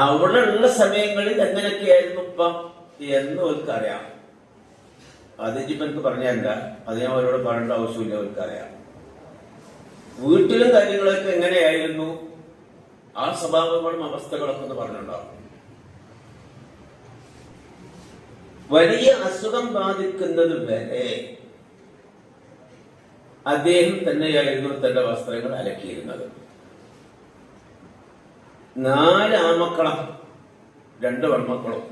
അവിടെ ഉള്ള സമയങ്ങളിൽ എങ്ങനെയൊക്കെയായിരുന്നു ഇപ്പം എന്ന് അവർക്കറിയാം. അത് എനിക്ക് പറഞ്ഞല്ല, അത് ഞാൻ അവരോട് പറയേണ്ട ആവശ്യമില്ല, അവർക്കറിയാം. വീട്ടിലും കാര്യങ്ങളൊക്കെ എങ്ങനെയായിരുന്നു, ആ സ്വഭാവങ്ങളും അവസ്ഥകളൊക്കെ ഒന്ന് പറഞ്ഞിട്ടുണ്ടാവും. വലിയ അസുഖം ബാധിക്കുന്നത് വരെ അദ്ദേഹം തന്നെയായിരുന്നു തന്റെ വസ്ത്രങ്ങൾ അലക്കിയിരുന്നത്. 4 ആൺമക്കളും 2 പെൺമക്കളും.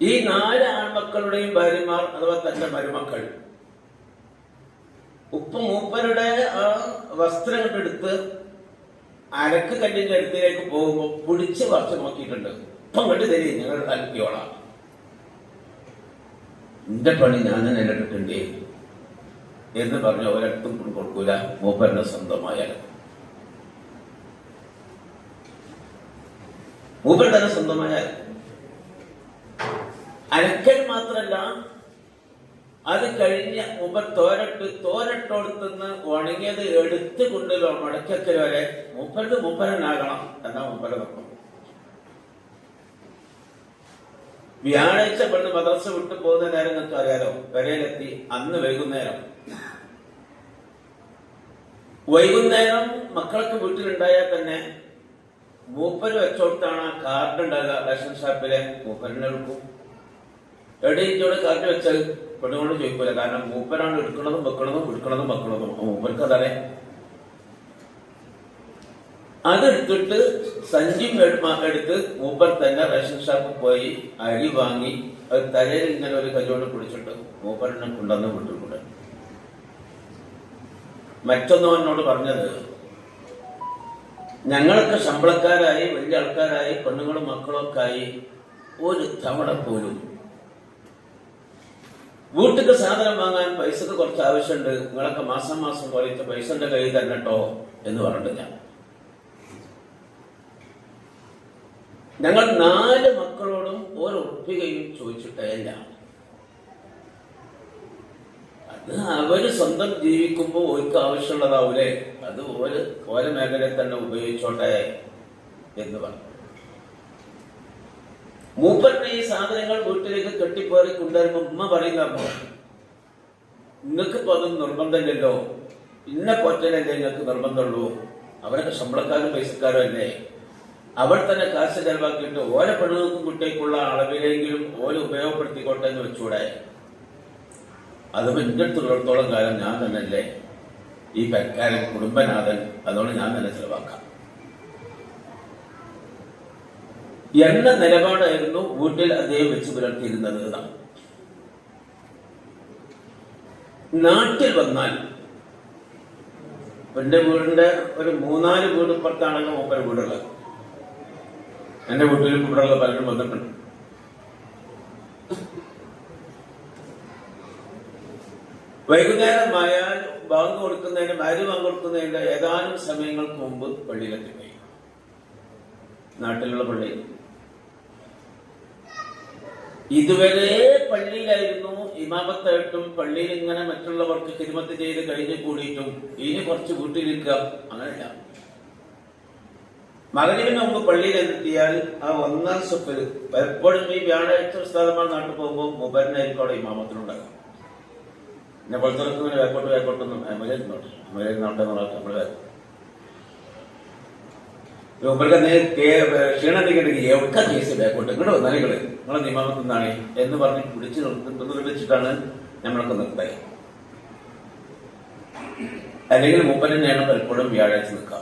ഈ 4 ആൺമക്കളുടെയും ഭാര്യമാർ അഥവാ തന്റെ മരുമക്കൾ മൂപ്പരുടെ ആ വസ്ത്രങ്ങളെടുത്ത് അലക്ക് കല്ലിന്റെ അടുത്തേക്ക് പോകുമ്പോൾ പിടിച്ച് പറിച്ച് നോക്കിയിട്ടുണ്ട്. ഇപ്പം കണ്ടു തരി, ഞങ്ങൾ അലക്കിയോളാം, എന്റെ പണി ഞാൻ തന്നെ ഇട്ടിട്ടുണ്ടേ എന്ന് പറഞ്ഞ ഒരിടത്തും കൊടുക്കൂല. മൂപ്പരുടെ സ്വന്തമായ മൂപ്പർ തന്നെ സ്വന്തമായ അലക്കൽ മാത്രല്ല, അത് കഴിഞ്ഞ മൂപ്പർ തോരട്ടോടുത്തുനിന്ന് ഉണങ്ങിയത് എടുത്ത് കൊണ്ട് മടക്കൽ വരെ മൂപ്പരനാകണം എന്നാ മൂപ്പരെ നോക്കണം. വ്യാഴാഴ്ച പെണ്ണ് മദ്രസ വിട്ടു പോകുന്ന നേരം നിങ്ങൾക്ക് അറിയാലോ, വരയിലെത്തി. അന്ന് വൈകുന്നേരം മക്കൾക്ക് വീട്ടിലുണ്ടായാൽ തന്നെ മൂപ്പര് വെച്ചോട്ടാണ് ആ കാർഡ് ഉണ്ടാകുക റേഷൻ ഷാപ്പിലെ മൂപ്പരനെ എടുക്കും. എവിടെയോടെ കാർഡ് വെച്ചാൽ പെണ്ണുകൊണ്ട് ചോദിക്കൂല. കാരണം മൂപ്പരാണ് എടുക്കണതും വെക്കണതും മൂപ്പർക്ക് അതറിയാം. അതെടുത്തിട്ട് സഞ്ചി എടുത്ത് മൂപ്പർ തന്നെ റേഷൻ ഷാപ്പിൽ പോയി അരി വാങ്ങി അത് തലയിൽ ഇങ്ങനെ ഒരു കല്ലുകൊണ്ട് പിടിച്ചിട്ട് മൂപ്പരനെ കൊണ്ടുവന്ന് വിട്ടിട്ടുണ്ട്. മറ്റൊന്നും എന്നോട് പറഞ്ഞത്, ഞങ്ങളൊക്കെ ശമ്പളക്കാരായി വലിയ ആൾക്കാരായി പെണ്ണുങ്ങളും മക്കളും ഒക്കെ ആയി ഒരു തവണ പോലും വീട്ടിക്ക് സാധനം വാങ്ങാൻ പൈസക്ക് കുറച്ച് ആവശ്യമുണ്ട്, നിങ്ങളൊക്കെ മാസം മാസം കുറച്ച് പൈസന്റെ കയ്യിൽ തരട്ടോ എന്ന് പറഞ്ഞിട്ടില്ല. ഞങ്ങൾ 4 മക്കളോടും ഒരു ഒപ്പികയും ചോദിച്ചിട്ടേയില്ല. അത് അവര് സ്വന്തം ജീവിക്കുമ്പോൾ ഓർക്ക് ആവശ്യമുള്ളതാവൂലേ, അത് ഓരോ മേഖലയിൽ തന്നെ ഉപയോഗിച്ചോട്ടെ എന്ന് പറഞ്ഞു. മൂപ്പരുടെ ഈ സാധനങ്ങൾ വീട്ടിലേക്ക് കെട്ടിപ്പോറി കൊണ്ടുവരുമ്പോ ഉമ്മ പറയുന്ന, നിങ്ങൾക്കിപ്പോ അതൊന്നും നിർബന്ധമില്ലല്ലോ, ഇന്ന പൊറ്റലല്ലേ നിങ്ങൾക്ക് നിർബന്ധമുള്ളൂ, അവരൊക്കെ ശമ്പളക്കാരും പൈസക്കാരും അല്ലേ, അവർ തന്നെ കാശ് ചെലവാക്കിയിട്ട് ഓരോ പെണ്ണുങ്ങൾക്കും കുട്ടിക്കുള്ള അളവിലെങ്കിലും ഓരോ ഉപയോഗപ്പെടുത്തിക്കോട്ടെ എന്ന് വെച്ചൂടെ. അത് എന്റെ അടുത്തുള്ളിടത്തോളം കാലം ഞാൻ തന്നെയല്ലേ ഈ പെക്കാരൻ കുടുംബനാഥൻ, അതുകൊണ്ട് ഞാൻ തന്നെ ചെലവാക്കാം എന്ന നിലപാടായിരുന്നു വീട്ടിൽ അദ്ദേഹം വെച്ച് പുലർത്തിയിരുന്നത്. നാട്ടിൽ വന്നാൽ എന്റെ വീടിന്റെ ഒരു 3-4 വീട് പുറത്താണെങ്കിൽ മൂപ്പര വീടുള്ളത്. എന്റെ വീട്ടിലും ഇവിടെയുള്ള പലരും വന്നിട്ടുണ്ട്. വൈകുന്നേരമായാൽ ബാങ്ക് കൊടുക്കുന്നതിന് ഏതാനും സമയങ്ങൾക്ക് മുമ്പ് പള്ളിയിലെത്തി പോയി. നാട്ടിലുള്ള പള്ളിയിൽ ഇതുവരെ പള്ളിയിലായിരുന്നു ഇമാമത്തായിട്ടും പള്ളിയിൽ ഇങ്ങനെ മറ്റുള്ളവർക്ക് ഖിദ്മത്ത് ചെയ്ത് കഴിഞ്ഞ് കൂടിയിട്ടും ഇനി കുറച്ച് വീട്ടിലിരിക്കുക, അങ്ങനെയല്ല. മകനിന് മുമ്പ് പള്ളിയിൽ എത്തിയാൽ ആ 1-ാം സഫിൽ എപ്പോഴും ഈ വ്യാഴാഴ്ച ഉസ്താദന്മാർ നാട്ടിൽ പോകുമ്പോൾ മുബരനായിരിക്കും അവിടെ ഇമാമത്തിനുണ്ടാകും. പിന്നെ പുറത്തിറക്കുന്ന വേക്കോട്ടൊന്നും ക്ഷീണത്തിണ്ടെങ്കിൽ എവിടെ കേസ് വേക്കോട്ട് ഇങ്ങോട്ട് വന്നാൽ നിങ്ങളെ നിയമത്തിൽ നിന്നാണ് എന്ന് പറഞ്ഞ് പിടിച്ചു നിർത്തിച്ചിട്ടാണ് നമ്മളൊക്കെ നിർത്തുക. അല്ലെങ്കിൽ മൂപ്പരനെയാണ് പലപ്പോഴും വ്യാഴാഴ്ച നിൽക്കുക.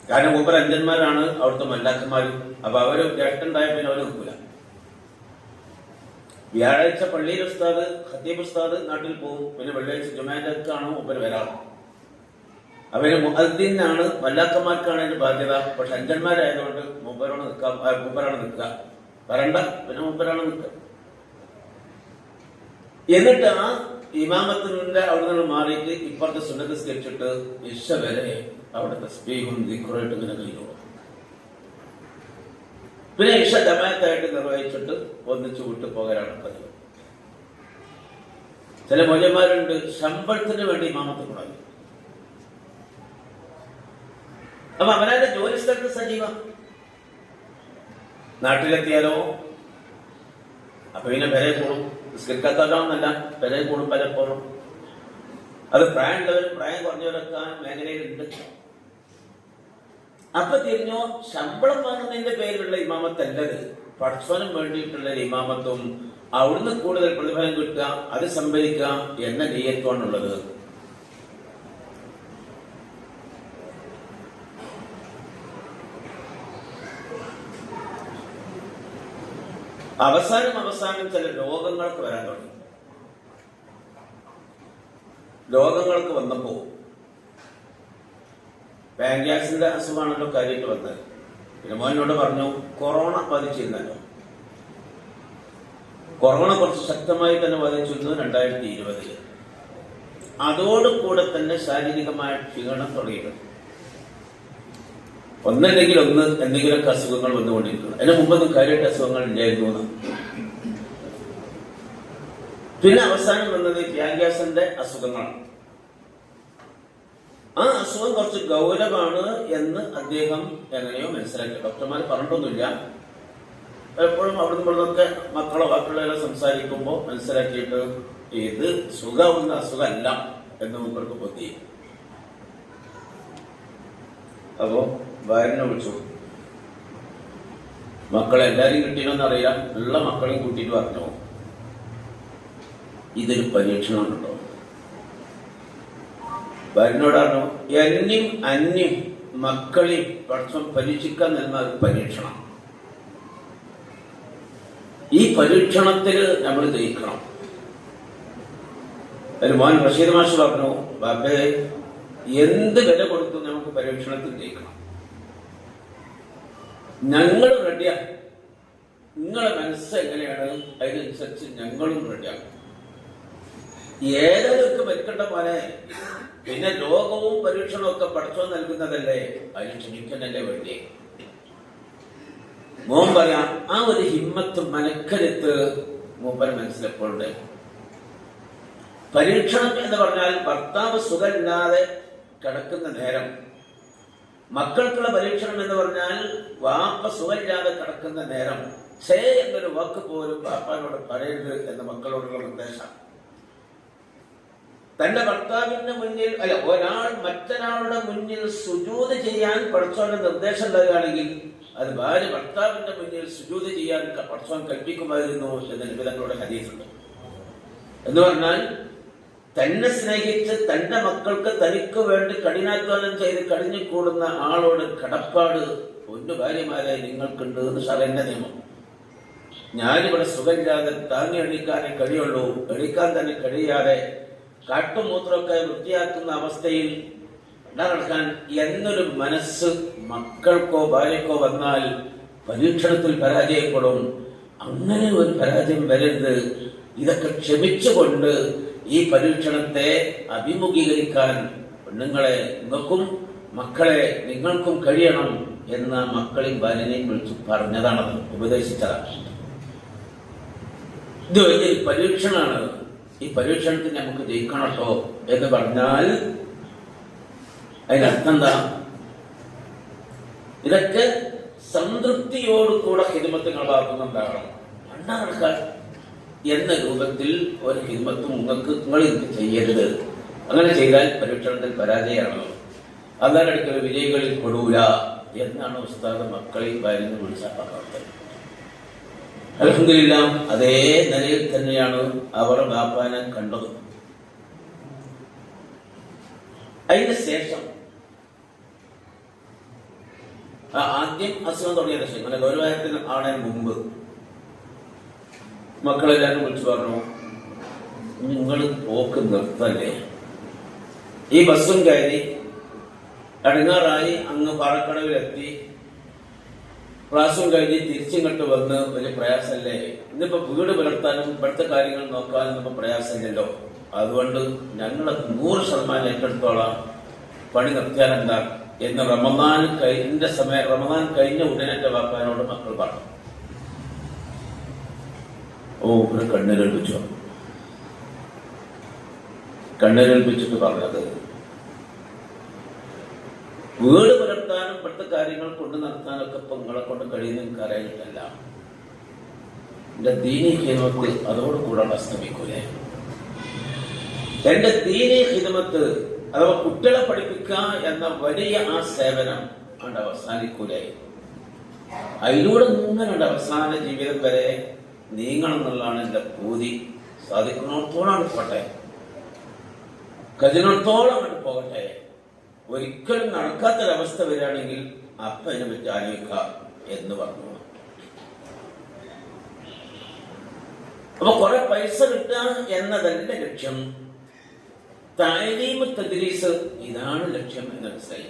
കാരണം മൂപ്പർ അഞ്ചന്മാരാണ് അവിടുത്തെ മല്ലാക്കന്മാരും. അപ്പൊ അവര് ജ്യേഷ്ഠണ്ടായ പിന്നെ അവര് നിൽക്കൂല. വ്യാഴാഴ്ച പള്ളിയിൽ ഉസ്താദ് ഖത്തീബ് ഉസ്താദ് നാട്ടിൽ പോകും. പിന്നെ വെള്ളിയാഴ്ച ജുമാൻക്കാണ് മൂപ്പര് വരാറ്. അവര് മുഅദ്ദിനാണ്, മല്ലാക്കന്മാർക്കാണ് അതിന്റെ ബാധ്യത. പക്ഷെ അഞ്ചന്മാരായതുകൊണ്ട് മൂപ്പരാണ് നിൽക്കുക. വരണ്ട, പിന്നെ മൂപ്പരാണ് നിൽക്കുക. എന്നിട്ട് ആ ഇമാമത്തിന്റെ അവിടെ നിന്ന് മാറിയിട്ട് ഇപ്പുറത്തെ സുന്നത്ത് സ്കരിച്ചിട്ട് ഇശ വരെ അവിടുത്തെ സ്പീക്കും ദിക്റായിട്ട് ഇങ്ങനെ കഴിഞ്ഞോളും. പിന്നെ ഇഷ ജമാഅത്തായിട്ട് നിർവഹിച്ചിട്ട് ഒന്നിച്ചു വിട്ടു പോകാനാണ് പതിവ്. ചില മൗലവിമാരുണ്ട് ശമ്പളത്തിന് വേണ്ടി ഇമാമത്ത് കൊണ്ടുപോയി. അപ്പൊ അവനാന്റെ ജോലി സ്ഥലത്ത് സജീവ. നാട്ടിലെത്തിയാലോ അപ്പൊ പിന്നെ പെരെ കൂടും. നിസ്കരിക്കാത്തവരാണെന്നല്ല, പെരെ കൂടും പലപ്പോഴും. അത് പ്രായമുള്ളവരും പ്രായം കുറഞ്ഞവരൊക്കെ മേഖലയിലുണ്ട്. അപ്പൊ തിരിഞ്ഞോ, ശമ്പളം വാങ്ങുന്നതിന്റെ പേരിലുള്ള ഇമാമത്തല്ലത്, പഠിച്ചവനും വേണ്ടിയിട്ടുള്ള ഇമാമത്തും അവിടുന്ന് കൂടുതൽ പ്രതിഫലം കിട്ടുക, അത് സംഭരിക്കുക എന്ന നിയത്വമാണുള്ളത്. അവസാനം ചില രോഗങ്ങൾക്ക് വരാൻ തുടങ്ങി. രോഗങ്ങൾക്ക് വന്നപ്പോ പാൻക്രിയാസിന്റെ അസുഖമാണല്ലോ കാര്യമായിട്ട് വന്നത്. പിന്നെ മോനോട് പറഞ്ഞു കൊറോണ ബാധിച്ചിരുന്നല്ലോ. കൊറോണ കുറച്ച് ശക്തമായി തന്നെ ബാധിച്ചിരുന്നു 2020. അതോടുകൂടെ തന്നെ ശാരീരികമായ ക്ഷീണം തുടങ്ങിയിട്ടുണ്ട്. ഒന്നല്ലെങ്കിൽ എന്തെങ്കിലുമൊക്കെ അസുഖങ്ങൾ വന്നുകൊണ്ടിരിക്കുന്നു. അതിന് മുമ്പൊന്നും കാര്യമായിട്ട് അസുഖങ്ങൾ ഇല്ലായിരുന്നു. പിന്നെ അവസാനം വന്നത് പാൻക്രിയാസിന്റെ അസുഖങ്ങളാണ്. ആ അസുഖം കുറച്ച് ഗൗരവമാണ് എന്ന് അദ്ദേഹം എങ്ങനെയോ മനസ്സിലാക്കി. ഡോക്ടർമാർ പറഞ്ഞിട്ടൊന്നുമില്ല. എപ്പോഴും അവിടെ നിന്നൊക്കെ മക്കളോ ബാക്കിയുള്ളവരെ സംസാരിക്കുമ്പോൾ മനസ്സിലാക്കിയിട്ട് ഇത് സുഖമുള്ള അസുഖമല്ല എന്ന് മുമ്പർക്ക് ബോധ്യം. അപ്പോ വയറിനെ വിളിച്ചു. മക്കളെല്ലാരും കിട്ടിയെന്ന് അറിയില്ല, ഉള്ള മക്കളെയും കൂട്ടിയിട്ട് പറഞ്ഞു ഇതൊരു പരീക്ഷണമുണ്ടോ. ഭാര്യനോട് പറഞ്ഞു എന്നെയും അന്യം മക്കളെയും പക്ഷം പരീക്ഷിക്കാൻ നൽകുന്ന ഒരു പരീക്ഷണം. ഈ പരീക്ഷണത്തിൽ നമ്മൾ ജയിക്കണം. ഒരു മോൻ റഷീദ് മാഷ് പറഞ്ഞു ബാബേ എന്ത് വില കൊടുത്തു നമുക്ക് പരീക്ഷണത്തിൽ ജയിക്കണം. ഞങ്ങൾ റെഡിയാണ്, നിങ്ങളെ മനസ്സ് എങ്ങനെയാണ് അതിനനുസരിച്ച് ഞങ്ങളും റെഡിയാണ്. ഏതൊക്കെ മരിക്കണ്ട പോലെ പിന്നെ ലോകവും പരീക്ഷണവും ഒക്കെ പഠിച്ചോ നൽകുന്നതല്ലേ, അതിന് ക്ഷമിക്കുന്നല്ലേ വേണ്ടി. മോൻ പറയാം ആ ഒരു ഹിമ്മത്ത് മനക്കരുത്ത് മൂപ്പൻ മനസ്സിലെപ്പോഴുണ്ട്. പരീക്ഷണം എന്ന് പറഞ്ഞാൽ ഭർത്താവ് സുഖമില്ലാതെ കിടക്കുന്ന നേരം, മക്കൾക്കുള്ള പരീക്ഷണം എന്ന് പറഞ്ഞാൽ വാപ്പ സുഖമില്ലാതെ കിടക്കുന്ന നേരം ഛേ എന്നൊരു വാക്ക് പോലും വാപ്പാനോട് പറയരുത് എന്ന മക്കളോടുള്ള നിർദ്ദേശം. തന്റെ ഭർത്താവിന്റെ മുന്നിൽ അല്ല ഒരാൾ മറ്റൊരാളുടെ മുന്നിൽ സുജൂദ് ചെയ്യാൻ പടച്ചോന്റെ നിർദ്ദേശം ഉണ്ടാകുകയാണെങ്കിൽ അത് ഭാര്യ ഭർത്താവിന്റെ മുന്നിൽ സുജൂദ് ചെയ്യാൻ പടച്ചോൻ കൽപ്പിക്കുമായിരുന്നു എന്ന നിബിധങ്ങളുടെ ഹദീസുണ്ട്. എന്ന് പറഞ്ഞാൽ തന്നെ സ്നേഹിച്ച് തന്റെ മക്കൾക്ക് തനിക്ക് വേണ്ടി കഠിനാധ്വാനം ചെയ്ത് കടിഞ്ഞു കൂടുന്ന ആളോട് കടപ്പാട് പൊന്നു ഭാര്യമാരെ നിങ്ങൾക്കുണ്ട് എന്ന് ഷറന്റെ നിയമം. ഞാനിവിടെ സുഖമില്ലാതെ താങ്ങി എണീക്കാനേ കഴിയുള്ളൂ, എണീക്കാൻ തന്നെ കഴിയാതെ കാട്ടുമൂത്രമൊക്കെ വൃത്തിയാക്കുന്ന അവസ്ഥയിൽ നടക്കാൻ എന്നൊരു മനസ്സ് മക്കൾക്കോ ഭാര്യക്കോ വന്നാൽ പരീക്ഷണത്തിൽ പരാജയപ്പെടും. അങ്ങനെ ഒരു പരാജയം വരരുത്. ഇതൊക്കെ ക്ഷമിച്ചുകൊണ്ട് ഈ പരീക്ഷണത്തെ അഭിമുഖീകരിക്കാൻ പെണ്ണുങ്ങളെ നിങ്ങൾക്കും മക്കളെ നിങ്ങൾക്കും കഴിയണം എന്ന മക്കളെയും ഭാര്യനെയും വിളിച്ചു പറഞ്ഞതാണത്, ഉപദേശിച്ചതാണ്. ഇത് വലിയൊരു പരീക്ഷണമാണ്. ഈ പരീക്ഷണത്തിൽ നമുക്ക് ജയിക്കണട്ടോ എന്ന് പറഞ്ഞാൽ അതിനർത്ഥം എന്താ? ഇതൊക്കെ സംതൃപ്തിയോടുകൂടെ ഹിദ്മത്തുകൾ ഭാഗത്തുനിന്നുണ്ടാകണം. നടക്കാൻ എന്ന രൂപത്തിൽ ഒരു ഹിദ്മത്തും നിങ്ങൾ ഇത് ചെയ്യരുത്. അങ്ങനെ ചെയ്താൽ പരീക്ഷണത്തിൽ പരാജയമാണ്, അതാരടുക്കൽ വിജയികളിൽ പെടൂല എന്നാണ് ഉസ്താദ് മക്കളെയും ഭാര്യനെ വിളിച്ച പറഞ്ഞത്. അൽഹംദുലില്ലാഹ് അതേ നിലയിൽ തന്നെയാണ് അവർ ബാപ്പാനെ കണ്ടത്. അതിന് ശേഷം ആദ്യം അസുഖം തുടങ്ങിയ ശേഷം അങ്ങനെ ഗൗരവത്തിന് ആണതിന് മുമ്പ് മക്കളെല്ലാവരും വിളിച്ചു പറഞ്ഞു നിങ്ങൾ പോക്ക് നിർത്തല്ലേ. ഈ ബസ്സും കയറി അടങ്ങാറായി അങ്ങ് പാറക്കടവിലെത്തി, ക്ലാസ്സും കഴിഞ്ഞ് തിരിച്ചിങ്ങോട്ട് വന്ന് വലിയ പ്രയാസമല്ലേ. ഇന്നിപ്പോ വീട് പുലർത്താനും ഇവിടുത്തെ കാര്യങ്ങൾ നോക്കാനും ഇപ്പൊ പ്രയാസമില്ലല്ലോ. അതുകൊണ്ട് ഞങ്ങൾ 100% ഏറ്റെടുത്തോളാം, പണി നിർത്തിയാലെന്താ എന്ന് റമദാൻ കഴിഞ്ഞ ഉടനെ എന്റെ വാപ്പാനോട് മക്കൾ പറഞ്ഞു. ഒരു കണ്ണീരേൽപ്പിച്ചു. കണ്ണീരേൽപ്പിച്ചിട്ട് പറഞ്ഞത് വീട് പുലർത്താനും ഇവിടുത്തെ കാര്യങ്ങൾ കൊണ്ട് നടത്താനൊക്കെ ഇപ്പൊ നിങ്ങളെ കൊണ്ട് കഴിയുന്ന എനിക്ക് അറിയിട്ടല്ല. എന്റെ ദീനി ഹിദ്മത്ത് അതോടുകൂടെ അസ്തമിക്കൂലേ. എന്റെ ദീനി ഹിദ്മത്ത് അഥവാ കുട്ടികളെ പഠിപ്പിക്കുക എന്ന വലിയ ആ സേവനം അവിടെ അവസാനിക്കൂലേ. അതിലൂടെ ഇങ്ങനെ അവസാന ജീവിതം വരെ നീങ്ങണം എന്നുള്ളതാണ് എന്റെ പൂതി. സാധിക്കുന്നിടത്തോളാണ് പോട്ടെ, കജിനത്തോളം അങ്ങോട്ട് പോകട്ടെ. ഒരിക്കലും നടക്കാത്തൊരവസ്ഥ വരികയാണെങ്കിൽ അപ്പൊ അതിനെ പറ്റി ആലോചിക്കാം എന്ന് പറഞ്ഞു. അപ്പൊ കുറെ പൈസ കിട്ടുക എന്നതല്ല ലക്ഷ്യം, തഅലീമ് തദ്രീസ് ഇതാണ് ലക്ഷ്യം എന്ന് മനസ്സിലായി.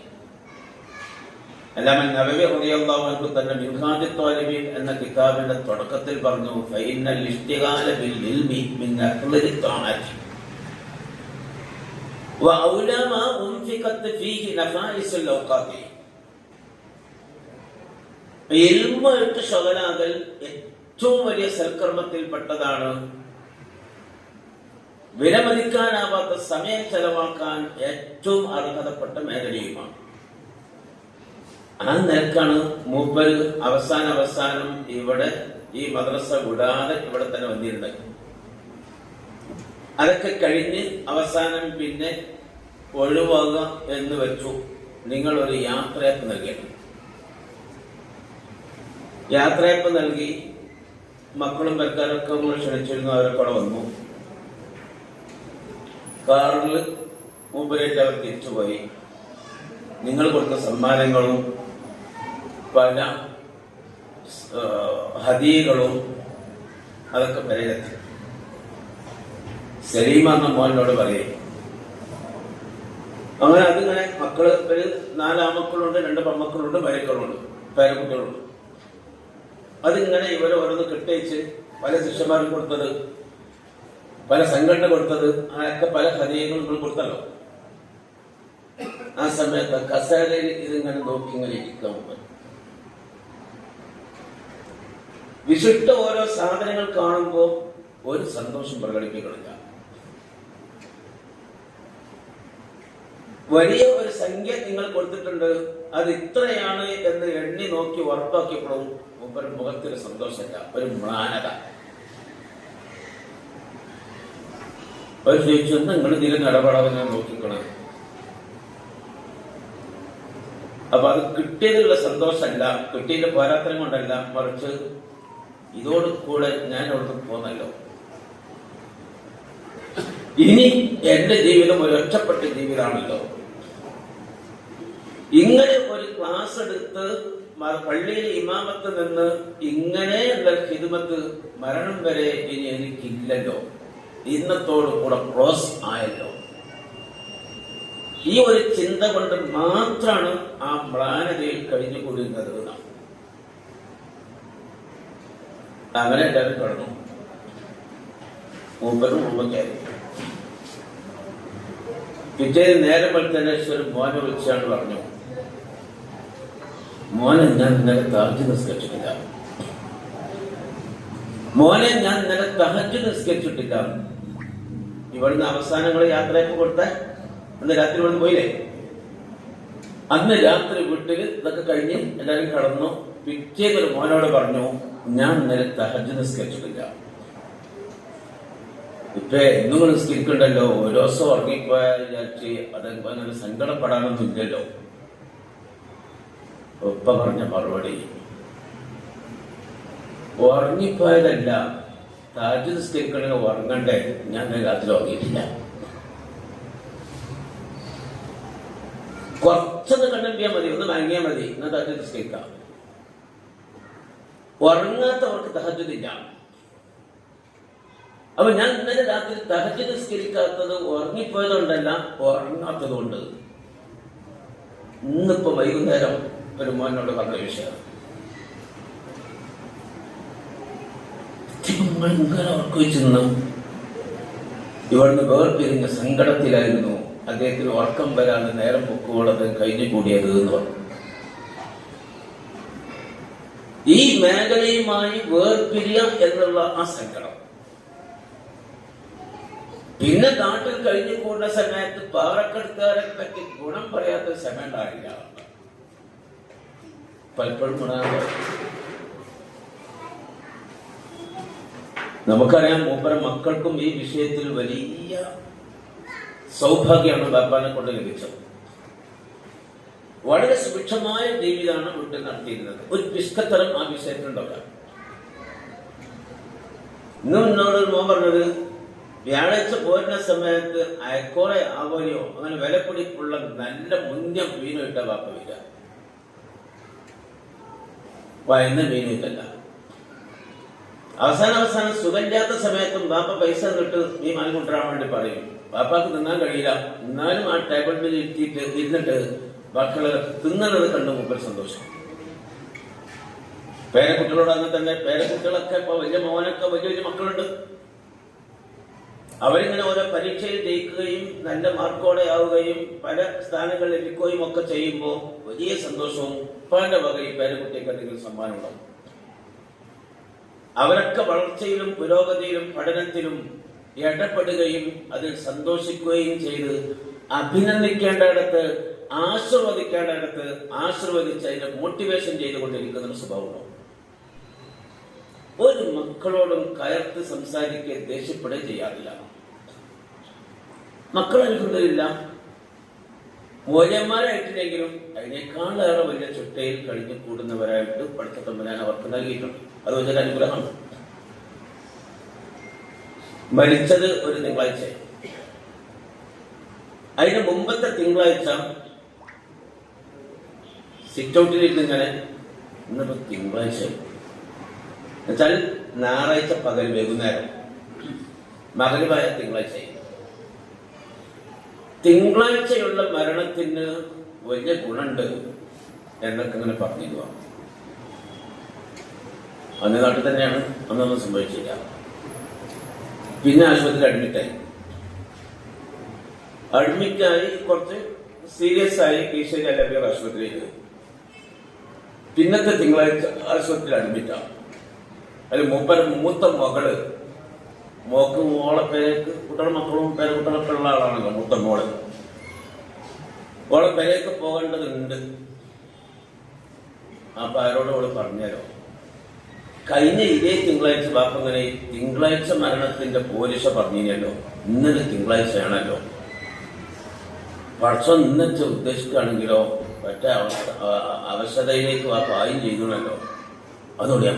അല്ലാമ നബവി റളിയല്ലാഹു അൻഹു തന്നെ മിൻഹാജ് ത്വാലിബീൻ എന്ന കിതാബിന്റെ തുടക്കത്തിൽ പറഞ്ഞു ഫഇന്നൽ ഇഷ്തിഗാല ബിൽ ഇൽമി മിൻ അഖ്ലി ത്വാഅത്ത് വഔലാ മാ ഉൻഫിഖത് ഫീഹി നഫായിസുൽ ഔഖാത്തി. ഇൽമായിട്ട് ശുഗലാകൽ ഏറ്റവും വലിയ സൽക്കർമ്മത്തിൽപ്പെട്ടതാണ്. വിലമതിക്കാനാവാത്ത സമയം ചെലവാക്കാൻ ഏറ്റവും അർഹതപ്പെട്ട മേഖലയുമാണ്. ആ നിലക്കാണ് മൂപ്പര് അവസാനം ഇവിടെ ഈ മദ്രസ വിടാതെ ഇവിടെ തന്നെ വന്നിരുന്നത്. അതൊക്കെ കഴിഞ്ഞ് അവസാനം പിന്നെ ഒഴിവാകുക എന്ന് വെച്ചു. നിങ്ങൾ ഒരു യാത്രയൊക്കെ നൽകിയത് യാത്രയപ്പ് നൽകി. മക്കളും പെരക്കാരൊക്കെ നമ്മൾ ക്ഷണിച്ചിരുന്നു. അവരൊക്കെ അവിടെ വന്നു. കാറിൽ മൂപ്പരേറ്റ് അവർ തിരിച്ചുപോയി. നിങ്ങൾ കൊടുത്ത സമ്മാനങ്ങളും പല ഹദിയകളും അതൊക്കെ പെരയിലെത്തി. സലീമ എന്ന മോനോട് പറയും. അങ്ങനെ അതിങ്ങനെ മക്കള് 4 ആമക്കളുണ്ട്, 2 പെൺമക്കളുണ്ട്, മരുക്കളുണ്ട്, പേരക്കുട്ടികളുണ്ട്. അതിങ്ങനെ ഇവരെ ഓരോന്ന് കെട്ടിച്ച് പല ശിഷ്യന്മാർക്ക് കൊടുത്തത്, പല സംഘടന കൊടുത്തത്, അതൊക്കെ പല ഹദിയകളും നമ്മൾ കൊടുത്തല്ലോ. ആ സമയത്ത് കസേരയിൽ ഇതിങ്ങനെ നോക്കി ഇങ്ങനെ ഇരിക്കാൻ പറ്റും. വിശിഷ്ട ഓരോ സാധനങ്ങൾ കാണുമ്പോൾ ഒരു സന്തോഷം പ്രകടിപ്പിക്കണില്ല. വലിയ ഒരു സംഖ്യ നിങ്ങൾ കൊടുത്തിട്ടുണ്ട്, അത് ഇത്രയാണ് എന്ന് എണ്ണി നോക്കി ഉറപ്പാക്കിയപ്പോഴും ഒരു മുഖത്തൊരു സന്തോഷമില്ല, ഒരു മ്ലാനത. അവർ ചോദിച്ചു, നിങ്ങൾ ഇതിൽ ഇടപെടാതെ നോക്കിക്കണം. അപ്പൊ അത് കിട്ടിയതിലുള്ള സന്തോഷമല്ല, കിട്ടിയതിന്റെ പോരാത്തരം കൊണ്ടല്ല, മറിച്ച് ഇതോട് കൂടെ ഞാൻ അവിടുന്ന് പോന്നല്ലോ. ഇനി എന്റെ ജീവിതം ഒരു ഒറ്റപ്പെട്ട ജീവിതമാണല്ലോ. ഇങ്ങനെ ഒരു ക്ലാസ് എടുത്ത് പള്ളിയിൽ ഇമാമത്ത് നിന്ന് ഇങ്ങനെയുള്ള ഖിദ്മത്ത് മരണം വരെ ഇനി എനിക്കില്ലല്ലോ. ഇന്നത്തോടു കൂടെ ക്ലോസ് ആയല്ലോ. ഈ ഒരു ചിന്ത കൊണ്ട് മാത്രമാണ് ആ മ്ലാനതയിൽ കഴിഞ്ഞുകൂടുന്നത്. അങ്ങനെ എല്ലാവരും കടന്നു. മൂപ്പരും മുമ്പൊക്കെയായിരുന്നു. പിറ്റേന്ന് നേരം വെളുത്തനേശ്വരൻ മോനെ വിളിച്ചാണ് പറഞ്ഞു, മോനെ ഞാൻ ഇന്നലെ തഹജ്ജുദ് നിസ്കരിച്ചിട്ടില്ല. മോനെ ഞാൻ ഇന്നലെ തഹജ്ജുദ് നിസ്കരിച്ചിട്ടില്ല. ഇവിടുന്ന് അവസാനങ്ങൾ യാത്രയൊക്കെ കൊടുത്ത അന്ന് രാത്രി ഇവിടുന്ന് പോയില്ലേ? അന്ന് രാത്രി വീട്ടിൽ ഇതൊക്കെ കഴിഞ്ഞ് എല്ലാവരും കടന്നു. പിറ്റേന്നൊരു മോനോട് പറഞ്ഞു, ഞാൻ ഇന്നലെ തഹജ്ജുദ് നിസ്കരിച്ചിട്ടില്ല. ഇപ്പൊ എന്നും നിസ്കരിക്കണ്ടല്ലോ, ഓരോ ദിവസം ഉറങ്ങിപ്പോയാൽ വിചാരിച്ച് അതൊക്കെ അങ്ങനെ സങ്കടപ്പെടാനൊന്നും ഇല്ലല്ലോ. ഒപ്പ പറഞ്ഞ മറുപടി, ഉറങ്ങിപ്പോയതല്ല, തഹജ്ജുദ് നിസ്കരിക്കണമെങ്കിൽ ഉറങ്ങണ്ടേ, ഞാൻ രാത്രി ഉറങ്ങിയിട്ടില്ല. കുറച്ചൊന്ന് കണ്ടെത്തിയാൽ മതി, ഒന്ന് മയങ്ങിയാൽ മതി, എന്നാൽ തഹജ്ജുദ് നിസ്കരിക്കാം. ഉറങ്ങാത്തവർക്ക് തഹജ്ജുദില്ല. അപ്പൊ ഞാൻ ഇന്നലെ രാത്രി തഹജ്ജുദ് നിസ്കരിക്കാത്തത് ഉറങ്ങിപ്പോയതുകൊണ്ടല്ല, ഉറങ്ങാത്തതുകൊണ്ട്. ഇന്നിപ്പോ വൈകുന്നേരം ഒരു മോനോട് പറഞ്ഞ വിഷയം, ഇങ്ങനെ ഉറക്കുവെച്ചിരുന്നു. ഇവിടുന്ന് വേർപിരിഞ്ഞ സങ്കടത്തിലായിരുന്നു. അദ്ദേഹത്തിന് ഉറക്കം വരാതെ നേരം പൊക്കുള്ളത് കഴിഞ്ഞു കൂടിയത് എന്ന് പറഞ്ഞു. ഈ മേഖലയുമായി വേർപിരിയ എന്നുള്ള ആ സങ്കടം. പിന്നെ നാട്ടിൽ കഴിഞ്ഞു കൂടുന്ന സമയത്ത് പാറക്കെടുക്കാരെ പറ്റി ഗുണം പറയാത്ത സമയം ഉണ്ടായില്ല. പലപ്പോഴും നമുക്കറിയാം, മൂപ്പര മക്കൾക്കും ഈ വിഷയത്തിൽ വലിയ സൗഭാഗ്യമാണ് ബാപ്പാനെ കൊണ്ട് ലഭിച്ചത്. വളരെ സുഭിക്ഷമായ ജീവിതമാണ് വീട്ടിൽ നടത്തിയിരുന്നത്. ഒരു പിഷ്കത്തരം ആ വിഷയത്തിലുണ്ടാക്കാം. ഇന്നും എന്നോട് മോൻ പറഞ്ഞത്, വ്യാഴാഴ്ച പോരുന്ന സമയത്ത് അയക്കോറെ ആവോലിയോ അങ്ങനെ വിലപ്പിടിപ്പുള്ള നല്ല മുന്നം മീനിട്ട ബാപ്പ വരിക. വയന്ന മീനിട്ടല്ല. അവസാനം സുഖമില്ലാത്ത സമയത്തും ബാപ്പ പൈസ തന്നിട്ട് മീൻ വാങ്ങിക്കൊണ്ടിരാൻ വേണ്ടി പറയും. ബാപ്പാക്ക് തിന്നാൻ കഴിയില്ല, എന്നാലും ആ ടേബിൾ മീൻ ഇരുന്നിട്ട് മക്കള് തിന്നുന്നത് കണ്ട് മൂപ്പർ സന്തോഷം. പേരക്കുട്ടികളോട് അങ്ങനെ തന്നെ. പേരക്കുട്ടികളൊക്കെ ഇപ്പൊ വലിയ മോനൊക്കെ വലിയ വലിയ മക്കളുണ്ട്. അവരിങ്ങനെ ഓരോ പരീക്ഷയിൽ ജയിക്കുകയും നല്ല മാർക്കോടെ ആവുകയും പല സ്ഥാനങ്ങൾ ലഭിക്കുകയും ഒക്കെ ചെയ്യുമ്പോൾ വലിയ സന്തോഷവും ഉപ്പാന്റെ വകയിൽ പേരക്കുട്ടിയൊക്കെ എന്തെങ്കിലും സമ്മാനം ഉണ്ടാവും. അവരൊക്കെ വളർച്ചയിലും പുരോഗതിയിലും പഠനത്തിലും ഇടപെടുകയും അതിൽ സന്തോഷിക്കുകയും ചെയ്ത് അഭിനന്ദിക്കേണ്ടയിടത്ത് ആശീർവദിക്കേണ്ടയിടത്ത് ആശീർവദിച്ച് അതിന്റെ മോട്ടിവേഷൻ ചെയ്തുകൊണ്ടിരിക്കുന്ന ഒരു സ്വഭാവമുണ്ടാവും. ഒരു മക്കളോടും കയർത്ത് സംസാരിക്കുക, ദേഷ്യപ്പെടുകയും ചെയ്യാറില്ല. മക്കൾ അനുഭവമില്ല. മൂല്യന്മാരായിട്ടില്ലെങ്കിലും അതിനേക്കാളേറെ വലിയ ചുട്ടയിൽ കഴിഞ്ഞു കൂടുന്നവരായിട്ട് പഠിത്ത തമ്പുരാൻ അവർക്ക് നൽകിയിട്ടുണ്ട്. അത് വലിയൊരു അനുഗ്രഹമാണ്. മരിച്ചത് ഒരു തിങ്കളാഴ്ച. അതിന് മുമ്പത്തെ തിങ്കളാഴ്ച സിറ്റ് ഔട്ടിലിരുന്ന് ഇങ്ങനെ ഇന്നിപ്പോ തിങ്കളാഴ്ച എന്നുവെച്ചാൽ ഞായറാഴ്ച പകൽ വൈകുന്നേരം മകരമായ തിങ്കളാഴ്ച. തിങ്കളാഴ്ചയുള്ള മരണത്തിന് വലിയ ഗുണമുണ്ട് എന്നൊക്കെ ഇങ്ങനെ പറഞ്ഞിരുന്നു. അന്ന് നാട്ടിൽ തന്നെയാണ്, അന്നൊന്നും സംഭവിച്ചില്ല. പിന്നെ ആശുപത്രിയിൽ അഡ്മിറ്റായി കുറച്ച് സീരിയസ് ആയി കീശേരി അലബിയർ ആശുപത്രിയിൽ. പിന്നത്തെ തിങ്കളാഴ്ച ആശുപത്രിയിൽ അഡ്മിറ്റാണ്. അതിൽ മൂത്ത മകള്, മോക്ക് മോളെ പേരേക്ക് കുട്ടികളുടെ മക്കളും പേരക്കുട്ടികളൊക്കെ ഉള്ള ആളാണല്ലോ മൂത്ത മോള്. ഓളെ പേരേക്ക് പോകേണ്ടതുണ്ട്. അപ്പൊ ആരോട് ഓള് പറഞ്ഞാലോ, കഴിഞ്ഞ ഇതേ തിങ്കളാഴ്ച ബാപ്പങ്ങനെ തിങ്കളാഴ്ച മരണത്തിന്റെ പോലീസ പറഞ്ഞില്ലല്ലോ, ഇന്നലെ തിങ്കളാഴ്ചയാണല്ലോ, പക്ഷം ഇന്നത്തെ ഉദ്ദേശിക്കുകയാണെങ്കിലോ മറ്റേ അവശതയിലേക്ക് ആ പായം ചെയ്തണല്ലോ, അതുകൊണ്ട് ഞാൻ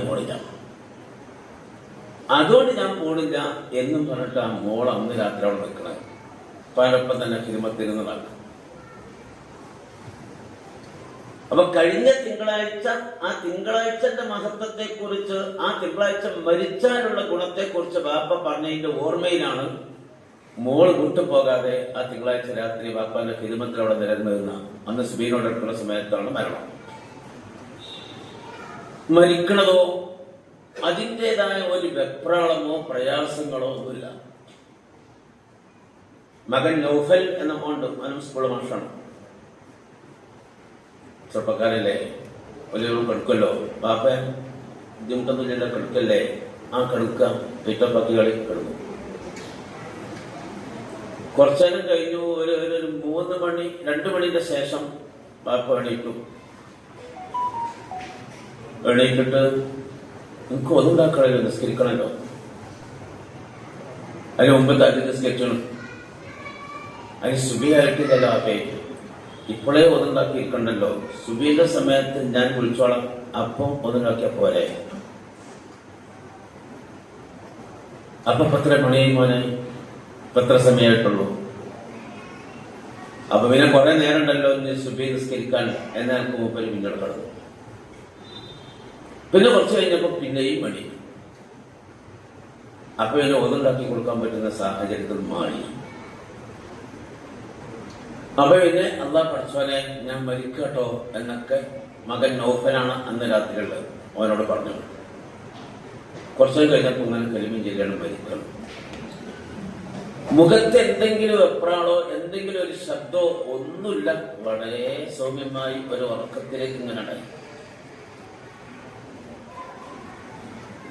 പോണില്ല എന്നും പറഞ്ഞിട്ട് ആ മോൾ അന്ന് രാത്രി അവിടെ നിൽക്കണേ. പലപ്പം തന്നെ ഹിരുമത്തിരുന്നതാണ്. അപ്പൊ കഴിഞ്ഞ തിങ്കളാഴ്ച ആ തിങ്കളാഴ്ചന്റെ മഹത്വത്തെ കുറിച്ച്, ആ തിങ്കളാഴ്ച മരിച്ചാലുള്ള ഗുണത്തെ കുറിച്ച് ബാപ്പ പറഞ്ഞതിന്റെ ഓർമ്മയിലാണ് മോൾ വിട്ടുപോകാതെ ആ തിങ്കളാഴ്ച രാത്രി ബാപ്പാന്റെ ഹിരുമത്തിൽ അവിടെ നിലനിന്ന അന്ന് സുബീനോടൊപ്പുള്ള സമയത്താണ് മരണം. മരിക്കണതോ അതിൻ്റെതായ ഒരു വെപ്രാളമോ പ്രയാസങ്ങളോ ഒന്നുമില്ല. മകൻ നൗഫൽ എന്ന മോണ്ട് അവനും സ്കൂൾ മാഷാണ്. ചെറുപ്പക്കാരല്ലേ, വലിയ കടുക്കല്ലോ, ബാപ്പ ബുദ്ധിമുട്ടൊന്നുമില്ല, കടുക്കല്ലേ, ആ കടുക്ക പിറ്റപ്പാക്കി കളി കടുക്കും. കുറച്ചേരം കഴിഞ്ഞു, ഒരു 3 മണി 2 മണിന്റെ ശേഷം ബാപ്പ എണീറ്റിട്ട് നമുക്ക് ഒന്നുണ്ടാക്കണല്ലോ, നിസ്കരിക്കണല്ലോ. അതിന് മുമ്പത്തെ അതിന് നിസ്കരിക്കണം. അതിന് സുബിയായിട്ടില്ലല്ലോ ബാപ്പേ, ഇപ്പോഴേ ഒന്നുണ്ടാക്കിയിരിക്കണ്ടല്ലോ, സുബീന്റെ സമയത്ത് ഞാൻ വിളിച്ചോളാം, അപ്പം ഒന്നുണ്ടാക്കിയ പോരെ. അപ്പൊ 10 മണിയായി മോനെ, 10 സമയമായിട്ടുള്ളൂ. അപ്പൊ പിന്നെ കുറെ നേരം ഉണ്ടല്ലോ സുബി നിസ്കരിക്കാൻ എന്നാൽ മൂപ്പര് പിന്നീട് കടന്നു. പിന്നെ കുറച്ച് കഴിഞ്ഞപ്പോ പിന്നെയും മടി. അപ്പൊ ഇതിനെ ഒന്നുണ്ടാക്കി കൊടുക്കാൻ പറ്റുന്ന സാഹചര്യത്തിൽ മാറി. അപ്പൊ പിന്നെ അള്ളാഹ് പഠിച്ചോനെ ഞാൻ മരിക്കട്ടോ എന്നൊക്കെ മകൻ നൗഫലാണ് അന്ന് രാത്രിയുള്ളത് അവനോട് പറഞ്ഞു. കുറച്ചു കഴിഞ്ഞപ്പോ ഇങ്ങനെ കലിമയും ജില്ലയാണ് മരിക്കണം. മുഖത്ത് എന്തെങ്കിലും വെപ്രാളോ എന്തെങ്കിലും ഒരു ശബ്ദമോ ഒന്നുമില്ല, വളരെ സൗമ്യമായി ഒരു ഉറക്കത്തിലേക്ക് ഇങ്ങനെ ഉണ്ടായി.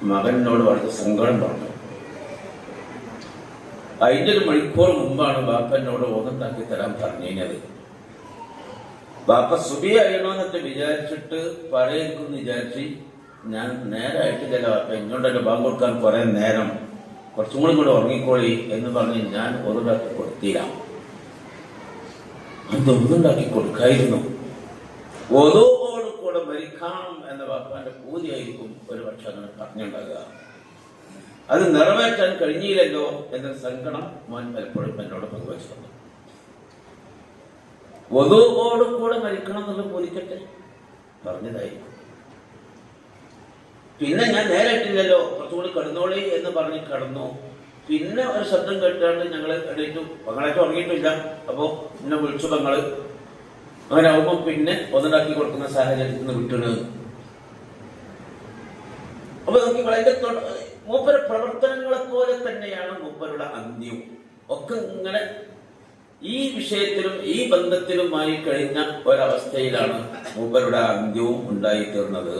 മകനോട് വളരെ സങ്കടം പറഞ്ഞു. അതിന്റെ 1 മണിക്കൂർ മുമ്പാണ് ബാപ്പനോട് ഓണത്താക്കി തരാൻ പറഞ്ഞത്. ബാപ്പ സുബി അറിയണമെന്നൊക്കെ വിചാരിച്ചിട്ട് പറയേക്കും വിചാരിച്ച് ഞാൻ നേരായിട്ട് ചില ബാപ്പ ഇങ്ങോട്ടൊക്കെ ബാങ്ക് കൊടുക്കാൻ കുറെ നേരം കുറച്ചും കൂടി ഉറങ്ങിക്കോളി എന്ന് പറഞ്ഞ് ഞാൻ ഒതുണ്ടാക്കി കൊടുത്തില്ല. അത് ഒതുണ്ടാക്കി കൊടുക്കായിരുന്നു. ഒതോട് കൂടെ മരിക്കണം എന്ന ബാപ്പാന്റെ പൂതിയായിരിക്കും ഒരു പക്ഷെ അങ്ങനെ പറഞ്ഞുണ്ടാകുക. അത് നിറവേറ്റാൻ കഴിഞ്ഞില്ലല്ലോ എന്ന സങ്കടം മോൻ പലപ്പോഴും എന്നോട് പങ്കുവച്ചിട്ടുണ്ട്. വധുവോട് കൂടെ മരിക്കണം എന്നുള്ളത് പോലിക്കട്ടെ പറഞ്ഞതായിരിക്കും. പിന്നെ ഞാൻ നേരിട്ടില്ലല്ലോ, കുറച്ചുകൂടി കിടന്നോളി എന്ന് പറഞ്ഞ് കിടന്നു. പിന്നെ ഒരു ശബ്ദം കേട്ടാണ്ട് ഞങ്ങൾ എണീറ്റു. പങ്ങളായിട്ട് ഉറങ്ങിയിട്ടില്ല. അപ്പോ എന്നെ വിളിച്ചു പങ്ങള്. അങ്ങനെ ആവുമ്പോ പിന്നെ ഒന്നുണ്ടാക്കി കൊടുക്കുന്ന സാഹചര്യത്തിൽ നിന്ന് വിട്ടണ്. അപ്പൊ നമുക്ക് അതിന്റെ മൂപ്പരുടെ പ്രവർത്തനങ്ങളെ പോലെ തന്നെയാണ് മൂപ്പരുടെ അന്ത്യവും ഒക്കെ. ഇങ്ങനെ ഈ വിഷയത്തിലും ഈ ബന്ധത്തിലുമായി കഴിഞ്ഞ ഒരവസ്ഥയിലാണ് മൂപ്പരുടെ അന്ത്യവും ഉണ്ടായിത്തീർന്നത്.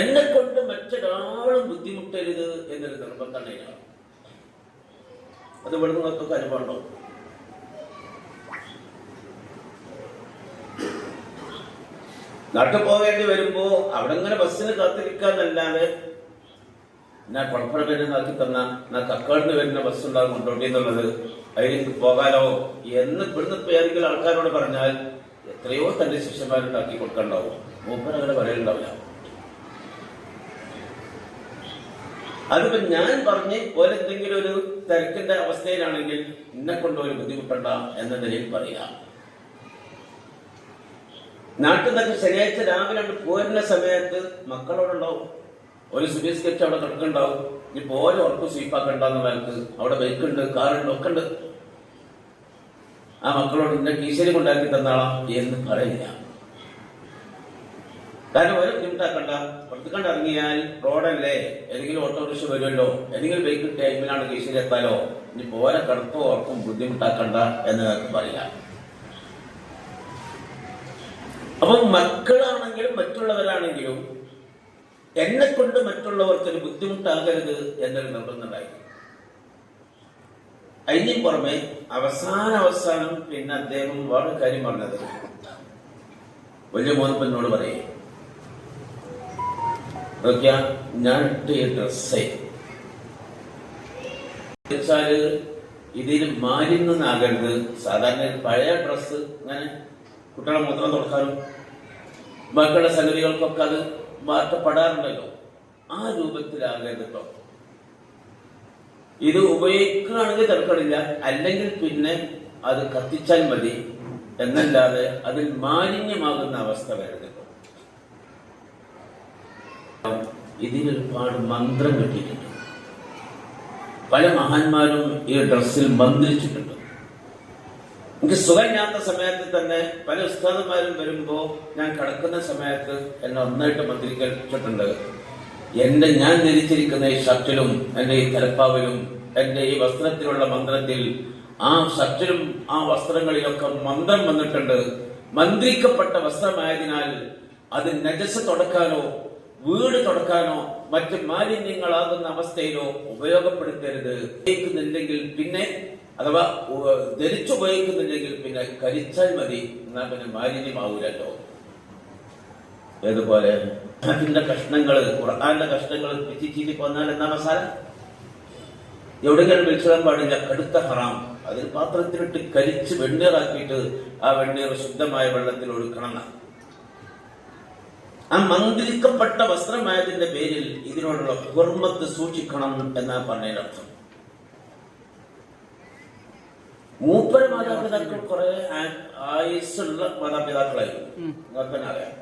എന്നെ കൊണ്ട് മറ്റൊരാളും ബുദ്ധിമുട്ടരുത് എന്നൊരു നിർബന്ധമാണ്. അത് ഇവിടെ നിന്നൊക്കെ അനുഭവമുണ്ടോ? നാട്ടിൽ പോകേണ്ടി വരുമ്പോ അവിടെ ഇങ്ങനെ ബസ്സിന് കാത്തിരിക്കാന്നല്ലാതെ ഞാൻ കൊളപ്പുറ വരുന്നാക്കി തന്ന ഞാൻ കക്കാടിന് വരുന്ന ബസ് ഉണ്ടാകും കൊണ്ടോട്ടി എന്നുള്ളത് അതിലേക്ക് പോകാലോ എന്ന് ഇവിടുന്ന് ഏതെങ്കിലും ആൾക്കാരോട് പറഞ്ഞാൽ എത്രയോ തന്റെ ശിഷ്യന്മാരുണ്ടാക്കി കൊടുക്കണ്ടാവും. മൂപ്പർ അങ്ങനെ പറയലുണ്ടാവില്ല. അതിപ്പോ ഞാൻ പറഞ്ഞ് ഓരെന്തെങ്കിലും ഒരു തിരക്കിന്റെ അവസ്ഥയിലാണെങ്കിൽ എന്നെ കൊണ്ട് ഒരു ബുദ്ധിമുട്ടണ്ട എന്ന നിലയിൽ പറയാം. നാട്ടിൽ നിന്നൊക്കെ ശനിയാഴ്ച രാവിലെ പോരുന്ന സമയത്ത് മക്കളോടുണ്ടാവും. ഒരു സുബീസ് സ്കെച്ച് അവിടെ കിടക്കുന്നുണ്ടാവും. ഇപ്പൊ ഓരോ ഉറപ്പ് സ്വീപ്പാക്കണ്ടെന്ന നിലക്ക് അവിടെ ബൈക്കുണ്ട്, കാറുണ്ട്, ഒക്കെ ഉണ്ട്. ആ മക്കളോട് ഇന്നെ കീശേരി കൊണ്ടാക്കി തന്നാളാം എന്ന് പറയില്ല. കാരണം ഓരോ ബുദ്ധിമുട്ടാക്കണ്ട. പുറത്തുകണ്ട് ഇറങ്ങിയാൽ റോഡല്ലേ, ഏതെങ്കിലും ഓട്ടോറിക്ഷ വരുമല്ലോ, ഏതെങ്കിലും ബൈക്ക് ടൈമിലാണ് കീശേരി എത്താലോ, ഇനി ഓരോ കടത്തോ ഉറപ്പും ബുദ്ധിമുട്ടാക്കണ്ട എന്ന് നമുക്ക് പറയാം. അപ്പൊ മക്കളാണെങ്കിലും മറ്റുള്ളവരാണെങ്കിലും എന്നെ കൊണ്ട് മറ്റുള്ളവർക്കൊരു ബുദ്ധിമുട്ടാകരുത് എന്നൊരു നിർബന്ധമുണ്ടായിരുന്നു. അതിന് പുറമെ അവസാനം പിന്നെ അദ്ദേഹം വേറെ കാര്യം പറഞ്ഞത്, വലിയ മോനപ്പനോട് പറയേ, നോക്കിയാ ഞാൻ ഇട്ട ഡ്രസ്സേ വെച്ചാല് ഇതിൽ മാലിന്യമാകരുത്. സാധാരണ പഴയ ഡ്രസ്സ് ഇങ്ങനെ കുട്ടികളെ മൂത്രം തുറക്കാനും ബാക്കിയുള്ള സംഗതികൾക്കൊക്കെ അത് മാറ്റപ്പെടാറുണ്ടല്ലോ, ആ രൂപത്തിലാകരുത് കേട്ടോ. ഇത് ഉപയോഗിക്കുകയാണെങ്കിൽ തിരക്കടില്ല, അല്ലെങ്കിൽ പിന്നെ അത് കത്തിച്ചാൽ മതി എന്നല്ലാതെ അതിൽ മാലിന്യമാകുന്ന അവസ്ഥ വരരുത്. ഇതിൽ ഒരുപാട് മന്ത്രം കിട്ടിയിട്ടുണ്ട്. പല മഹാന്മാരും ഈ ഡ്രസ്സിൽ മന്ത്രിച്ചിട്ടുണ്ട്. എനിക്ക് സുഖമില്ലാത്ത സമയത്ത് തന്നെ പല ഉസ്താദന്മാരും വരുമ്പോ ഞാൻ കിടക്കുന്ന സമയത്ത് എന്നെ ഒന്നായിട്ട് മന്ത്രിച്ചിട്ടുണ്ട്. ഞാൻ ധരിച്ചിരിക്കുന്ന ഈ ഷർട്ടിലും എന്റെ ഈ തലപ്പാവിലും എന്റെ ഈ വസ്ത്രത്തിലുള്ള മന്ത്രത്തിൽ ആ ഷർട്ടിലും ആ വസ്ത്രങ്ങളിലൊക്കെ മന്ത്രം വന്നിട്ടുണ്ട്. മന്ത്രിക്കപ്പെട്ട വസ്ത്രമായതിനാൽ അത് നജസ് തുടക്കാനോ വീട് തുടക്കാനോ മറ്റ് മാലിന്യങ്ങളാകുന്ന അവസ്ഥയിലോ ഉപയോഗപ്പെടുത്തരുത്. ഉപയോഗിക്കുന്നില്ലെങ്കിൽ പിന്നെ അഥവാ ധരിച്ചുപയോഗിക്കുന്നില്ലെങ്കിൽ പിന്നെ കരിച്ചാൽ മതി, എന്നാ പിന്നെ മാലിന്യമാവൂലല്ലോ. ഏതുപോലെ അതിന്റെ കഷ്ണങ്ങള്, ഖുർആന്റെ കഷ്ണങ്ങൾ പിച്ചി പോന്നാൽ എന്നാ മസാല എവിടെയെങ്കിലും വിളിച്ചിടാൻ പാടില്ല, കടുത്ത ഹറാം. അതിൽ പാത്രത്തിലിട്ട് കരിച്ച് വെണ്ണീറാക്കിയിട്ട് ആ വെണ്ണീർ ശുദ്ധമായ വെള്ളത്തിൽ ഒഴുക്കണം. ആ മന്ത്രിക്കപ്പെട്ട വസ്ത്രമായതിന്റെ പേരിൽ ഇതിനോടുള്ള ഹുർമത്ത് സൂക്ഷിക്കണം എന്നാ പറഞ്ഞതിനർത്ഥം. മൂപ്പര മാതാപിതാക്കൾ കുറെ ആയുസ്സുള്ള മാതാപിതാക്കളായിരുന്നു. നിങ്ങൾക്ക് തന്നെ അറിയാം.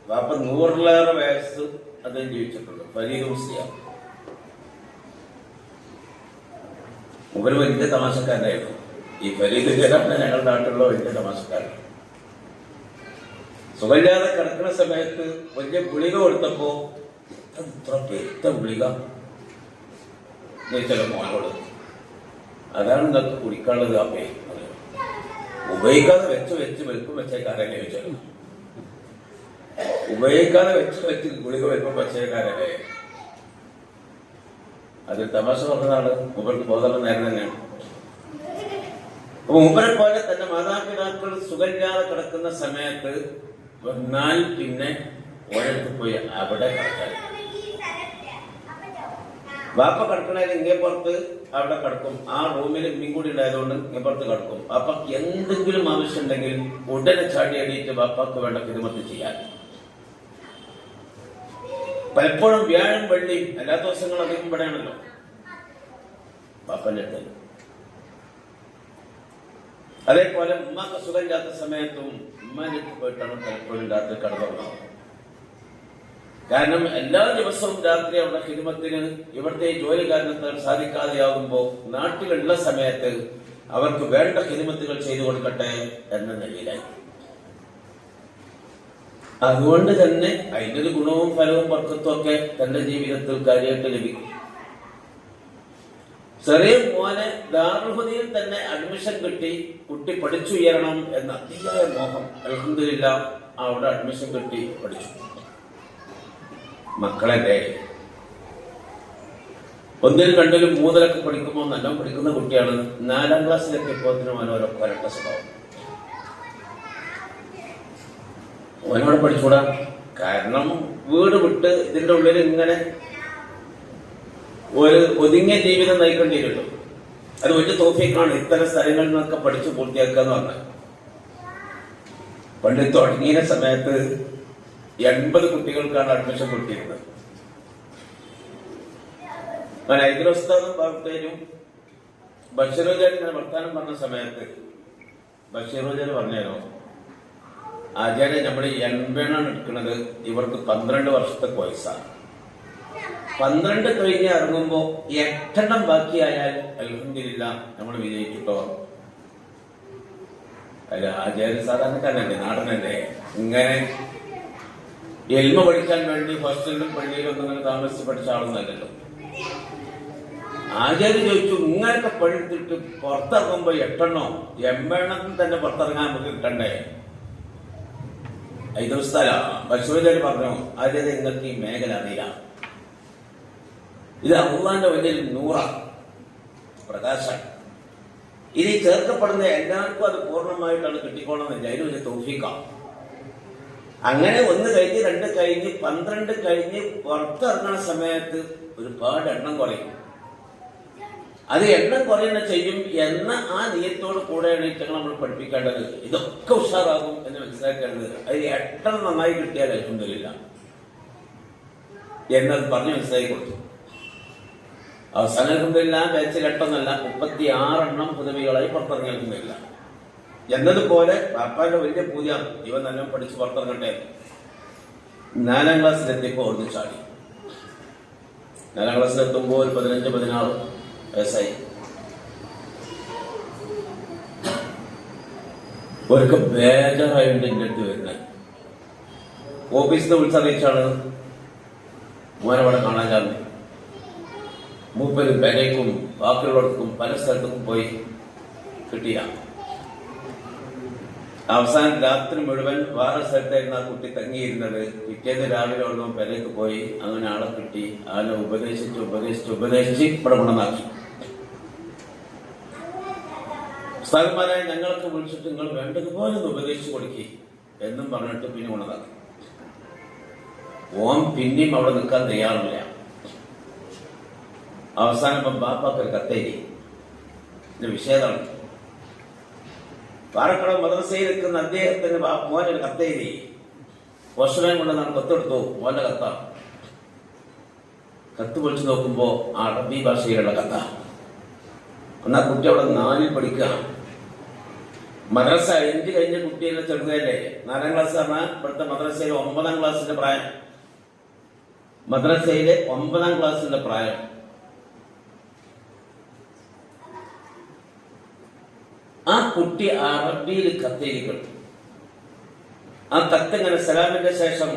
വാപ്പ 100-ലേറെ വയസ്സ് അദ്ദേഹം ജീവിച്ചിട്ടുണ്ട്. ഫരീദ് മുസ്ലിയാർ മൂപ്പര് വലിയ തമാശക്കാരനായിരുന്നു. ഈ ഫരീദ് ഞങ്ങളുടെ നാട്ടിലുള്ള വലിയ തമാശക്കാരൻ. സുഖമില്ലാതെ കിടക്കുന്ന സമയത്ത് വലിയ ഗുളിക കൊടുത്തപ്പോ ഇത്ര പെരുത്ത ഗുളിക ചില മോനോട്, അതാണ് നിങ്ങൾക്ക് കുടിക്കാനുള്ളത്. അപ്പേ ഉപയോഗിക്കാതെ വെച്ച് വെൽപ്പം വെച്ചേക്കാരനെ ചോദിച്ചാൽ, ഉപയോഗിക്കാതെ വെച്ച് ഗുളിക വെൽപ്പം വെച്ചേക്കാരനെ. അതിൽ തമാശ പറഞ്ഞതാണ്. മൂപ്പർക്ക് ബോധമുള്ള നേരം തന്നെയാണ്. അപ്പൊ മൂപ്പരെ പോലെ തന്നെ മാതാപിതാക്കൾ സുഖമില്ലാതെ കിടക്കുന്ന സമയത്ത് വന്നാൽ പിന്നെ ഓരോരുത്തർ പോയി അവിടെ കിടക്കാൻ. വാപ്പ കിടക്കണേൽ ഇങ്ങേ പുറത്ത് അവിടെ കിടക്കും. ആ റൂമിൽ ഇമ്മയും കൂടി ഉണ്ടായതുകൊണ്ട് ഇങ്ങേ പുറത്ത് കിടക്കും. വാപ്പക്ക് എന്തെങ്കിലും ആവശ്യമുണ്ടെങ്കിൽ ഉടനെ ചാടി അടിയിട്ട് വാപ്പാക്ക് വേണ്ട ഖിദ്മത്ത് ചെയ്യാൻ. പലപ്പോഴും വ്യാഴം വെള്ളിയും എല്ലാ ദിവസങ്ങളും അധികം ഇവിടെയാണല്ലോ വാപ്പന്റെ അടുത്ത്. അതേപോലെ ഉമ്മക്ക് സുഖമില്ലാത്ത സമയത്തും ഉമ്മാന്റെ അടുത്ത് പോയിട്ടാണ് പലപ്പോഴും രാത്രി കിടന്നുറങ്ങുന്നത്. കാരണം എല്ലാ ദിവസവും രാത്രി അവിടെ ഖിദ്മത്തിന് ഇവിടുത്തെ ജോലി കാരണത്താൽ സാധിക്കാതെയാകുമ്പോ നാട്ടിലുള്ള സമയത്ത് അവർക്ക് വേണ്ട ഖിദ്മത്തുകൾ ചെയ്തു കൊടുക്കട്ടെ എന്ന നിലയിലായി. അതുകൊണ്ട് തന്നെ അതിന്റെ ഒരു ഗുണവും ഫലവും വർക്കത്തും ഒക്കെ തന്റെ ജീവിതത്തിൽ കാര്യമായിട്ട് ലഭിക്കും. ചെറിയ മോനെ ദാറുൽ തന്നെ അഡ്മിഷൻ കിട്ടി, കുട്ടി പഠിച്ചുയരണം എന്ന അതിയായ മോഹം. അൽഹംദുലില്ലാ അവിടെ അഡ്മിഷൻ കിട്ടി, പഠിച്ചു. മക്കളെ ഒന്നിലും രണ്ടിലും മൂന്നിലൊക്കെ പഠിക്കുമ്പോൾ നല്ല പഠിക്കുന്ന കുട്ടിയാണ്. 4ാം ക്ലാസ്സിലെത്തിയപ്പോഴത്തിനും അവനോരോ കൊരട്ട സ്വഭാവം. അവനോട് പഠിച്ചൂടാ. കാരണം വീട് വിട്ട് ഇതിന്റെ ഉള്ളിൽ ഇങ്ങനെ ഒരു ഒതുങ്ങിയ ജീവിതം നയിക്കേണ്ടിയിരുന്നു. അത് വലിയ തോഫിക്കാണ് ഇത്തരം സ്ഥലങ്ങളിൽ നിന്നൊക്കെ പഠിച്ചു പൂർത്തിയാക്കുക എന്ന് പറഞ്ഞത്. പണ്ട് തുടങ്ങിയ സമയത്ത് 80 കുട്ടികൾക്കാണ് അഡ്മിഷൻ കൊടുത്തിരുന്നത്. ഹൈദരോസ്താദും ബാബുത്തേനും ബഷീറുജാൻ ഇങ്ങനെ വർത്താനം പറഞ്ഞ സമയത്ത് ബഷീറുജാൻ പറഞ്ഞാലോ, ആചാര്യ നമ്മൾ 80 എടുക്കുന്നത്, ഇവർക്ക് 12 വർഷത്തെ കോഴ്സാണ്. 12 കഴിഞ്ഞ് ഇറങ്ങുമ്പോ 8 ബാക്കിയായാൽ അൽഹംദുലില്ലാ നമ്മൾ വിജയിച്ചിട്ടോ. അല്ല, ആചാര്യ സാധാരണക്കാരനല്ലേ, നാടനല്ലേ, ഇങ്ങനെ എൽമ പഠിക്കാൻ വേണ്ടി ഹോസ്റ്റലിലും പള്ളിയിലൊന്നും ഇങ്ങനെ താമസിച്ച് പഠിച്ച ആളൊന്നല്ലല്ലോ. ആചാര്യ ചോദിച്ചു, ഇങ്ങനൊക്കെ പഠിച്ചിട്ട് പുറത്തിറങ്ങുമ്പോ 8 തന്നെ പുറത്തിറങ്ങാൻ നമുക്ക് കിട്ടണ്ടേ? ദിവസത്തല ബഷീറുജാൻ പറഞ്ഞു, ആചാര്യ നിങ്ങൾക്ക് ഈ മേഖല അറിയാം, ഇത് അള്ളാന്റെ വലിയൊരു നൂറാണ്, പ്രകാശാണ്. ഇത് ചേർക്കപ്പെടുന്ന എല്ലാവർക്കും അത് പൂർണ്ണമായിട്ടാണ് കിട്ടിക്കോണമെന്നില്ല, അതിന് വലിയ തൗഫീഖാണ്. അങ്ങനെ 1 കഴിഞ്ഞ് 2 കഴിഞ്ഞ് 12 കഴിഞ്ഞ് പുറത്തിറങ്ങുന്ന സമയത്ത് ഒരുപാട് എണ്ണം കുറയും. അത് എണ്ണം കുറയുന്ന ചെയ്യും എന്ന ആ നിയത്തോട് കൂടെയാണ് ഇറ്റങ്ങൾ നമ്മൾ പഠിപ്പിക്കേണ്ടത്. ഇതൊക്കെ ഉഷാറാകും എന്ന് മനസ്സിലാക്കേണ്ടത്. അതിൽ 8 നന്നായി കിട്ടിയാൽ അൽഹംദുലില്ല എന്നത് പറഞ്ഞ് മനസ്സിലാക്കി കൊടുത്തു. അവസാനം അൽഹംദുലില്ല ബാച്ചിൽ 8 36 പദവികളായി പുറത്തിറങ്ങിയില്ല എന്നതുപോലെ പാപ്പാന്റെ വലിയ പൂജ, ഇവ നല്ല പഠിച്ച് പുറത്തിറങ്ങട്ടെ. 4ാം ക്ലാസ്സിലെത്തിയപ്പോ ഒന്ന് ചാടി. 4ാം ക്ലാസ്സിലെത്തുമ്പോൾ 15-16 വയസ്സായി. ഒരിക്കൽ ബേജാറായിട്ട് എൻ്റെ അടുത്ത് വരുന്നത്, ഓഫീസിൽ നിന്ന് വിളിച്ചറിയിച്ചാണ് മോനവിടെ കാണാൻ ചാർന്നു. മൂപ്പര് പെരയ്ക്കും ബാക്കിയുള്ളവർക്കും പല സ്ഥലത്തും പോയി കിട്ടിയ. അവസാനം രാത്രി മുഴുവൻ വേറെ സ്ഥലത്തായിരുന്നു ആ കുട്ടി തങ്ങിയിരുന്നത്. പിറ്റേന്ന് രാവിലെ ഉള്ളതും പെരയ്ക്ക് പോയി. അങ്ങനെ ആളെ കിട്ടി. ആളെ ഉപദേശിച്ച് ഇവിടെ കൊണ്ടുവന്നാക്കി. ഉസ്താദുമാരെ ഞങ്ങൾക്ക് വിളിച്ചിട്ട് നിങ്ങൾ വേണ്ടതുപോലെ ഒന്ന് ഉപദേശിച്ചു കൊടുക്കി എന്നും പറഞ്ഞിട്ട് പിന്നെ കൊണ്ടുവന്നാക്കി. ഓം പിന്നെയും അവിടെ നിൽക്കാൻ തയ്യാറില്ല. അവസാനം ബാപ്പാക്കൊരു കത്തേരി. ഇതിന്റെ വിഷയതാണ്, പാറക്കടവ് മദ്രസയിൽ നിൽക്കുന്ന അദ്ദേഹത്തിന് മോനൊരു കത്തേരി. വർഷമേ കൊണ്ട് നാം കത്തെടുത്തു. മോന്റെ കത്ത. കത്ത് വിളിച്ചു നോക്കുമ്പോ അറബി ഭാഷയിലുള്ള കത്ത. എന്നാ കുട്ടി അവിടെ 4ൽ പഠിക്കുക. മദ്രസ 5 കഴിഞ്ഞ കുട്ടിയെ ചെറുതല്ലേ. 4ാം ക്ലാസ് പറഞ്ഞാൽ ഇവിടുത്തെ മദ്രസയിലെ 9ാം ക്ലാസ്സിന്റെ പ്രായം. മദ്രസയിലെ 9ാം ക്ലാസ്സിന്റെ പ്രായം. ആ കുട്ടി അറബിയിൽ കത്തേരിക്കണം. ആ കത്തിങ്ങനെ സലാമിന്റെ ശേഷം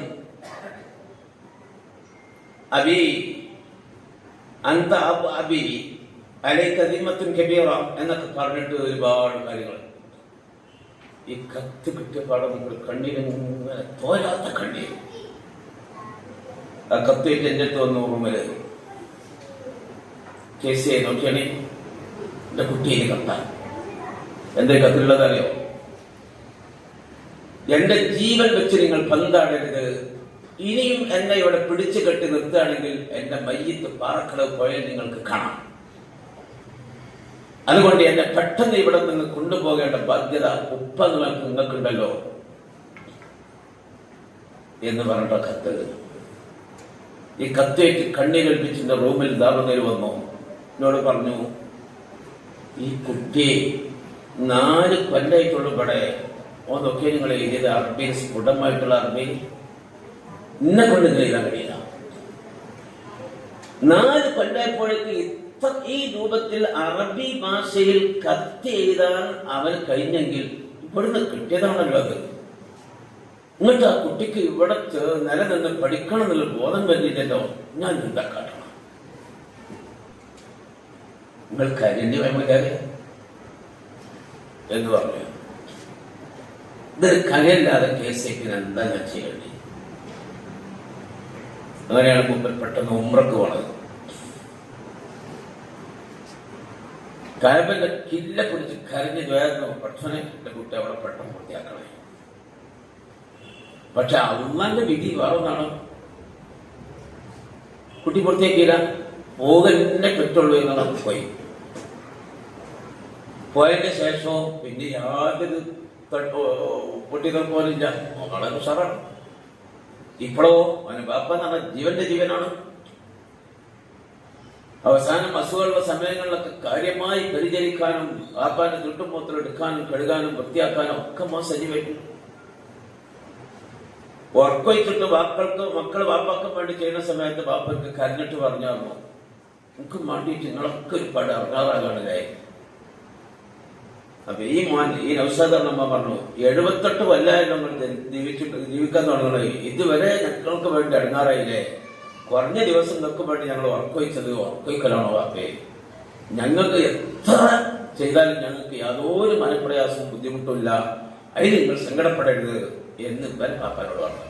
അബി അന്ത അബി അലൈക ദിമ്മത്തുൻ കബീറ എന്നൊക്കെ പറഞ്ഞിട്ട് ഒരുപാട് കാര്യങ്ങൾ. ഈ കത്ത് കിട്ടിയ പാടം നമ്മൾ കണ്ണിലിങ്ങനെ തോരാത്ത കണ്ണീർ. ആ കത്തേറ്റ് എൻ്റെ അടുത്ത് വന്നു റൂമില് കേസ് നോക്കിയാണ് എന്റെ കുട്ടിയെ കത്താൻ. എന്റെ കത്തിലുള്ളതറിയോ? എന്റെ ജീവൻ വെച്ച് നിങ്ങൾ പന്താടരുത്. ഇനിയും എന്നെ ഇവിടെ പിടിച്ചു കെട്ടി നിർത്തുകയാണെങ്കിൽ എന്റെ മയ്യത്ത് പാറക്കടവ് പോയാൽ നിങ്ങൾക്ക് കാണാം. അതുകൊണ്ട് എന്നെ പെട്ടെന്ന് ഇവിടെ നിന്ന് കൊണ്ടുപോകേണ്ട ബാധ്യത ഉപ്പ നിങ്ങൾക്കുണ്ടല്ലോ എന്ന് പറഞ്ഞ കത്ത്. ഈ കത്തേക്ക് കണ്ണീരൊലിപ്പിച്ചിന്റെ റൂമിൽ ദാറുന്നേര് വന്നു. എന്നോട് പറഞ്ഞു, ഈ കുട്ടിയെ 4 കൊല്ലായിട്ടുള്ളൂ ഇവിടെ. ഓന്നൊക്കെ നിങ്ങൾ എഴുതിയത് അറബിയിൽ സ്ഫുടമായിട്ടുള്ള അറബിയിൽ ഇന്നെ കൊണ്ട് നിങ്ങൾ എഴുതാൻ കഴിയില്ല. 4 കൊല്ലായപ്പോഴേക്ക് ഈ രൂപത്തിൽ അറബി ഭാഷയിൽ കത്ത് എഴുതാൻ അവൻ കഴിഞ്ഞെങ്കിൽ ഇവിടുന്ന് കിട്ടിയതാണല്ലോ അത്. എന്നിട്ട് ആ കുട്ടിക്ക് ഇവിടെ നിലനിന്ന് പഠിക്കണം എന്നുള്ള ബോധം വരുന്നില്ലല്ലോ. ഞാൻ എന്താ കാട്ടണം? നിങ്ങൾ കരഞ്ഞു വേണ്ടേ എന്ന് പറഞ്ഞു. ഇതൊരു കരയില്ലാതെ കേസേക്ക് എന്താ ഞാൻ ചെയ്യേണ്ടി? അങ്ങനെയാണ് മുമ്പിൽ പെട്ടെന്ന് ഉംറക്ക് പോണത്. കരബന്റെ കില്ല പിടിച്ച് കരഞ്ഞു ചോദിച്ചു, പക്ഷനെ എന്റെ കുട്ടി അവിടെ പെട്ടെന്ന് പൂർത്തിയാക്കണേ. പക്ഷെ അള്ളാന്റെ വിധി വേറൊന്നാണ്. കുട്ടി പൂർത്തിയാക്കിയില്ല. പോകന്നെ പറ്റുള്ളൂ എന്നുള്ള പോയതിന്റെ ശേഷവും പിന്നെ യാതൊരു പൊട്ടികൾ പോലില്ല, വളരെ ഉഷാറാണ്. ഇപ്പോഴോ അവന് ബാപ്പ എന്ന് പറഞ്ഞ ജീവന്റെ ജീവനാണ്. അവസാനം അസുഖമുള്ള സമയങ്ങളിലൊക്കെ കാര്യമായി പരിചരിക്കാനും ബാപ്പാന്റെ ചുട്ടുമൂത്രം എടുക്കാനും കഴുകാനും വൃത്തിയാക്കാനും ഒക്കെ സജീവമായിട്ടുണ്ട്. ഉറക്കൊഴിച്ചിട്ട് മക്കള് ബാപ്പാക്കും വേണ്ടി ചെയ്യുന്ന സമയത്ത് ബാപ്പയ്ക്ക് കരഞ്ഞിട്ട് പറഞ്ഞു നമുക്ക് മാറ്റിയിട്ട് നിങ്ങളൊക്കെ ഒരുപാട് അറിഞ്ഞാറാകാണല്ലേ. അപ്പൊ ഈ നൗഷാദ് അമ്മ പറഞ്ഞു 78 കൊല്ലമായിട്ട് നമ്മൾ ജീവിക്കാൻ തുടങ്ങണേ, ഇതുവരെ ഞങ്ങൾക്ക് വേണ്ടി അടങ്ങാറായില്ലേ. കുറഞ്ഞ ദിവസങ്ങൾക്ക് വേണ്ടി ഞങ്ങൾ ഉറക്കൊഴിക്കലാണോ വാപ്പേ? ഞങ്ങൾക്ക് എത്ര ചെയ്താലും ഞങ്ങൾക്ക് യാതൊരു മനപ്രയാസവും ബുദ്ധിമുട്ടുമില്ല, അതിന് നിങ്ങൾ സങ്കടപ്പെടരുത് എന്ന് പാപ്പാനോട് പറഞ്ഞു.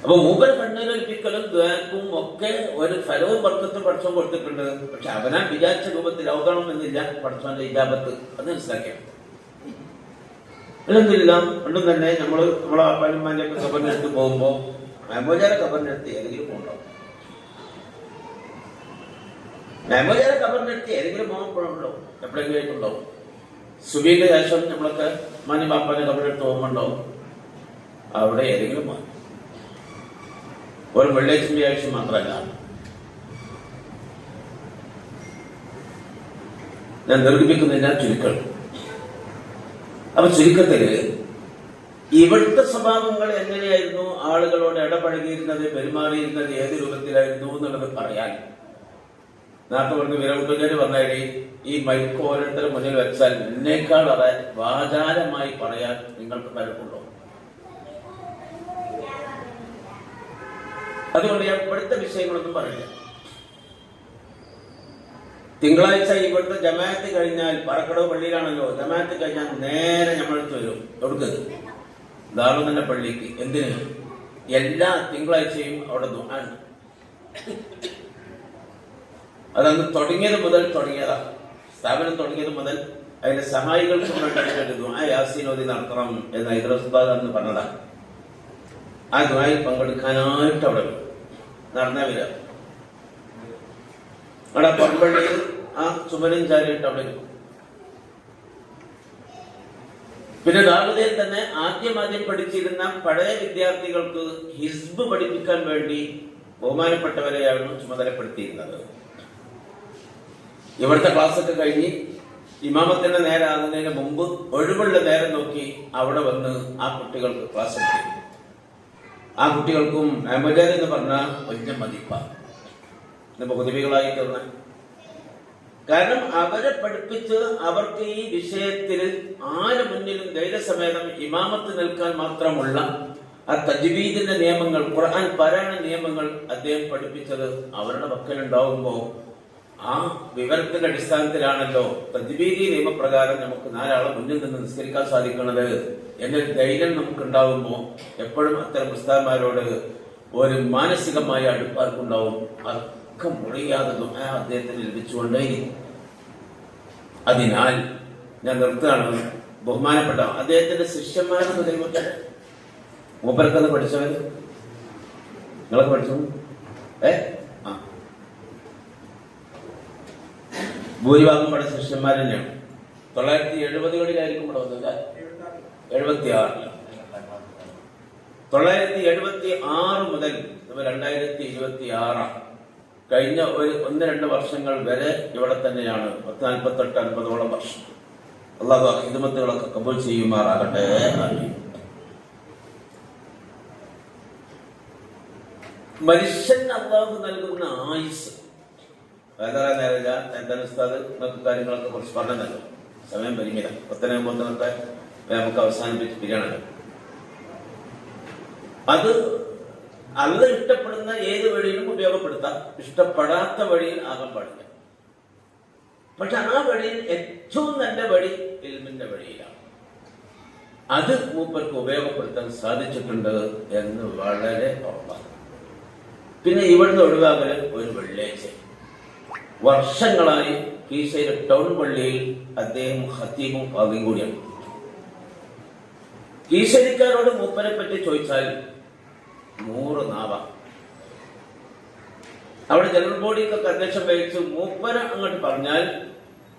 അപ്പൊ മൂപ്പർ കണ്ണീരൊലിപ്പിക്കലും ദ്വാക്കും ഒക്കെ ഒരു ഫലവും വർക്കത്തും പഠിച്ചം കൊടുത്തിട്ടുണ്ട്. പക്ഷെ അവനാ വിചാരിച്ച രൂപത്തിൽ ഔകണം എന്നില്ല പഠിച്ചവന്റെ ഇജാബത്ത്, അത് മനസ്സിലാക്കിയാണ്. അല്ലെന്നില്ല ഒന്നും തന്നെ നമ്മളെ അപ്പാനുമാന്റെ ഒക്കെ കബറിനെടുത്ത് പോകുമ്പോ മെമ്മോജാര കബറിനെടുത്ത് ഏതെങ്കിലും പോകണ്ടാവും. മെമ്മോജാര കബറിനെടുത്ത് ഏതെങ്കിലും പോകുമ്പോഴുണ്ടാവും, എപ്പോഴെങ്കിലും ആയിട്ടുണ്ടാവും. സുബീന്റെ ശേഷം നമ്മളൊക്കെ മാനി ബാപ്പാന്റെ കബറിനെടുത്ത് പോകുമ്പോണ്ടാവും. അവിടെ ഏതെങ്കിലും പോകും. ഒരു വെള്ളിയാഴ്ച വ്യാഴ്ച മാത്രമല്ല. ഞാൻ ദീർഘിപ്പിക്കുന്നില്ല, ചുരുക്കം. അപ്പൊ ചുരുക്കത്തില് ഇവിടുത്തെ സ്വഭാവങ്ങൾ എങ്ങനെയായിരുന്നു, ആളുകളോട് ഇടപഴകിയിരുന്നത്, പെരുമാറിയിരുന്നത് ഏത് രൂപത്തിലായിരുന്നു എന്നുള്ളത് പറയാൻ നേരത്തെ പറഞ്ഞ് വിരവുട്ടുകാര് പറഞ്ഞാല് ഈ മൈക്ക് ഓരോരുത്തരുടെ മുന്നിൽ വെച്ചാൽ എന്നേക്കാൾ വാചാരമായി പറയാൻ നിങ്ങൾക്ക് താല്പര്യമുണ്ടോ? അതുകൊണ്ട് ഞാൻ ഇവിടുത്തെ വിഷയങ്ങളൊന്നും പറയില്ല. തിങ്കളാഴ്ച ഇവിടുത്തെ ജമാഅത്ത് കഴിഞ്ഞാൽ പറക്കടവ് പള്ളിയിലാണല്ലോ, ജമാഅത്ത് കഴിഞ്ഞാൽ നേരെ നമ്മളടുത്ത് വരും. കൊടുക്കുന്നത് ദാറുൽ പള്ളിക്ക്. എന്തിന്? എല്ലാ തിങ്കളാഴ്ചയും അവിടെ ദുആണ്. അതന്ന് തുടങ്ങിയതാ. സ്ഥാപനം തുടങ്ങിയത് മുതൽ അതിന്റെ സഹായികൾക്ക് വേണ്ടി ദുആ യാസീനോദി നടത്തണം എന്ന് ഹൈദരാബാദ് എന്ന് പറഞ്ഞതാ. ആ ദുആയിൽ പങ്കെടുക്കാനായിട്ട് അവിടെ നടന്ന വരിക. അവിടെ പുറംപള്ളിയിൽ ആ ചുമരും ചാരിയിട്ട് അവിടെ വരും. പിന്നെ ദാറുദയിൽ തന്നെ ആദ്യം പഠിച്ചിരുന്ന പഴയ വിദ്യാർത്ഥികൾക്ക് ഹിസ്ബ് പഠിപ്പിക്കാൻ വേണ്ടി ബഹുമാനപ്പെട്ടവരെയാണ് ചുമതലപ്പെടുത്തിയിരുന്നത്. ഇവിടുത്തെ ക്ലാസ്സൊക്കെ കഴിഞ്ഞ് ഇമാമത്തിന്റെ നേരെ ആകുന്നതിന് മുമ്പ് ഒഴിവുള്ള നേരം നോക്കി അവിടെ വന്ന് ആ കുട്ടികൾക്ക് ക്ലാസ് എടുത്തു. ആ കുട്ടികൾക്കും മെമ്മോജാർ എന്ന് പറഞ്ഞാൽ വലിയ മതിപ്പാണ് ബഹുദവികളായി തീർന്ന. കാരണം അവരെ പഠിപ്പിച്ച് അവർക്ക് ഈ വിഷയത്തിൽ ആര് മുന്നിലും ധൈര്യസമേതം ഇമാമത്ത് നിൽക്കാൻ മാത്രമുള്ള ആ തജ്വീദിന്റെ നിയമങ്ങൾ, ഖുർആൻ പാരായണ നിയമങ്ങൾ അദ്ദേഹം പഠിപ്പിച്ചത് അവരുടെ പക്കലുണ്ടാവുമ്പോ ആ വിവരത്തിന്റെ അടിസ്ഥാനത്തിലാണല്ലോ തജ്വീദി നിയമപ്രകാരം നമുക്ക് 4 ആളെ മുന്നിൽ നിന്ന് നിസ്കരിക്കാൻ സാധിക്കുന്നത് എന്നൊരു ധൈര്യം നമുക്കുണ്ടാവുമ്പോ എപ്പോഴും അത്തരം ഉസ്താദന്മാരോട് ഒരു മാനസികമായ അടുപ്പാർക്കുണ്ടാവും. അതൊക്കെ മുറിയാതെ അദ്ദേഹത്തിന് ലഭിച്ചുകൊണ്ടേയിരിക്കും. അതിനാൽ ഞാൻ നിർത്തുകയാണ്. ബഹുമാനപ്പെട്ട അദ്ദേഹത്തിന്റെ ശിഷ്യന്മാരെന്ന് പറയുമ്പോൾ മൂപ്പരൊക്കെ പഠിച്ചവർ നിങ്ങളൊക്കെ പഠിച്ചു ഭൂരിഭാഗം പഠിച്ച ശിഷ്യന്മാർ തന്നെയാണ്. 970കളിലായിരിക്കും ഇവിടെ വന്നത്, 76. 976 മുതൽ 2026 കഴിഞ്ഞ 1-2 വർഷങ്ങൾ വരെ ഇവിടെ തന്നെയാണ്. 48-50 വർഷം. അല്ലാഹു ഹിദ്മത്തുകളൊക്കെ കബൂൽ ചെയ്യുമാറാകട്ടെ. മനുഷ്യൻ അല്ലാഹു നൽകുന്ന ആയുസ് വേറെ നേരമില്ല. എന്താണ് ഉസ്താദ് നമുക്ക് കാര്യങ്ങളൊക്കെ കുറച്ച് പറഞ്ഞു നൽകും. സമയം പരിമിതം. 10:30 നമുക്ക് അവസാനിപ്പിച്ച് പിരിയണല്ലോ. അത് അല്ല ഇഷ്ടപ്പെടുന്ന ഏത് വഴിയിലും ഉപയോഗപ്പെടുത്താം, ഇഷ്ടപ്പെടാത്ത വഴിയിൽ ആകാൻ പാടില്ല. പക്ഷെ ആ വഴിയിൽ ഏറ്റവും നല്ല വഴി ഇൽമിന്റെ വഴിയിലാണ്. അത് മൂപ്പർക്ക് ഉപയോഗപ്പെടുത്താൻ സാധിച്ചിട്ടുണ്ട് എന്ന് വളരെ ഉറപ്പാണ്. പിന്നെ ഇവിടുന്ന് ഒഴിവാകൽ ഒരു വെള്ളിയാഴ്ച വർഷങ്ങളായി കീശയിലെ ടൗൺ പള്ളിയിൽ അദ്ദേഹം ഖത്തീബും കാദിയും കൂടിയാണ്. കീശരിക്കാരോട് മൂപ്പരെ പറ്റി ചോദിച്ചാൽ 100 നാവ. അവിടെ ജനറൽ ബോഡിക്കൊക്കെ അധ്യക്ഷം വഹിച്ച് മൂപ്പര അങ്ങോട്ട് പറഞ്ഞാൽ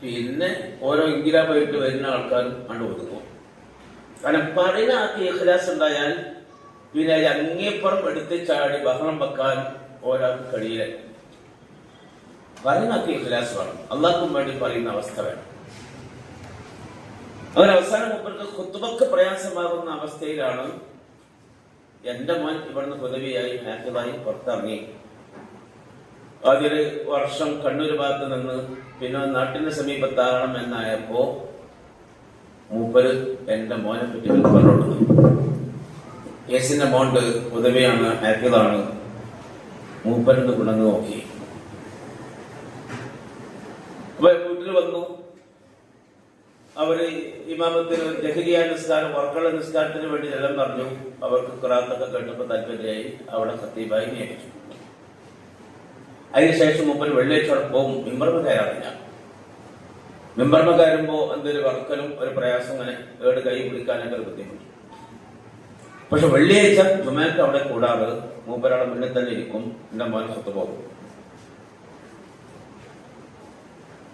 പിന്നെ ഓരോ ഇംഗിരാമായിട്ട് വരുന്ന ആൾക്കാരും കണ്ടു ഒതുങ്ങും. കാരണം പറയുന്ന ആൾക്ക് ഇഖ്ലാസ് ഉണ്ടായാൽ പിന്നെ അങ്ങേപ്പുറം എടുത്ത് ചാടി ബഹളം വെക്കാൻ ഒരാൾക്ക് കഴിയില്ല. പറയുന്ന ആൾക്ക് ഇഖ്ലാസ് വേണം, അള്ളാഹ്ക്കും വേണ്ടി പറയുന്ന അവസ്ഥ വേണം. അവരവസാനം മൂപ്പർക്ക് ഖുത്ബക്ക് പ്രയാസമാകുന്ന അവസ്ഥയിലാണ് എന്റെ മോൻ ഇവിടുന്ന് പദവിയായി ഹാഫിളായി പുറത്തിറങ്ങി. ആദ്യൊരു വർഷം കണ്ണൂർ ഭാഗത്ത് നിന്ന് പിന്നെ നാട്ടിന്റെ സമീപത്താകണം എന്നായപ്പോ മൂപ്പര് എന്റെ മോനെ പറ്റി പറഞ്ഞോളൂ. യേസിന്റെ മോണ്ട് ഉദവിയാണ്, ഹാഫിളാണ്. മൂപ്പരന്ന് ഗുണങ്ങ് നോക്കി. അപ്പൊ വീട്ടിൽ വന്നു. അവര് ഇമാമത്തിന് ജഹരിയ നിസ്കാരം, വർക്കള നിസ്കാരത്തിന് വേണ്ടി എല്ലാം പറഞ്ഞു. അവർക്ക് ഖുറാത്തൊക്കെ കേട്ടപ്പോൾ താല്പര്യമായി. അവിടെ ഖത്തീബായി നിയമിച്ചു. അതിനുശേഷം മൂപ്പര് വെള്ളിയാഴ്ച പോകും. മിമ്പർമ കയറാറില്ല. മിമ്പർമ കയറുമ്പോ എന്തൊരു വർക്കലും ഒരു പ്രയാസം, അങ്ങനെ ഏട് കൈ പിടിക്കാനൊക്കെ ഒരു ബുദ്ധിമുട്ട്. പക്ഷെ വെള്ളിയാഴ്ച ജുമാക്ക് അവിടെ കൂടാറ് മൂപ്പരവിടെ മുന്നിൽ തന്നെ ഇരിക്കും. എന്റെ മോൻ സ്വത്ത് പോകും.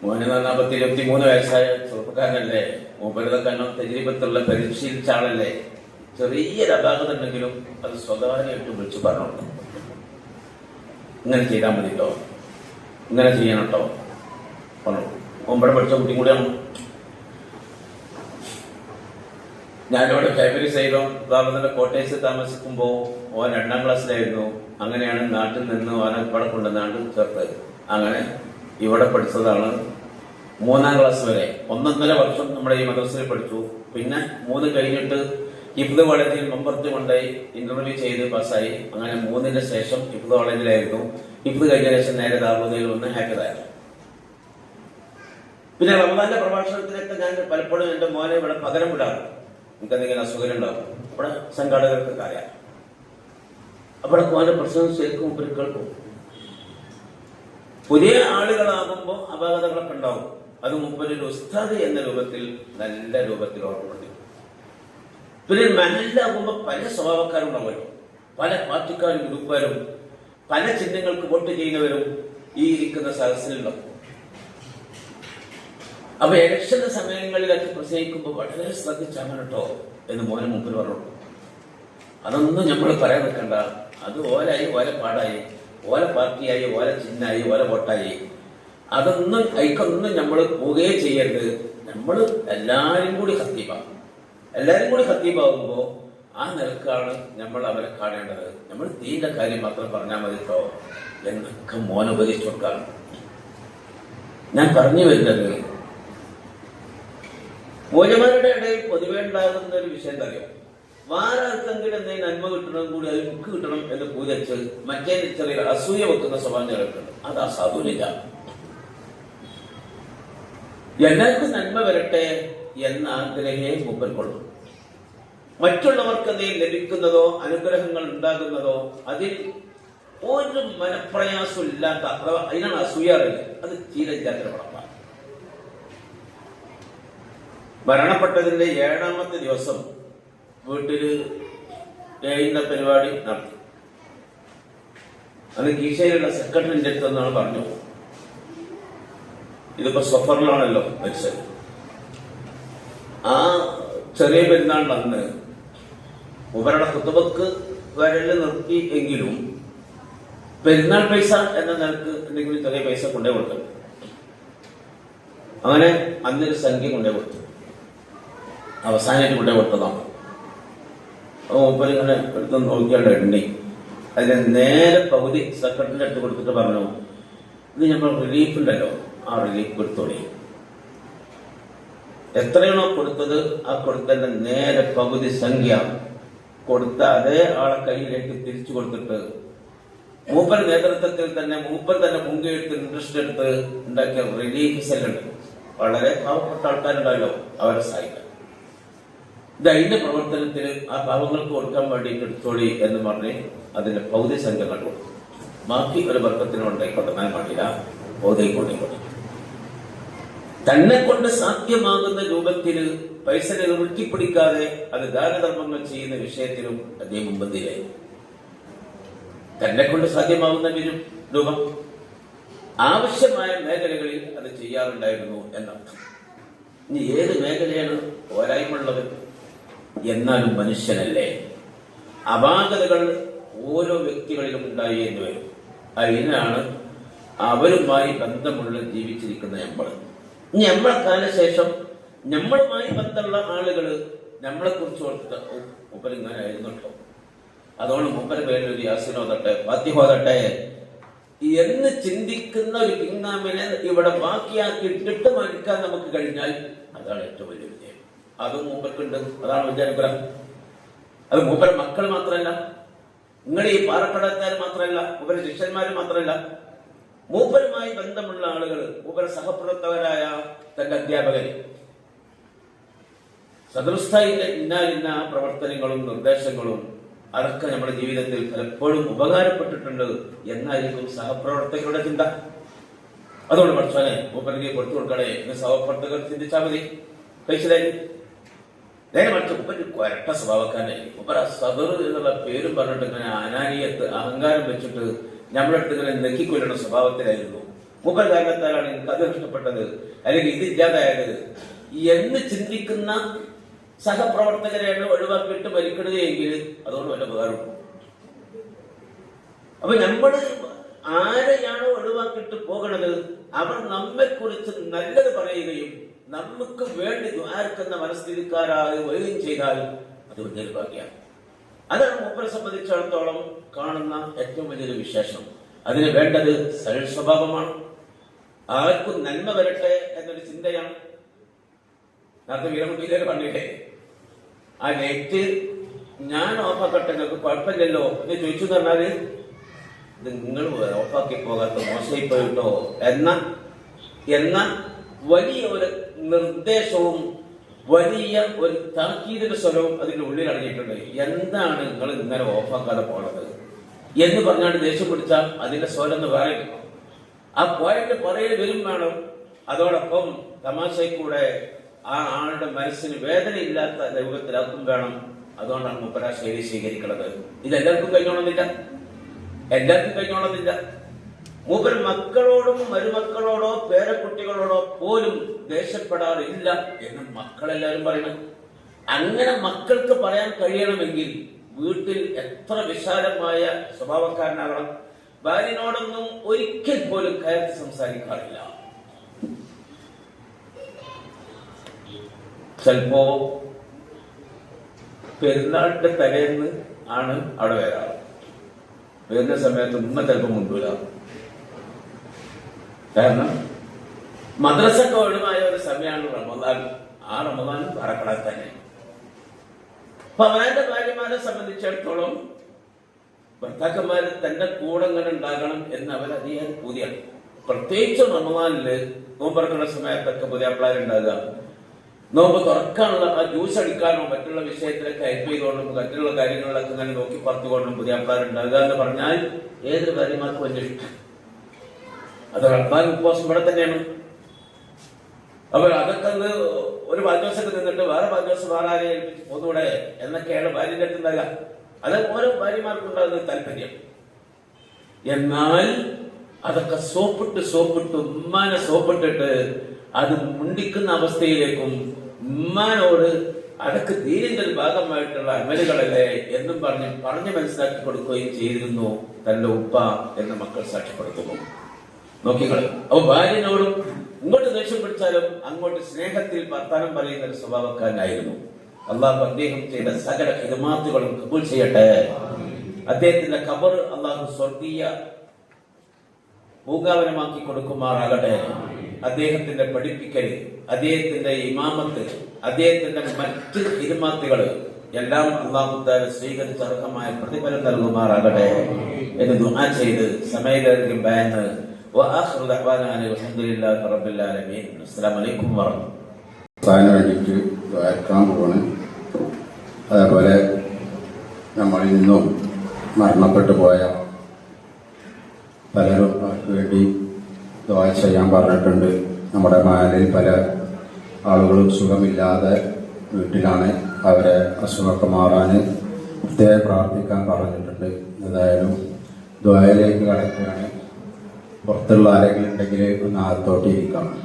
മോന് 23 വയസ്സായ ചെറുപ്പക്കാരനല്ലേ. മൂപ്പരതൊക്കെ തെജീബത്തുള്ള പരിശീലിച്ച ആളല്ലേ. ചെറിയൊരു അപാകത ഉണ്ടെങ്കിലും അത് സ്വകാര്യമായിട്ട് വിളിച്ചു പറഞ്ഞോളൂ. ഇങ്ങനെ ചെയ്താൽ മതി കേട്ടോ, ഇങ്ങനെ ചെയ്യണം കേട്ടോ പറഞ്ഞു. മുമ്പടെ പഠിച്ച കുട്ടിയും കൂടിയാണ്. ഞാനിവിടെ ഫാമിലി സൈഡോ താമസത്തിന്റെ കോട്ടേഴ്സ് താമസിക്കുമ്പോൾ ഓൻ 2ാം ക്ലാസ്സിലായിരുന്നു. അങ്ങനെയാണ് നാട്ടിൽ നിന്ന് ഓനെ ഇവിടെ കൊണ്ടുവന്നാണ്ട് ചേർത്തത്. അങ്ങനെ ഇവിടെ പഠിച്ചതാണ് 3ാം ക്ലാസ് വരെ. 1.5 വർഷം നമ്മുടെ ഈ മദ്രസയിൽ പഠിച്ചു. പിന്നെ 3 കഴിഞ്ഞിട്ട് ഹിഫ്ദ് കോളേജിൽ മമ്പർത്ത് കൊണ്ടായി ഇന്റർവ്യൂ ചെയ്ത് പാസ്സായി. അങ്ങനെ 3ന് ശേഷം ഹിഫ്ദ് കോളേജിലായിരുന്നു. ഹിഫ്ദ് കഴിഞ്ഞ ശേഷം നേരെ ദാവൂദിൽ വന്ന് ഹാഫിളായിരുന്നു. പിന്നെ റമദാന്റെ പ്രഭാഷണത്തിനൊക്കെ ഞാൻ പലപ്പോഴും എന്റെ മോനെ ഇവിടെ പകരം വിടാറ്. എനിക്കെന്തെങ്കിലും അസുഖം ഉണ്ടാവും. അവിടെ സംഘാടകർക്ക് അറിയാം. അവിടെ മോനെ പ്രശ്നം ശരിക്കും കേൾക്കും. പുതിയ ആളുകളാകുമ്പോൾ അപാകതകളൊക്കെ ഉണ്ടാവും. അത് മുമ്പൊരു ഉസ്താദ് എന്ന രൂപത്തിൽ നല്ല രൂപത്തിൽ ഓർമ്മപ്പെടുത്തി. പിന്നെ മഹലിലാകുമ്പോ പല സ്വഭാവക്കാരുണ്ടാവുമല്ലോ. പല പാർട്ടിക്കാരും ഗ്രൂപ്പുകാരും പല ചിഹ്നങ്ങൾക്ക് വോട്ട് ചെയ്യുന്നവരും ഈ ഇരിക്കുന്ന സദസ്സിലുണ്ടാവും. അപ്പൊ ഇലക്ഷന്റെ സമയങ്ങളിലൊക്കെ പ്രസംഗിക്കുമ്പോൾ വളരെ ശ്രദ്ധിച്ചാണ് കേട്ടോ എന്ന് മോനെ മുമ്പിൽ പറഞ്ഞു. അതൊന്നും നമ്മൾ പറയാൻ നിൽക്കണ്ട. അത് ഓലായി, ഓല പാടായി, ഓല പാർട്ടിയായി, ഓല ചിഹ്നായി, ഓല വോട്ടായി. അതൊന്നും അതിക്കൊന്നും നമ്മൾ പോവുകയും ചെയ്യരുത്. നമ്മൾ എല്ലാരും കൂടി ഖത്തീബാകും. എല്ലാരും കൂടി ഖത്തീബാകുമ്പോ ആ നിലക്കാണ് നമ്മൾ അവരെ കാണേണ്ടത്. നമ്മൾ ദീന്റെ കാര്യം മാത്രം പറഞ്ഞാൽ മതി കേട്ടോ എന്നൊക്കെ മോനെ ഉപദേശിച്ചു കൊടുക്കാറ്. ഞാൻ പറഞ്ഞു വരുന്നത് മൂലമാരുടെ ഇടയിൽ പൊതുവെ ഉണ്ടാകുന്ന ഒരു വിഷയം എന്താ അറിയാം? വാരാർക്കെങ്കിലും എന്തെങ്കിലും നന്മ കിട്ടണം കൂടി അത് ബുക്ക് കിട്ടണം എന്ന് പൂജച്ച് മറ്റേ ചെറിയ അസൂയ വെക്കുന്ന സ്വഭാവം ചേർക്കുന്നുണ്ട്. അത് അസാധുവില്ല. എല്ലാവർക്കും നന്മ വരട്ടെ എന്ന ആഗ്രഹേ മൂപ്പർക്കൊള്ളൂ. മറ്റുള്ളവർക്ക് എന്തെങ്കിലും ലഭിക്കുന്നതോ അനുഗ്രഹങ്ങൾ ഉണ്ടാകുന്നതോ അതിൽ ഒരു മനപ്രയാസം ഇല്ലാത്ത, അഥവാ അതിനാണ് അസൂയ അറിയില്ല. അത് തീരയില്ലാത്ത പടപ്പാണ്. മരണപ്പെട്ടതിന്റെ 7ാമത്തെ ദിവസം വീട്ടില് ഏഴുന്ന പരിപാടി നടത്തി. അത് കീശയിലുള്ള സെക്രട്ടറിന്റെ അടുത്തെന്നാണ് പറഞ്ഞു. ഇതിപ്പോ സഫറിലാണല്ലോ മരിച്ചത്. ആ ചെറിയ പെരുന്നാളിന് അന്ന് ഇവരുടെ കുത്തുബക്ക് വരല് നിർത്തി എങ്കിലും പെരുന്നാൾ പൈസ എന്ന നിലക്ക് എന്തെങ്കിലും ചെറിയ പൈസ കൊണ്ടേ കൊടുത്തു. അങ്ങനെ അന്നൊരു സംഖ്യ കൊണ്ടേ കൊടുത്തു. അവസാനമായിട്ട് കൊണ്ടേ കൊടുത്തതാണ്. മൂപ്പര് ഇങ്ങനെ എടുത്ത് നോക്കിയാണ്ട് എണ്ണി അതിന് നേരെ പകുതി സെക്രട്ടറിന്റെ അടുത്ത് കൊടുത്തിട്ട് പറഞ്ഞു, ഇത് നമ്മൾ റിലീഫ് ഉണ്ടല്ലോ, ആ റിലീഫ് കൊടുത്തോളി. എത്രയാണോ കൊടുത്തത് ആ കൊടുത്തതിന്റെ നേരെ പകുതി സംഖ്യ കൊടുത്ത അതേ ആളെ കയ്യിലേക്ക് തിരിച്ചു കൊടുത്തിട്ട് മൂപ്പർ നേതൃത്വത്തിൽ തന്നെ മൂപ്പർ തന്നെ മുൻകൈയെടുത്ത് ഇൻട്രസ്റ്റ് എടുത്ത് ഉണ്ടാക്കിയ റിലീഫ് സെല്ലുണ്ട്. വളരെ പാവപ്പെട്ട ആൾക്കാരുണ്ടല്ലോ, അവരെ സഹായിക്കാൻ. ഇത് അതിന്റെ പ്രവർത്തനത്തിന് ആ പാവങ്ങൾക്ക് കൊടുക്കാൻ വേണ്ടിയിട്ട് എടുത്തോളി എന്ന് പറഞ്ഞ് അതിന്റെ പകുതി സംഖ്യ കണ്ടു. ബാക്കി ഒരു വർക്കത്തിന് ഉണ്ടായിക്കൊണ്ടാൻ പാടില്ല, പൗതിക്കൊണ്ടിക്കോട്ടെ. തന്നെ കൊണ്ട് സാധ്യമാകുന്ന രൂപത്തിൽ പൈസ ഉരുട്ടിപ്പിടിക്കാതെ അത് ദാനധർമ്മങ്ങൾ ചെയ്യുന്ന വിഷയത്തിലും അദ്ദേഹം മുമ്പന്തിരായി. തന്നെ കൊണ്ട് സാധ്യമാകുന്ന രൂപ ആവശ്യമായ മേഖലകളിൽ അത് ചെയ്യാറുണ്ടായിരുന്നു എന്നർത്ഥം. ഇനി ഏത് മേഖലയാണ് പോരായ്മയുള്ളത്? എന്നാലും മനുഷ്യനല്ലേ, അപാകതകൾ ഓരോ വ്യക്തികളിലും ഉണ്ടായി എന്ന് വരും. അതിനാണ് അവരുമായി ബന്ധമുള്ള ജീവിച്ചിരിക്കുന്ന നമ്മൾ. ഇനി നമ്മളെ കാലശേഷം നമ്മളുമായി ബന്ധമുള്ള ആളുകൾ നമ്മളെ കുറിച്ച് ഓർത്തിട്ട് മൂപ്പരിങ്ങനെ ആയിരുന്നു കേട്ടോ, അതുകൊണ്ട് മൂപ്പര പേരിൽ ഒരു യാസിനോതട്ടെ ഫാത്തിഹോതട്ടെ എന്ന് ചിന്തിക്കുന്ന ഒരു പിന്നാമിനെ ഇവിടെ ബാക്കിയാക്കി ഇട്ടിട്ട് മരിക്കാൻ നമുക്ക് കഴിഞ്ഞാൽ അതാണ് ഏറ്റവും വലിയ വിജയം. അതും മൂപ്പർക്കുണ്ട്, അതാണ് വലിയ അനുഗ്രഹം. അത് മൂപ്പര മക്കൾ മാത്രമല്ല, നിങ്ങൾ ഈ പാറക്കടക്കാർ മാത്രമല്ല, മൂപ്പര ശിഷ്യന്മാർ മാത്രമല്ല, മൂപ്പരുമായി ബന്ധമുള്ള ആളുകൾ, മൂപ്പര സഹപ്രവർത്തകരായ തന്റെ അധ്യാപകർ, സദൃസ്ഥായിന്റെ ഇന്നാലിന്ന പ്രവർത്തനങ്ങളും നിർദ്ദേശങ്ങളും അതൊക്കെ നമ്മുടെ ജീവിതത്തിൽ പലപ്പോഴും ഉപകാരപ്പെട്ടിട്ടുണ്ട് എന്നായിരിക്കും സഹപ്രവർത്തകരുടെ ചിന്ത. അതുകൊണ്ട് പഠിച്ചോനെ മൂപ്പರಿಗೆ കൊടുത്തു കൊടുക്കണേ എന്ന് സഹപ്രവർത്തകർ ചിന്തിച്ചാൽ മതി. കഴിച്ചില്ലായി നേരെ മറിച്ച് മൂപ്പര് കൊരട്ട സ്വഭാവക്കാരനായി. മൂപ്പര സദർ എന്നുള്ള പേരും പറഞ്ഞിട്ട് ഇങ്ങനെ അനാനിയത്ത് അഹങ്കാരം വെച്ചിട്ട് നമ്മളെടുത്ത് ഇങ്ങനെ നെക്കിക്കൊല്ലുന്ന സ്വഭാവത്തിലായിരുന്നു. മൂപ്പര കാരണത്താലാണ് എനിക്ക് അത് ഇഷ്ടപ്പെട്ടത് അല്ലെങ്കിൽ ഇത് ഇല്ലാതായത് എന്ന് ചിന്തിക്കുന്ന സഹപ്രവർത്തകരെയാണ് ഒഴിവാക്കിയിട്ട് മരിക്കണത് എങ്കിൽ അതുകൊണ്ട് വല്ല ഉപകാരമുണ്ട്. അപ്പൊ നമ്മൾ ആരെയാണോ ഒഴിവാക്കിയിട്ട് പോകണത് അവർ നമ്മെ കുറിച്ച് നല്ലത് പറയുകയും നമുക്ക് വേണ്ടി ദ്വാരക്കുന്ന മനസ്ഥിതിക്കാരായി വരികയും ചെയ്താൽ അത് വലിയൊരു ഭാഗ്യമാണ്. അതാണ് മൂപ്പരെ സംബന്ധിച്ചിടത്തോളം കാണുന്ന ഏറ്റവും വലിയൊരു വിശേഷം. അതിന് വേണ്ടത് സൽസ്വഭാവമാണ്. ആർക്കും നന്മ വരട്ടെ എന്നൊരു ചിന്തയാണ്. നേരത്തെ വീരമുട്ടിയിലേക്ക് പറഞ്ഞില്ലേ, ആ ലൈറ്റ് ഞാൻ ഓഫാക്കട്ടെ നിങ്ങൾക്ക് കുഴപ്പമില്ലല്ലോ എന്ന് ചോദിച്ചു എന്ന് പറഞ്ഞാല് ഇത് നിങ്ങൾ ഓഫാക്കി പോകാത്ത മോശമായി പോയിട്ടോ എന്ന വലിയ ഒരു നിർദ്ദേശവും വലിയ ഒരു താക്കീതിന്റെ സ്വരവും അതിന്റെ ഉള്ളിൽ അടങ്ങിയിട്ടുണ്ട്. എന്താണ് നിങ്ങൾ ഇങ്ങനെ ഓഫാക്കാതെ പോണത് എന്ന് പറഞ്ഞാണ്ട് ദേഷ്യം പിടിച്ചാൽ അതിന്റെ സ്വരം എന്ന് പറയും. ആ പോയിന്റ് പറയൽ വരും വേണം. അതോടൊപ്പം തമാശയിൽക്കൂടെ ആ ആളുടെ മനസ്സിന് വേദനയില്ലാത്ത രൂപത്തിലാക്കും വേണം. അതുകൊണ്ടാണ് മൂപ്പര ശൈലി സ്വീകരിക്കുന്നത്. ഇതെല്ലാവർക്കും കഴിഞ്ഞോണമെന്നില്ല. മൂപ്പർ മക്കളോടും മരുമക്കളോടോ പേരക്കുട്ടികളോടോ പോലും ദേഷ്യപ്പെടാറില്ല എന്ന് മക്കളെല്ലാവരും പറയുന്നത്. അങ്ങനെ മക്കൾക്ക് പറയാൻ കഴിയണമെങ്കിൽ വീട്ടിൽ എത്ര വിശാലമായ സ്വഭാവക്കാരനാകണം. ഭാര്യനോടൊന്നും ഒരിക്കൽ പോലും കയർത്ത് സംസാരിക്കാറില്ല. ചിലപ്പോ പെരുന്നാളിന്റെ തലേന്ന് ആണ് അവിടെ വരാറ്. വരുന്ന സമയത്ത് ഉമ്മ ചിലപ്പോൾ മുണ്ടൂല. കാരണം മദ്രസക്ക് ഒഴിവായ ഒരു സമയമാണ് റമദാൻ. ആ റമദാൻ പറക്കടാൻ തന്നെ. അപ്പൊ അവരുടെ ഭാര്യമാരെ സംബന്ധിച്ചിടത്തോളം ഭർത്താക്കന്മാര് തന്റെ കൂടെ ഇങ്ങനെ ഉണ്ടാകണം എന്ന് അവരധികം പൂതിയാണ്. പ്രത്യേകിച്ച് റമദാനില് നോമ്പറക്കുന്ന സമയത്തൊക്കെ പുതിയാപ്പിളാരുണ്ടാകുക, നോമ്പ് തുറക്കാനുള്ള ആ ജ്യൂസ് അടിക്കാനോ മറ്റുള്ള വിഷയത്തിലൊക്കെ ഹെൽപ്പ് ചെയ്തുകൊണ്ടും മറ്റുള്ള കാര്യങ്ങളിലൊക്കെ ഇങ്ങനെ നോക്കി പറത്തുകൊണ്ടും പുതിയാപ്പിളാരുണ്ടാകുക എന്ന് പറഞ്ഞാൽ ഏതൊരു ഭാര്യമാർക്ക് വലിയ ഇഷ്ടം. അത് റമദാൻ ഉപവാസം ഇവിടെ തന്നെയാണ്. അപ്പോൾ അതൊക്കെ ഒരു ഭാഗ്യവശത്ത് നിന്നിട്ട് വേറെ ഭാഗ്യവശം വേറെ ആരെ ഏൽപ്പിച്ച് പോന്നൂടെ എന്നൊക്കെയാണ് ഭാര്യന്റെ അടുത്ത് ഉണ്ടാകുക. അത് ഓരോ ഭാര്യമാർക്കുണ്ടാകുന്ന താല്പര്യം. എന്നാൽ അതൊക്കെ സോപ്പിട്ട് ഉമ്മാനെ സോപ്പിട്ടിട്ട് അത് മുണ്ടിക്കുന്ന അവസ്ഥയിലേക്കും ഉമ്മാനോട് അതൊക്കെ ദീനിന്റെ ഒരു ഭാഗമായിട്ടുള്ള അമലുകളല്ലേ എന്നും പറഞ്ഞ് മനസ്സിലാക്കി കൊടുക്കുകയും ചെയ്തിരുന്നു തന്റെ ഉപ്പ എന്ന് മക്കൾ സാക്ഷ്യപ്പെടുത്തുന്നു. നോക്കിക്കളെ. അപ്പൊ ഭാര്യനോടും ഇങ്ങോട്ട് ദേഷ്യം പിടിച്ചാലും അങ്ങോട്ട് സ്നേഹത്തിൽ വർത്താനം പറയുന്ന ഒരു സ്വഭാവക്കാരനായിരുന്നു. അള്ളാഹു അദ്ദേഹം ചെയ്ത സകല ഖിദ്മാത്തുകളും കബൂൽ ചെയ്യട്ടെ. അദ്ദേഹത്തിന്റെ ഖബർ അള്ളാഹു സ്വർഗീയ പൂങ്കാവനമാക്കി കൊടുക്കുമാറാകട്ടെ. അദ്ദേഹത്തിന്റെ പഠിപ്പിക്കൽ, അദ്ദേഹത്തിന്റെ ഇമാമത്ത്, അദ്ദേഹത്തിന്റെ മറ്റ് ഖിദ്മാത്തുകൾ എല്ലാം അള്ളാഹു തആല സ്വീകരിച്ച അർഹമായ പ്രതിഫലം നൽകുമാറാകട്ടെ എന്ന് ദുആ ചെയ്ത് സമയദൈർഘ്യം ബയാന് വആഖിറു ദഅവാനാ അൽഹംദുലില്ലാഹി റബ്ബിൽ ആലമീൻ. അസ്സലാമു അലൈക്കും വറഹ്മത്തുള്ളാഹി വേണ്ടിയിട്ട് ദ്വാരക്കാൻ പോവാണ്. അതേപോലെ നമ്മളിൽ നിന്നും മരണപ്പെട്ടു പോയ പലരും അവർക്ക് വേണ്ടി ദ്വാ ചെയ്യാൻ പറഞ്ഞിട്ടുണ്ട്. നമ്മുടെ മാലിൽ പല ആളുകളും സുഖമില്ലാതെ വീട്ടിലാണ്. അവരെ അസുഖമൊക്കെ മാറാൻ പ്രത്യേകം പ്രാർത്ഥിക്കാൻ പറഞ്ഞിട്ടുണ്ട്. ഏതായാലും ദ്വായിലേക്ക് കടക്കുകയാണ്. പുറത്തുള്ള ആരെങ്കിലും ഉണ്ടെങ്കിൽ ഒന്ന് അകത്തോട്ട് ഇരിക്കണം.